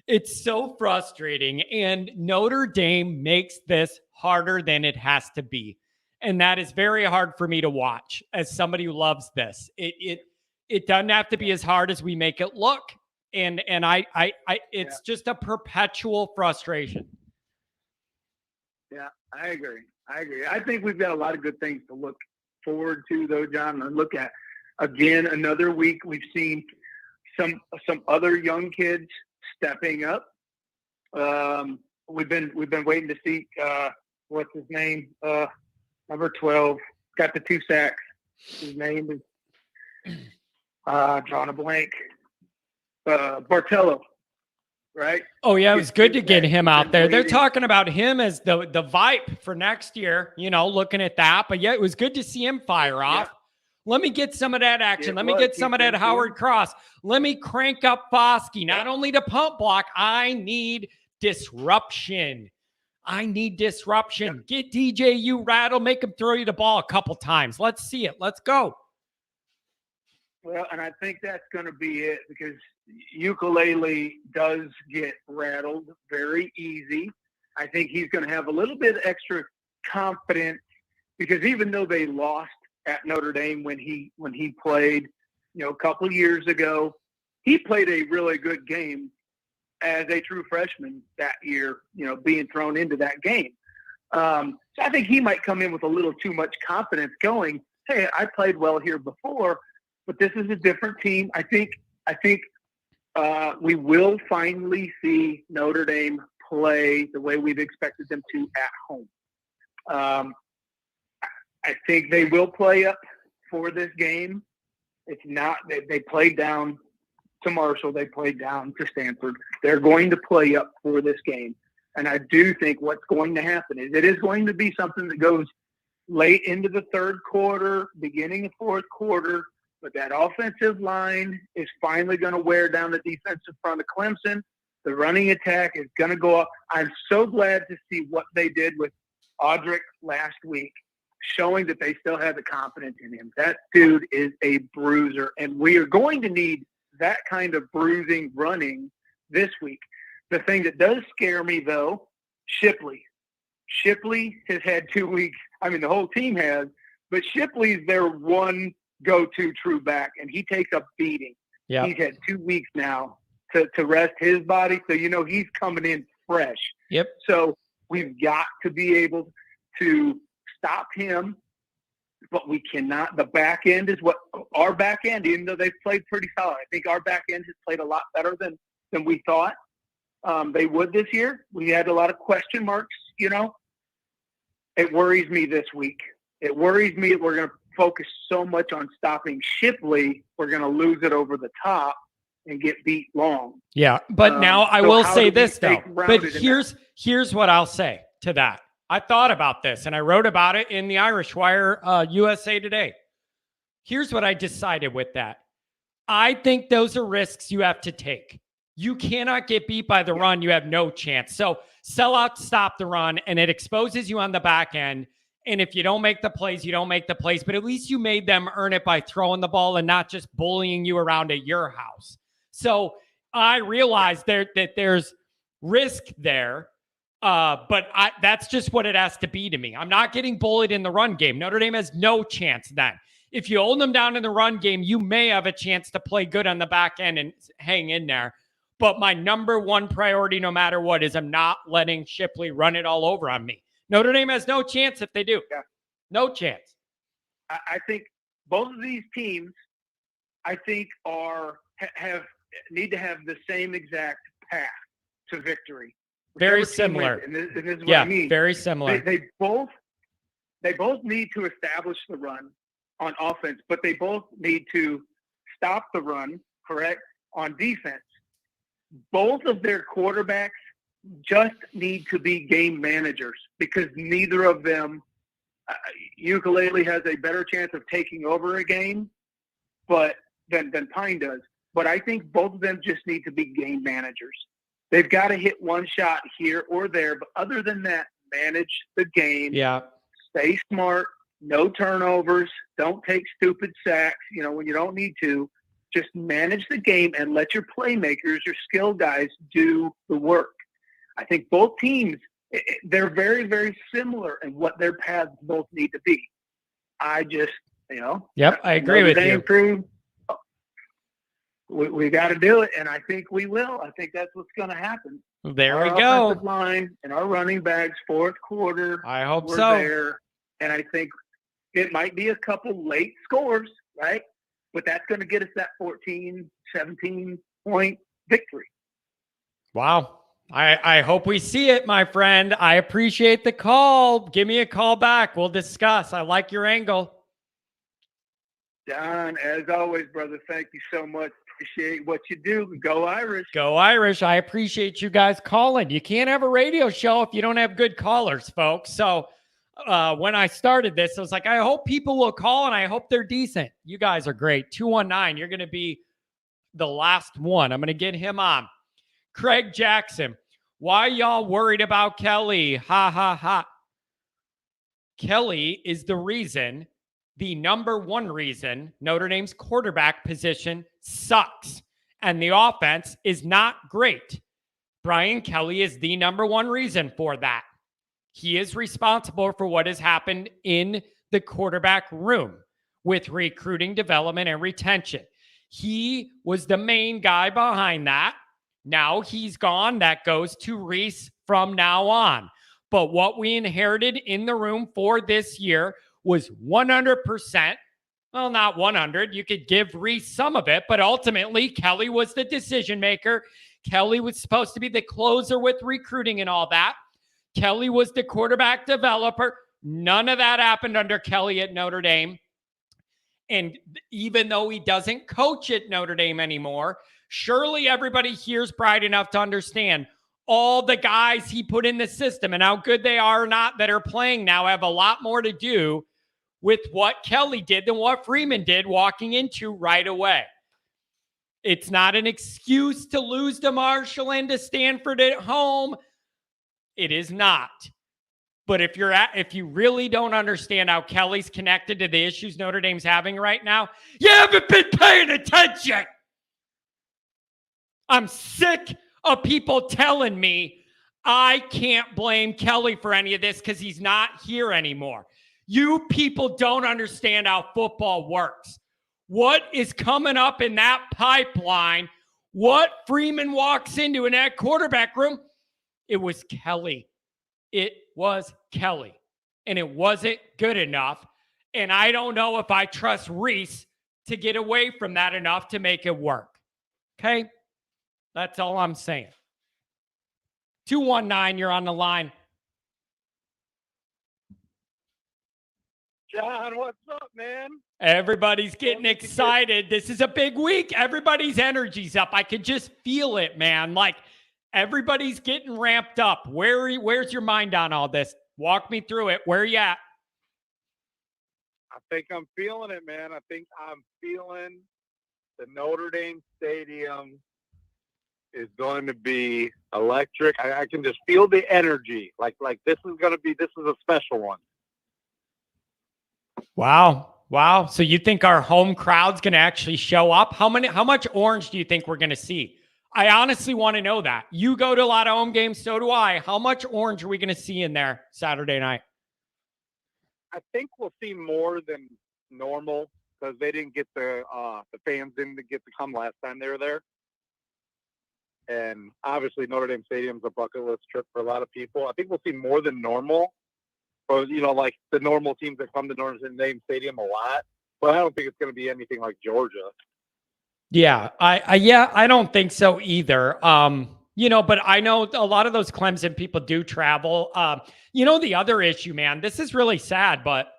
It's so frustrating. And Notre Dame makes this harder than it has to be. And that is very hard for me to watch as somebody who loves this. It doesn't have to be as hard as we make it look. And it's just a perpetual frustration. Yeah, I agree. I think we've got a lot of good things to look forward to, though, John, and look at. Again, another week we've seen some other young kids stepping up. We've been waiting to see what's his name, number 12, got the 2 sacks. His name is drawing a blank. Bartello. Right? Oh, yeah, it was good to get him out there. They're talking about him as the vipe for next year, looking at that. But yeah, it was good to see him fire off. Let me get some of that action. Let me get some of that Howard Cross. Let me crank up Foskey, not only to pump block. I need disruption. Get DJU rattled, make him throw you the ball a couple times. Let's see it. Let's go. Well, and I think that's going to be it because Ukulele does get rattled very easy. I think he's going to have a little bit extra confidence because even though they lost at Notre Dame when he played, a couple of years ago, he played a really good game as a true freshman that year, being thrown into that game. So I think he might come in with a little too much confidence going, hey, I played well here before, but this is a different team. I think we will finally see Notre Dame play the way we've expected them to at home. I think they will play up for this game. It's not – they played down to Marshall. They played down to Stanford. They're going to play up for this game. And I do think what's going to happen is it is going to be something that goes late into the third quarter, beginning of fourth quarter, but that offensive line is finally going to wear down the defensive front of Clemson. The running attack is going to go up. I'm so glad to see what they did with Audric last week, showing that they still have the confidence in him. That dude is a bruiser, and we are going to need that kind of bruising running this week. The thing that does scare me, though, Shipley. Shipley has had 2 weeks. I mean, the whole team has, but Shipley's their one go-to true back, and he takes a beating. Yep. He's had 2 weeks now to rest his body, so he's coming in fresh. Yep. So we've got to be able to stop him, but we cannot. The back end is what our back end, even though they've played pretty solid. I think our back end has played a lot better than we thought they would this year. We had a lot of question marks, It worries me this week. It worries me that we're going to focus so much on stopping Shipley, we're going to lose it over the top and get beat long. Yeah, but now I will say this, though. But here's what I'll say to that. I thought about this, and I wrote about it in the Irish Wire USA Today. Here's what I decided with that. I think those are risks you have to take. You cannot get beat by the run. You have no chance. So sell out, stop the run, and it exposes you on the back end. And if you don't make the plays, you don't make the plays. But at least you made them earn it by throwing the ball and not just bullying you around at your house. So I realize that there's risk there. But that's just what it has to be to me. I'm not getting bullied in the run game. Notre Dame has no chance then. If you hold them down in the run game, you may have a chance to play good on the back end and hang in there. But my number one priority, no matter what, is I'm not letting Shipley run it all over on me. Notre Dame has no chance if they do. Yeah. No chance. I think both of these teams, need to have the same exact path to victory. Very similar. And this is what I mean. Very similar. They both need to establish the run on offense, but they both need to stop the run, correct, on defense. Both of their quarterbacks just need to be game managers because neither of them, Ukulele has a better chance of taking over a game than Pine does. But I think both of them just need to be game managers. They've got to hit one shot here or there, but other than that, manage the game. Yeah. Stay smart, no turnovers, don't take stupid sacks, when you don't need to. Just manage the game and let your playmakers, your skill guys do the work. I think both teams, they're very, very similar in what their paths both need to be. I just, Yep, I agree with you. Crew, we got to do it, and I think we will. I think that's what's going to happen. There we our go. Offensive line and our running backs, fourth quarter. I hope we're so. There, and I think it might be a couple late scores, right? But that's going to get us that 14, 17-point victory. Wow. I hope we see it, my friend. I appreciate the call. Give me a call back. We'll discuss. I like your angle. John, as always, brother, thank you so much. Appreciate what you do. Go Irish. Go Irish. I appreciate you guys calling. You can't have a radio show if you don't have good callers, folks. So when I started this, I was like, I hope people will call and I hope they're decent. You guys are great. 219, you're going to be the last one. I'm going to get him on. Craig Jackson, why y'all worried about Kelly? Ha, ha, ha. Kelly is the reason, the number one reason Notre Dame's quarterback position sucks and the offense is not great. Brian Kelly is the number one reason for that. He is responsible for what has happened in the quarterback room with recruiting, development, and retention. He was the main guy behind that. Now he's gone. That goes to Reese from now on. But what we inherited in the room for this year was 100%. Well, not 100. You could give Reese some of it, but ultimately Kelly was the decision maker. Kelly was supposed to be the closer with recruiting and all that. Kelly was the quarterback developer. None of that happened under Kelly at Notre Dame. And even though he doesn't coach at Notre Dame anymore, surely everybody here's bright enough to understand all the guys he put in the system and how good they are or not that are playing now have a lot more to do with what Kelly did than what Freeman did walking into right away. It's not an excuse to lose to Marshall and to Stanford at home. It is not. But if you really don't understand how Kelly's connected to the issues Notre Dame's having right now, you haven't been paying attention. I'm sick of people telling me I can't blame Kelly for any of this because he's not here anymore. You people don't understand how football works. What is coming up in that pipeline, what Freeman walks into in that quarterback room, it was Kelly. It was Kelly. And it wasn't good enough. And I don't know if I trust Reese to get away from that enough to make it work. Okay? That's all I'm saying. 219, you're on the line. John, what's up, man? Everybody's getting excited. This is a big week. Everybody's energy's up. I could just feel it, man. Like everybody's getting ramped up. Where's your mind on all this? Walk me through it. Where are you at? I think I'm feeling it, man. I think I'm feeling the Notre Dame Stadium is going to be electric. I can just feel the energy. Like this is a special one. Wow. So you think our home crowd's going to actually show up? How much orange do you think we're going to see? I honestly want to know that. You go to a lot of home games, so do I. How much orange are we going to see in there Saturday night? I think we'll see more than normal because they didn't get the fans didn't get to come last time they were there. And obviously Notre Dame Stadium's a bucket list trip for a lot of people. I think we'll see more than normal. Or, like the normal teams that come to Notre Dame Stadium a lot. But I don't think it's going to be anything like Georgia. Yeah, I don't think so either. But I know a lot of those Clemson people do travel. The other issue, man, this is really sad, but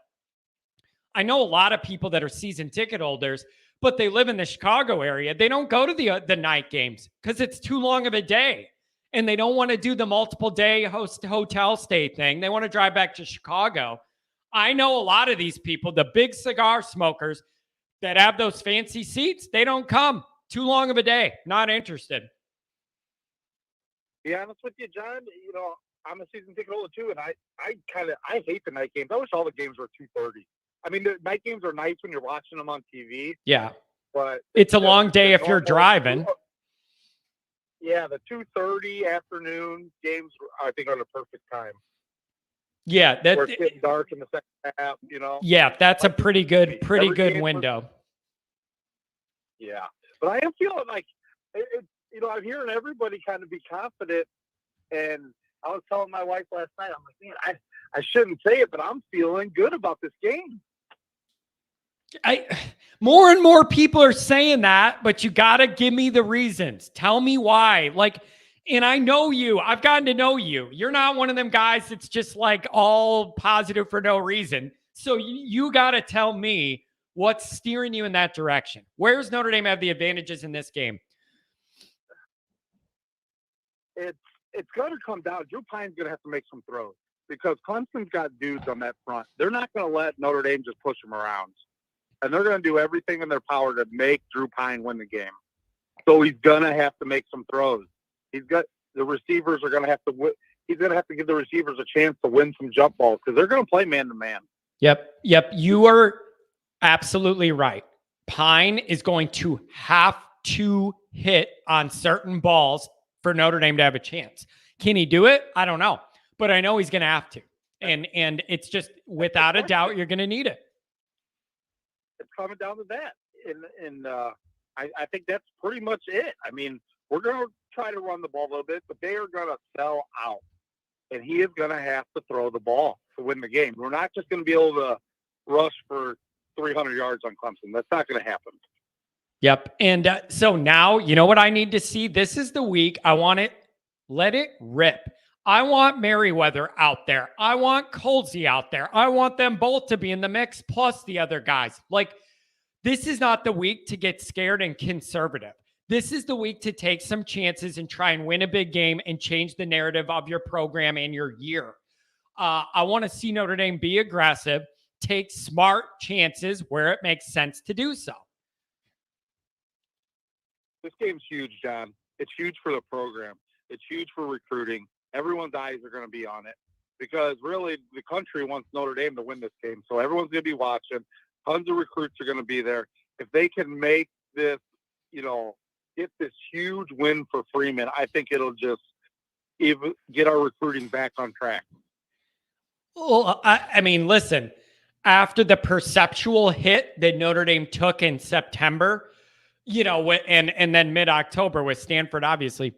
I know a lot of people that are season ticket holders, but they live in the Chicago area. They don't go to the night games because it's too long of a day. And they don't want to do the multiple day hotel stay thing. They want to drive back to Chicago. I know a lot of these people, the big cigar smokers that have those fancy seats, they don't come. Too long of a day. Not interested. To be honest with you, John, I'm a season ticket holder too, and I hate the night games. I wish all the games were 2:30. I mean, the night games are nice when you're watching them on TV. Yeah. but It's a long day if you're normal- driving. Yeah, the 2:30 afternoon games, I think, are the perfect time. Yeah, Where it's getting dark in the second half, yeah, that's a pretty good Every game window. Yeah, but I am feeling like I'm hearing everybody kind of be confident, and I was telling my wife last night, I'm like, man, I shouldn't say it, but I'm feeling good about this game. More and more people are saying that, but you got to give me the reasons. Tell me why. And I know you. I've gotten to know you. You're not one of them guys that's just like all positive for no reason. So you got to tell me what's steering you in that direction. Where's Notre Dame have the advantages in this game? It's going to come down. Drew Pine's going to have to make some throws because Clemson's got dudes on that front. They're not going to let Notre Dame just push them around. And they're going to do everything in their power to make Drew Pine win the game. So he's going to have to make some throws. He's got the receivers are going to have to he's going to have to give the receivers a chance to win some jump balls because they're going to play man-to-man. Yep. You are absolutely right. Pine is going to have to hit on certain balls for Notre Dame to have a chance. Can he do it? I don't know. But I know he's going to have to. And it's just, without a doubt, you're going to need it. It's coming down to that. And I think that's pretty much it. I mean, we're going to try to run the ball a little bit, but they are going to sell out. And he is going to have to throw the ball to win the game. We're not just going to be able to rush for 300 yards on Clemson. That's not going to happen. Yep. And so now, you know what I need to see? This is the week. I want it. Let it rip. I want Merriweather out there. I want Colsey out there. I want them both to be in the mix, plus the other guys. This is not the week to get scared and conservative. This is the week to take some chances and try and win a big game and change the narrative of your program and your year. I want to see Notre Dame be aggressive, take smart chances where it makes sense to do so. This game's huge, John. It's huge for the program. It's huge for recruiting. Everyone's eyes are going to be on it because really the country wants Notre Dame to win this game. So everyone's going to be watching. Tons of recruits are going to be there. If they can make this, get this huge win for Freeman, I think it'll just even get our recruiting back on track. Well, I mean, listen, after the perceptual hit that Notre Dame took in September, and then mid-October with Stanford, obviously,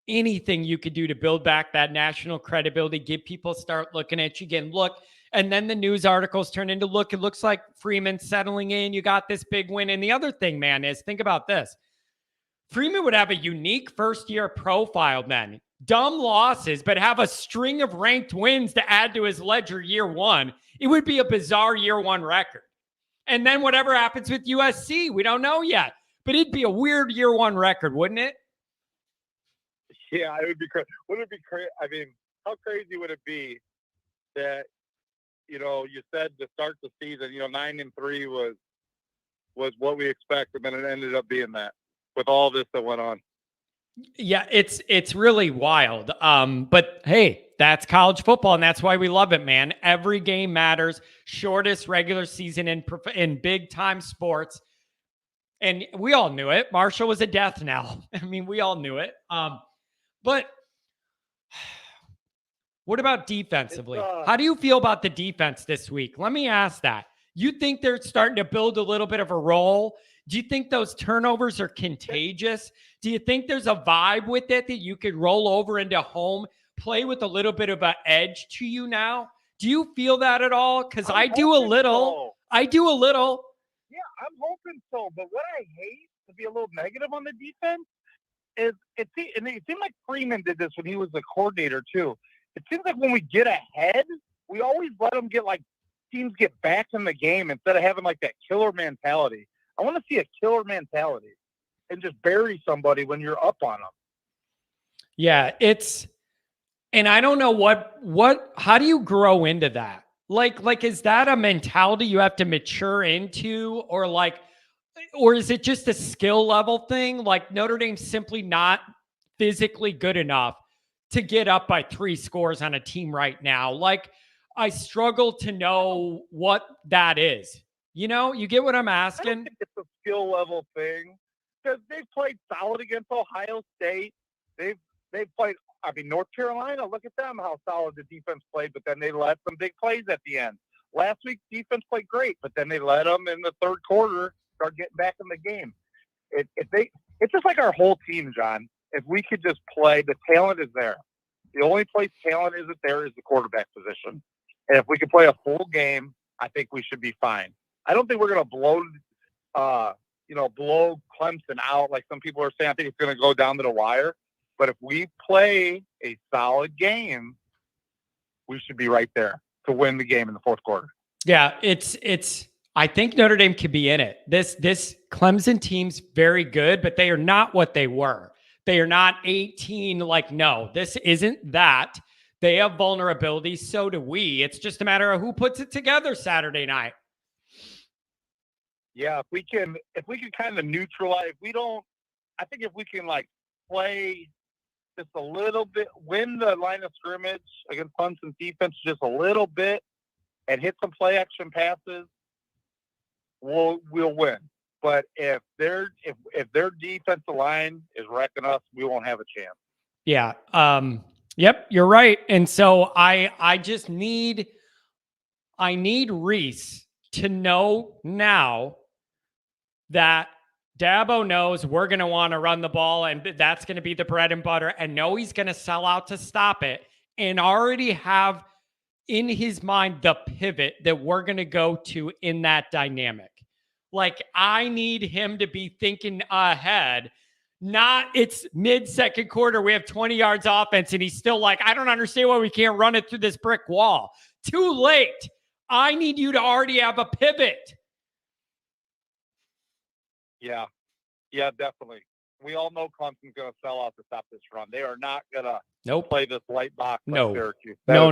anything you could do to build back that national credibility, get people start looking at you again. Look, and then the news articles turn into, look, it looks like Freeman settling in. You got this big win. And the other thing, man, is think about this. Freeman would have a unique first-year profile then. Dumb losses, but have a string of ranked wins to add to his ledger year one. It would be a bizarre year one record. And then whatever happens with USC, we don't know yet. But it'd be a weird year one record, wouldn't it? Yeah, it would be crazy. Wouldn't it be crazy? I mean, how crazy would it be that, you said to start the season, 9-3 was what we expected, and then it ended up being that with all this that went on. Yeah, it's really wild. But hey, that's college football, and that's why we love it, man. Every game matters. Shortest regular season in big time sports. And we all knew it. Marshall was a death knell. I mean, we all knew it. But what about defensively? How do you feel about the defense this week? Let me ask that. You think they're starting to build a little bit of a role? Do you think those turnovers are contagious? Do you think there's a vibe with it that you could roll over into home, play with a little bit of an edge to you now? Do you feel that at all? Because I do a little. So. I do a little. Yeah, I'm hoping so. But what I hate, to be a little negative on the defense, is it seemed like Freeman did this when he was the coordinator too. It seems like when we get ahead, we always let them teams get back in the game instead of having like that killer mentality. I want to see a killer mentality and just bury somebody when you're up on them. Yeah, and I don't know how do you grow into that? Like, is that a mentality you have to mature into, or is it just a skill level thing? Like Notre Dame's simply not physically good enough to get up by 3 scores on a team right now. Like, I struggle to know what that is. You know, you get what I'm I don't asking? think it's a skill level thing because they've played solid against Ohio State. They've played. I mean, North Carolina. Look at them, how solid the defense played, but then they let some big plays at the end. Last week's defense played great, but then they let them in the third quarter start getting back in the game. It's just like our whole team, John. If we could just play, the talent is there. The only place talent isn't there is the quarterback position. And if we could play a full game, I think we should be fine. I don't think we're going to blow Clemson out like some people are saying. I think it's going to go down to the wire. But if we play a solid game, we should be right there to win the game in the fourth quarter. Yeah, I think Notre Dame could be in it. This Clemson team's very good, but they are not what they were. They are not 18. No, this isn't that. They have vulnerabilities. So do we. It's just a matter of who puts it together Saturday night. Yeah, if we can kind of neutralize, I think if we can play just a little bit, win the line of scrimmage against Clemson's defense just a little bit, and hit some play action passes, we'll win. But if their defensive line is wrecking us, we won't have a chance. Yeah. Yep, you're right. And so I just need Reese to know now that Dabo knows we're going to want to run the ball and that's going to be the bread and butter, and know he's going to sell out to stop it, and already have in his mind the pivot that we're going to go to in that dynamic. I need him to be thinking ahead, not it's mid-second quarter, we have 20 yards offense, and he's still I don't understand why we can't run it through this brick wall. Too late. I need you to already have a pivot. Yeah, definitely. We all know Clemson's going to sell out to stop this run. They are not going to play this light box like Syracuse. No.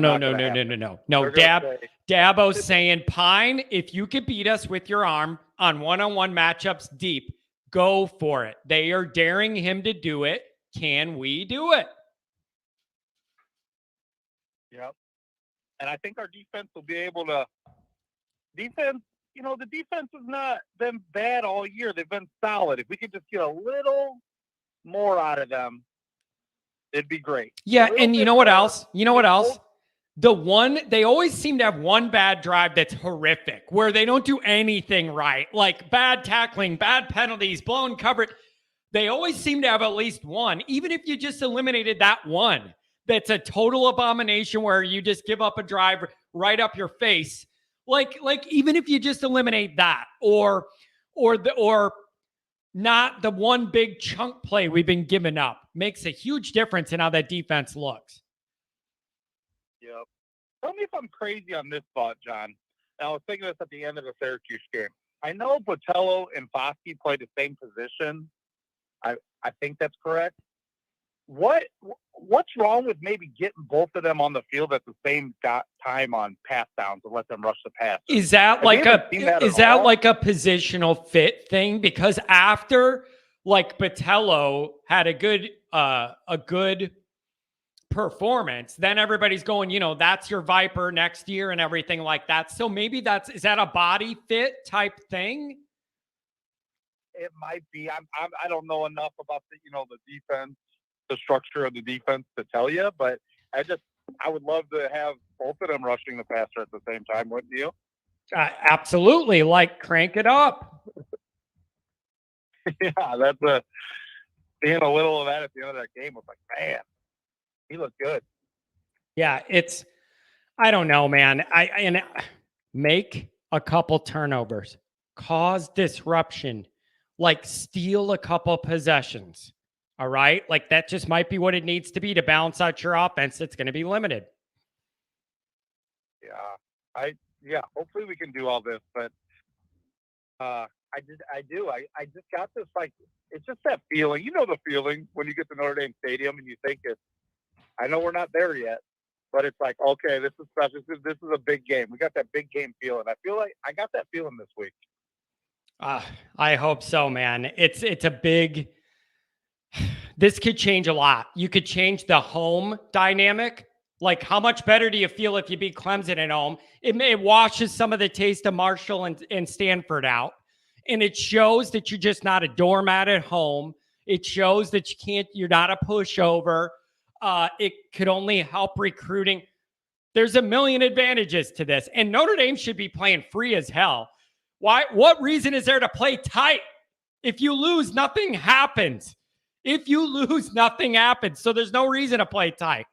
Dabo's saying, Pine, if you could beat us with your arm on one-on-one matchups deep, go for it. They are daring him to do it. Can we do it? Yep. And I think our defense will be able to defense. The defense has not been bad all year. They've been solid. If we could just get a little more out of them, it'd be great. Yeah, and you know what else? They always seem to have one bad drive that's horrific, where they don't do anything right, like bad tackling, bad penalties, blown coverage. They always seem to have at least one, even if you just eliminated that one. That's a total abomination where you just give up a drive right up your face. Even if you just eliminate that, or not the one big chunk play we've been giving up, makes a huge difference in how that defense looks. Yep. Tell me if I'm crazy on this thought, John. And I was thinking this at the end of the Syracuse game. I know Botello and Foskey play the same position. I think that's correct. What's wrong with maybe getting both of them on the field at the same time on pass downs and let them rush the pass? Is that like a positional fit thing? Because after Botello had a good performance, then everybody's going, that's your Viper next year and everything like that. So maybe is that a body fit type thing? It might be. I don't know enough about the defense, the structure of the defense to tell you, but I would love to have both of them rushing the passer at the same time, wouldn't you? Absolutely. Crank it up. Yeah, seeing a little of that at the end of that game was man, he looked good. Yeah, I don't know, man. And make a couple turnovers, cause disruption, steal a couple possessions. All right. That just might be what it needs to be to balance out your offense. It's going to be limited. Yeah. Hopefully we can do all this, but I just got this, it's just that feeling, the feeling when you get to Notre Dame Stadium and you think I know we're not there yet, but it's okay, this is special. This is a big game. We got that big game feeling. I feel like I got that feeling this week. I hope so, man. It's a big, this could change a lot. You could change the home dynamic Like, how much better do you feel if you beat Clemson at home? It washes some of the taste of Marshall and Stanford out. And it shows that you're just not a doormat at home. It shows that you're not a pushover. It could only help recruiting. There's a million advantages to this. And Notre Dame should be playing free as hell. Why? What reason is there to play tight? If you lose, nothing happens. If you lose, nothing happens. So there's no reason to play tight.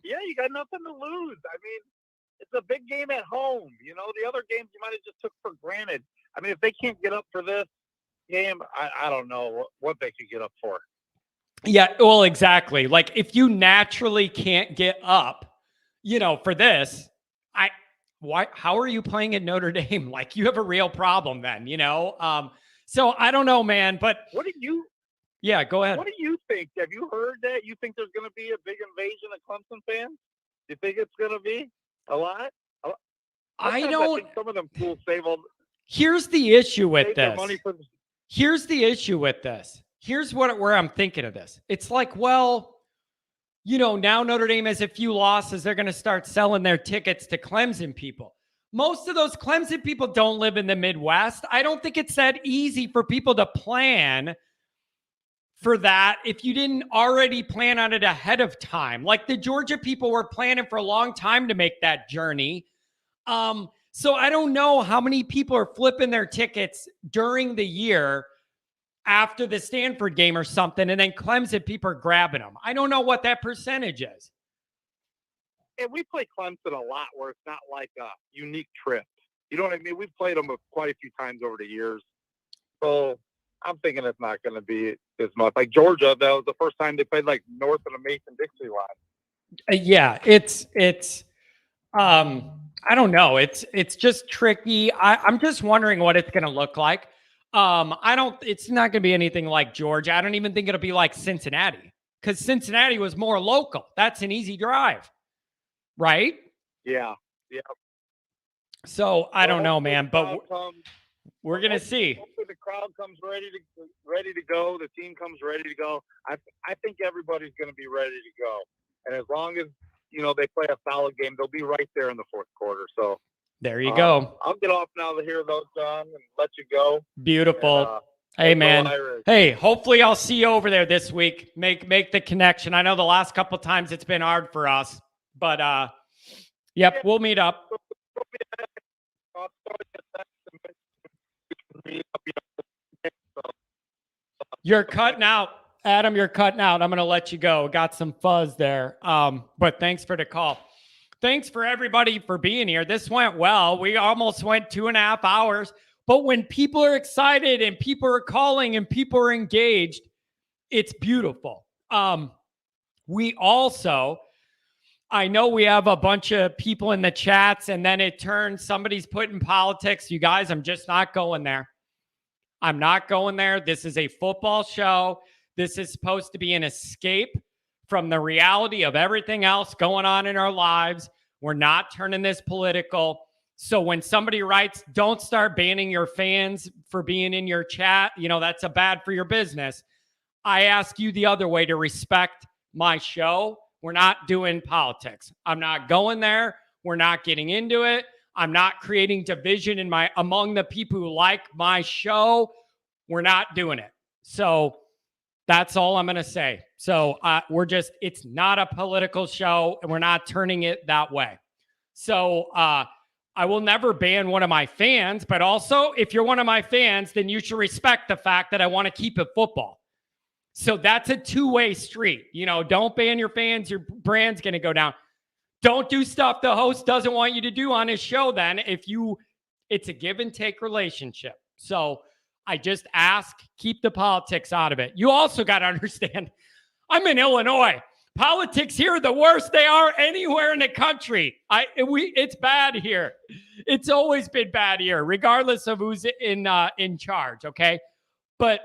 Yeah, you got nothing to lose. I mean, it's a big game at home. You know, the other games you might have just took for granted. I mean, if they can't get up for this game, I don't know what they could get up for. Yeah, well, exactly. Like, if you naturally can't get up, for this, how are you playing at Notre Dame? Like, you have a real problem then, So I don't know, man, but yeah, go ahead. What do you think? Have you heard that? You think there's going to be a big invasion of Clemson fans? Do you think it's going to be a lot? I think some of them schools Here's the issue with their this. money for Here's the issue with this. Here's where I'm thinking of this. It's like, well, now Notre Dame has a few losses. They're going to start selling their tickets to Clemson people. Most of those Clemson people don't live in the Midwest. I don't think it's that easy for people to plan for that if you didn't already plan on it ahead of time. Like, the Georgia people were planning for a long time to make that journey. So I don't know how many people are flipping their tickets during the year after the Stanford game or something, and then Clemson people are grabbing them. I don't know what that percentage is. And we play Clemson a lot where it's not like a unique trip. You know what I mean? We've played them quite a few times over the years. So I'm thinking it's not going to be as much. Like Georgia, that was the first time they played like north of the Mason-Dixie line. Yeah, it's I don't know. It's just tricky. I'm just wondering what it's going to look like. It's not going to be anything like Georgia. I don't even think it'll be like Cincinnati, because Cincinnati was more local. That's an easy drive, right? Yeah. So I don't know, man, but we're going to see. Hopefully the crowd comes ready to go. The team comes ready to go. I think everybody's going to be ready to go. And as long as, they play a solid game, they'll be right there in the fourth quarter. So there you go. I'll get off now to hear those, John, and let you go. Beautiful. Hey, man. Hey, hopefully I'll see you over there this week. Make the connection. I know the last couple of times it's been hard for us, but yep, we'll meet up. You're cutting out. Adam, you're cutting out. I'm going to let you go. Got some fuzz there. But thanks for the call. Thanks for everybody for being here. This went well. We almost went 2.5 hours. But when people are excited and people are calling and people are engaged, it's beautiful. We also, I know we have a bunch of people in the chats, and then it turns, somebody's putting politics. You guys, I'm just not going there. I'm not going there. This is a football show. This is supposed to be an escape from the reality of everything else going on in our lives. We're not turning this political. So when somebody writes, don't start banning your fans for being in your chat, that's a bad for your business. I ask you the other way to respect my show. We're not doing politics. I'm not going there. We're not getting into it. I'm not creating division among the people who like my show. We're not doing it. So that's all I'm going to say. So it's not a political show, and we're not turning it that way. So I will never ban one of my fans, but also if you're one of my fans, then you should respect the fact that I want to keep it football. So that's a two-way street. Don't ban your fans. Your brand's going to go down. Don't do stuff the host doesn't want you to do on his show then. It's a give and take relationship. So I just ask, keep the politics out of it. You also got to understand, I'm in Illinois. Politics here are the worst they are anywhere in the country. It's bad here. It's always been bad here, regardless of who's in charge, okay? But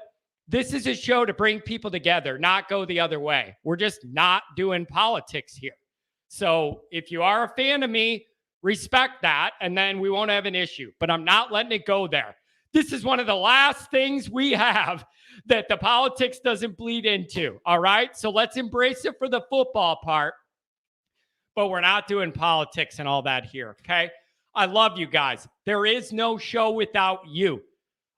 this is a show to bring people together, not go the other way. We're just not doing politics here. So if you are a fan of me, respect that, and then we won't have an issue. But I'm not letting it go there. This is one of the last things we have that the politics doesn't bleed into, all right? So let's embrace it for the football part. but we're not doing politics and all that here, okay? I love you guys. There is no show without you.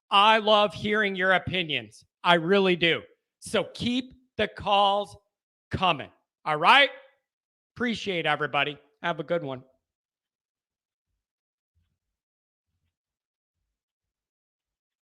I love hearing your opinions. I really do. So keep the calls coming. All right? Appreciate everybody. Have a good one.